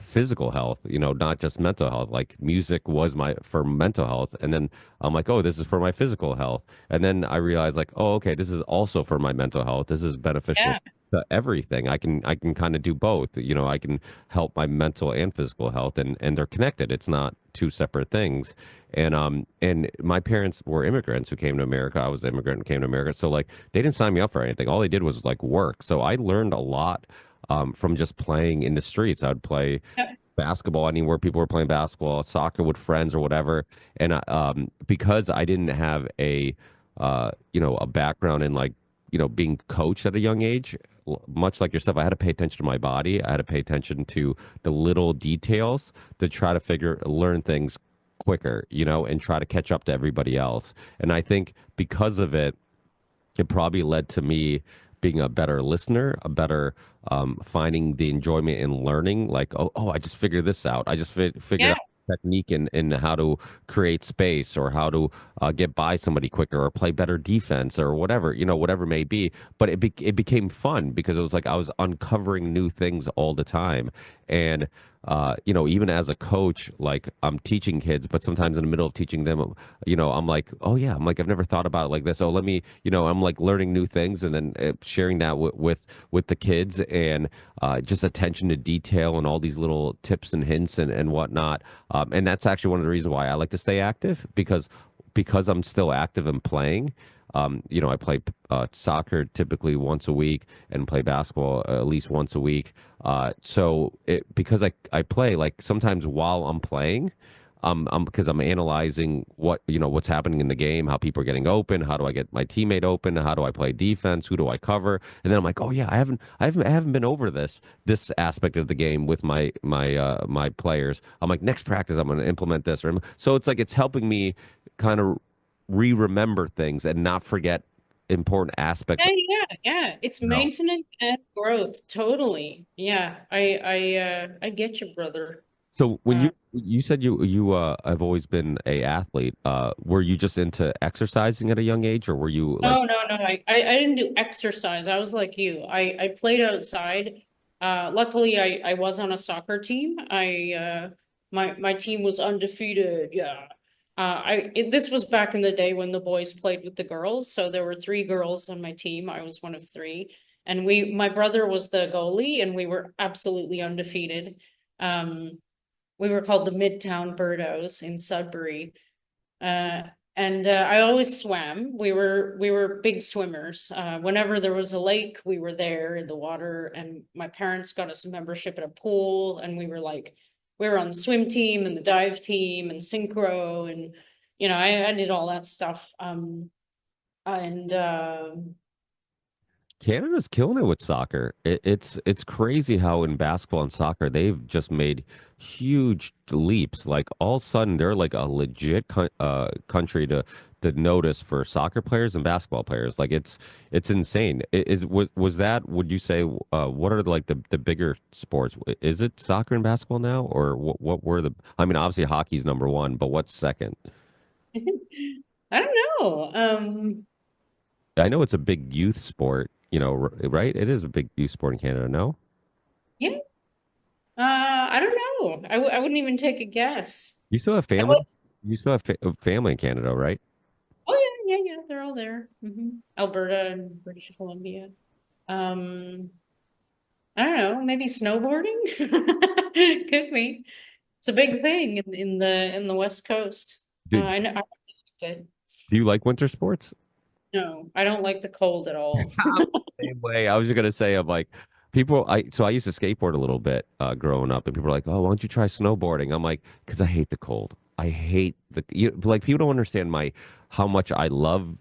physical health, not just mental health. Like music was for mental health. And then I'm like, oh, this is for my physical health. And then I realized like, oh, okay, this is also for my mental health. This is beneficial Yeah. to everything. I can kind of do both. I can help my mental and physical health, and they're connected. It's not two separate things. And my parents were immigrants who came to America. I was an immigrant and came to America. So like they didn't sign me up for anything. All they did was like work. So I learned a lot from just playing in the streets. I would play Yep. basketball anywhere people were playing basketball, soccer with friends or whatever. And because I didn't have a a background in like, being coached at a young age, much like yourself, I had to pay attention to my body. I had to pay attention to the little details to try to learn things quicker, and try to catch up to everybody else. And I think because of it, it probably led to me being a better listener, a better finding the enjoyment in learning. Like, oh, I just figured this out. I just figured Yeah. out technique in how to create space or how to get by somebody quicker or play better defense or whatever, whatever it may be. But it became fun because it was like I was uncovering new things all the time. And even as a coach, like I'm teaching kids, but sometimes in the middle of teaching them, I'm like, oh yeah, I'm like, I've never thought about it like this. Oh, let me, I'm like learning new things and then sharing that with the kids and just attention to detail and all these little tips and hints and whatnot. And that's actually one of the reasons why I like to stay active because I'm still active and playing. I play soccer typically once a week and play basketball at least once a week. Because I play like sometimes while I'm playing, because I'm analyzing what's happening in the game, how people are getting open, how do I get my teammate open, how do I play defense, who do I cover, and then I'm like, oh yeah, I haven't been over this aspect of the game with my players. I'm like, next practice I'm going to implement this, so it's like it's helping me kind of remember things and not forget important aspects. Yeah, yeah, yeah. It's You know. maintenance and growth. Totally. Yeah. I get you, brother. So when Uh, you said you have always been a athlete, were you just into exercising at a young age, or were you like, no, no, no. I didn't do exercise. I was like you. I played outside. Luckily I was on a soccer team. My team was undefeated. Yeah. This was back in the day when the boys played with the girls. So there were three girls on my team. I was one of three. And my brother was the goalie and we were absolutely undefeated. Um, we were called the Midtown Birdos in Sudbury. Uh, and I always swam. We were big swimmers. Whenever there was a lake, we were there in the water. And my parents got us a membership at a pool, and we were on the swim team and the dive team and synchro, and I did all that stuff. And Canada's killing it with soccer. It's crazy how in basketball and soccer they've just made huge leaps. Like all of a sudden they're like a legit country to notice for soccer players and basketball players. Like it's insane. Was that? Would you say what are like the bigger sports? Is it soccer and basketball now, or what were the? I mean, obviously hockey's number one, but what's second? I don't know. I know it's a big youth sport. Right? It is a big youth sport in Canada. No. Yeah. I don't know. I wouldn't even take a guess. You still have I family? was- You still have family in Canada, right? Oh yeah, yeah, yeah. They're all there. Alberta and British Columbia. Um, I don't know. Maybe snowboarding. Could be. It's a big thing in the West Coast. Do, I know. I liked it. do you like winter sports? No, I don't like the cold at all. Same way. I was just gonna say, I'm like, people. I used to skateboard a little bit growing up, and people are like, "Oh, why don't you try snowboarding?" I'm like, "Because I hate the cold. I hate like people don't understand how much I love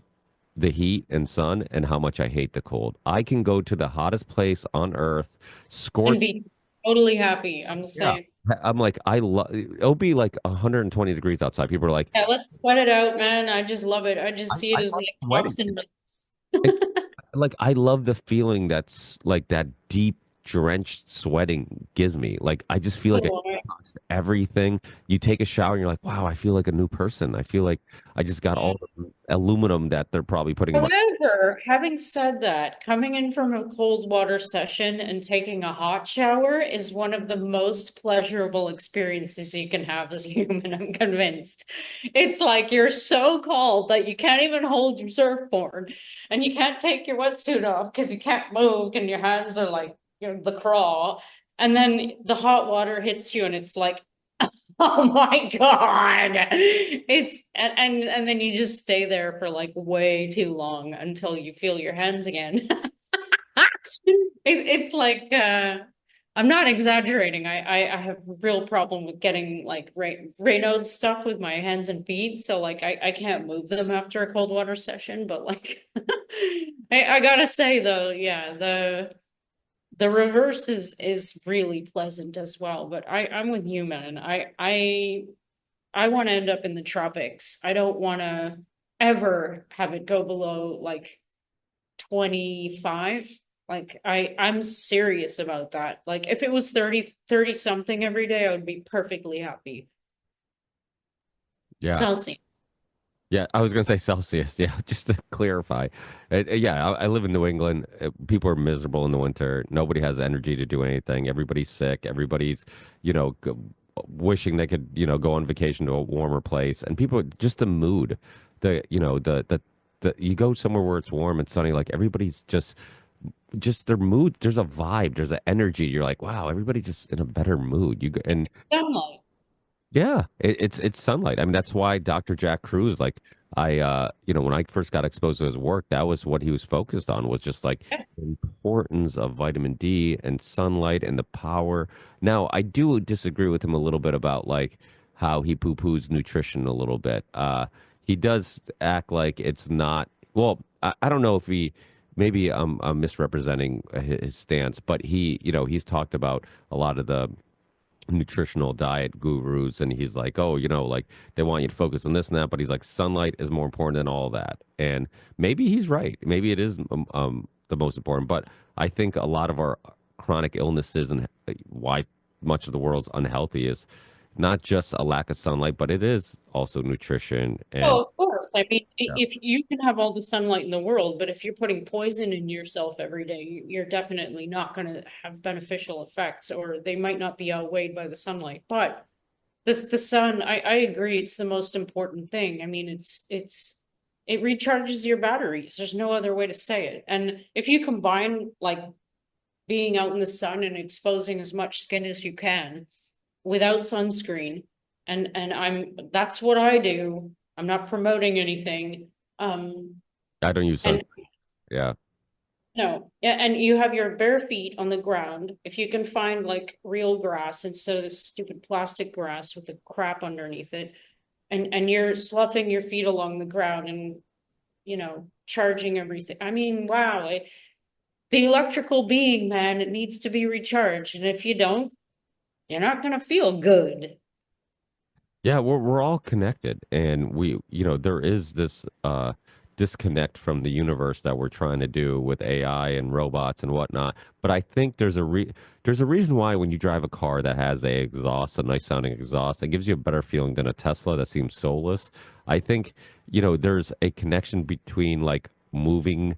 the heat and sun and how much I hate the cold. I can go to the hottest place on earth, And scorch. be totally happy. I'm the Yeah. same. I'm like, I love. It'll be like 120 degrees outside. People are like, Yeah, let's sweat it out, man. I just love it. I just see it I as love like sweating. toxin release. Like I love the feeling that's like that deep drenched sweating gives me. Like I just feel like I Oh, detoxed everything. You take a shower and you're like, wow, I feel like a new person. I feel like I just got all the aluminum that they're probably putting in my. however, having said that, coming in from a cold water session and taking a hot shower is one of the most pleasurable experiences you can have as a human, I'm convinced. It's like you're so cold that you can't even hold your surfboard and you can't take your wetsuit off because you can't move and your hands are like the craw. And then the hot water hits you and it's like, oh my God. And then you just stay there for like way too long until you feel your hands again. It's like I'm not exaggerating. I have a real problem with getting like Raynaud's stuff with my hands and feet. So like I can't move them after a cold water session. But like I gotta say though, yeah, the reverse is really pleasant as well. But I'm with you, man. I want to end up in the tropics. I don't want to ever have it go below like 25. Like I'm serious about that. Like if it was 30 something every day, I would be perfectly happy. Yeah. Celsius. Yeah, I was gonna say Celsius. Yeah, just to clarify. Yeah, I live in New England. People are miserable in the winter. Nobody has energy to do anything. Everybody's sick. Everybody's, you know, wishing they could, go on vacation to a warmer place. And people, just the mood, the you go somewhere where it's warm and sunny. Like everybody's just their mood. There's a vibe. There's an energy. You're like, wow, everybody's just in a better mood. And Sunlight. yeah, it's sunlight. I mean, that's why Dr. Jack Cruz, like when I first got exposed to his work, that was what he was focused on, was just like Yeah. the importance of vitamin D and sunlight and the power. Now, I do disagree with him a little bit about like how he poo-poos nutrition a little bit. He does act like it's not, well, I don't know if maybe I'm misrepresenting his stance, but he's talked about a lot of the nutritional diet gurus, and he's like, oh, like they want you to focus on this and that, but he's like, sunlight is more important than all that. And maybe he's right. Maybe it is the most important. But I think a lot of our chronic illnesses and why much of the world's unhealthy is not just a lack of sunlight, but it is also nutrition. And Oh, of course. I mean, yeah, if you can have all the sunlight in the world, but if you're putting poison in yourself every day, you're definitely not going to have beneficial effects, or they might not be outweighed by the sunlight. But the sun, I agree, it's the most important thing. I mean, it recharges your batteries. There's no other way to say it. And if you combine like being out in the sun and exposing as much skin as you can without sunscreen, and that's what I do. I'm not promoting anything. I don't use And sunscreen. Yeah. no, yeah, and you have your bare feet on the ground. If you can find like real grass instead of this stupid plastic grass with the crap underneath it, and you're sloughing your feet along the ground and charging everything. I mean, wow, the electrical being, man, it needs to be recharged. And if you don't, you're not gonna feel good. Yeah, we're all connected, and there is this disconnect from the universe that we're trying to do with AI and robots and whatnot. But I think there's a reason why when you drive a car that has a nice sounding exhaust, it gives you a better feeling than a Tesla that seems soulless. I think, there's a connection between like moving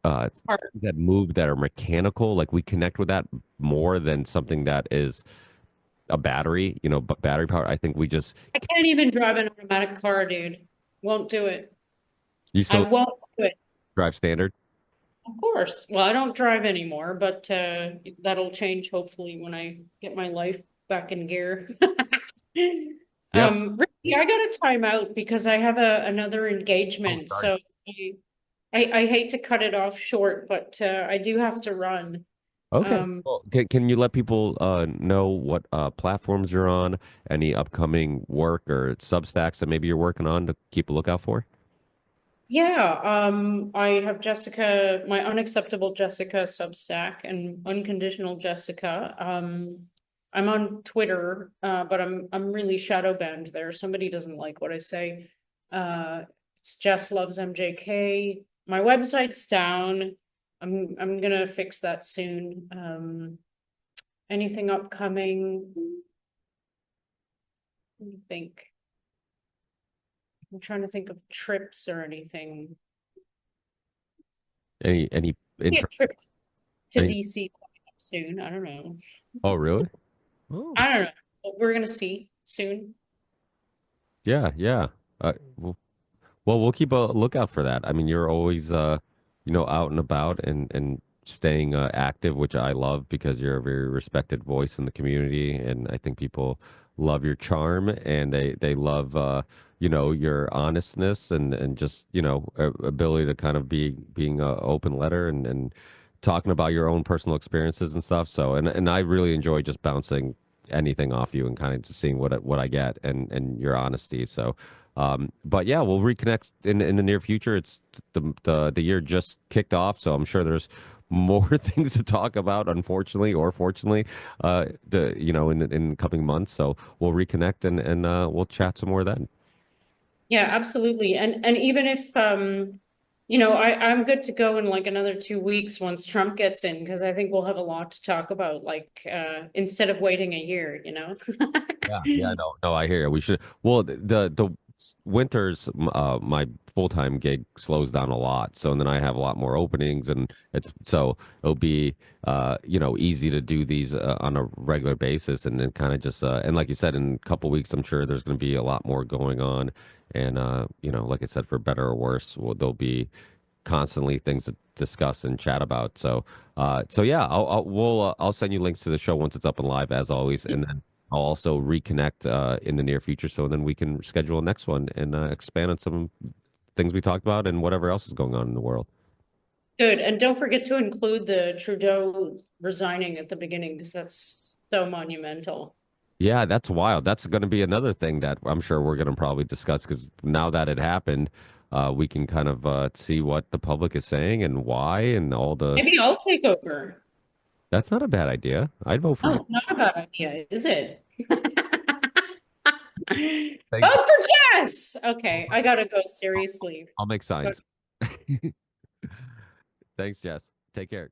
things that move that are mechanical. Like we connect with that more than something that is a battery, but battery power. I think we just I can't even drive an automatic car, dude. Won't do it. you I still won't do it. drive standard. Of course. Well, I don't drive anymore, but that'll change hopefully when I get my life back in gear. Yeah. Ricky, I gotta time out because I have another Oh, engagement. sorry. So I hate to cut it off short, but I do have to run. Okay. Um, Well, can you let people know what platforms you're on, any upcoming work or Substacks that maybe you're working on to keep a lookout for? Yeah, I have Jessica, my unacceptable Jessica Substack and unconditional Jessica. I'm on Twitter, but I'm really shadow banned there. Somebody doesn't like what I say. It's Jess Loves MJK. My website's down. I'm gonna fix that soon. Anything upcoming? Let me think. I'm trying to think of trips or anything. Any Maybe a intro? trip to Any, DC coming up soon. I don't know. oh, really? Oh, I don't know. But we're gonna see soon. yeah, yeah. Well, we'll keep a lookout for that. I mean, you're always, out and about and staying active, which I love because you're a very respected voice in the community, and I think people love your charm and they love, your honestness and just, ability to kind of being a open letter and talking about your own personal experiences and stuff. So, and I really enjoy just bouncing anything off you and kind of just seeing what I get and your honesty. So, but yeah, we'll reconnect in the near future. It's the year just kicked off, so I'm sure there's more things to talk about, unfortunately or fortunately, in the coming months. So we'll reconnect and we'll chat some more then. Yeah, absolutely. And even if I'm good to go in like another 2 weeks once Trump gets in, because I think we'll have a lot to talk about, like instead of waiting a year, you know? Yeah, no, I hear you. We should. Well, the winters, my full-time gig slows down a lot, so and then I have a lot more openings, and it'll be easy to do these on a regular basis, and then kind of just and like you said, in a couple weeks, I'm sure there's going to be a lot more going on, and like I said, for better or worse, there'll be constantly things to discuss and chat about. So yeah, I'll send you links to the show once it's up and live as always, and then I'll also reconnect in the near future, so then we can schedule a next one and expand on some things we talked about and whatever else is going on in the world. Good. And don't forget to include the Trudeau resigning at the beginning, because that's so monumental. Yeah, that's wild. That's going to be another thing that I'm sure we're going to probably discuss because now that it happened, we can kind of see what the public is saying and why and all the. Maybe I'll take over. That's not a bad idea. I'd vote for Oh, you. it's not a bad idea, is it? Thanks. Vote for Jess! Okay, I gotta go, seriously. I'll make signs. Thanks, Jess. Take care.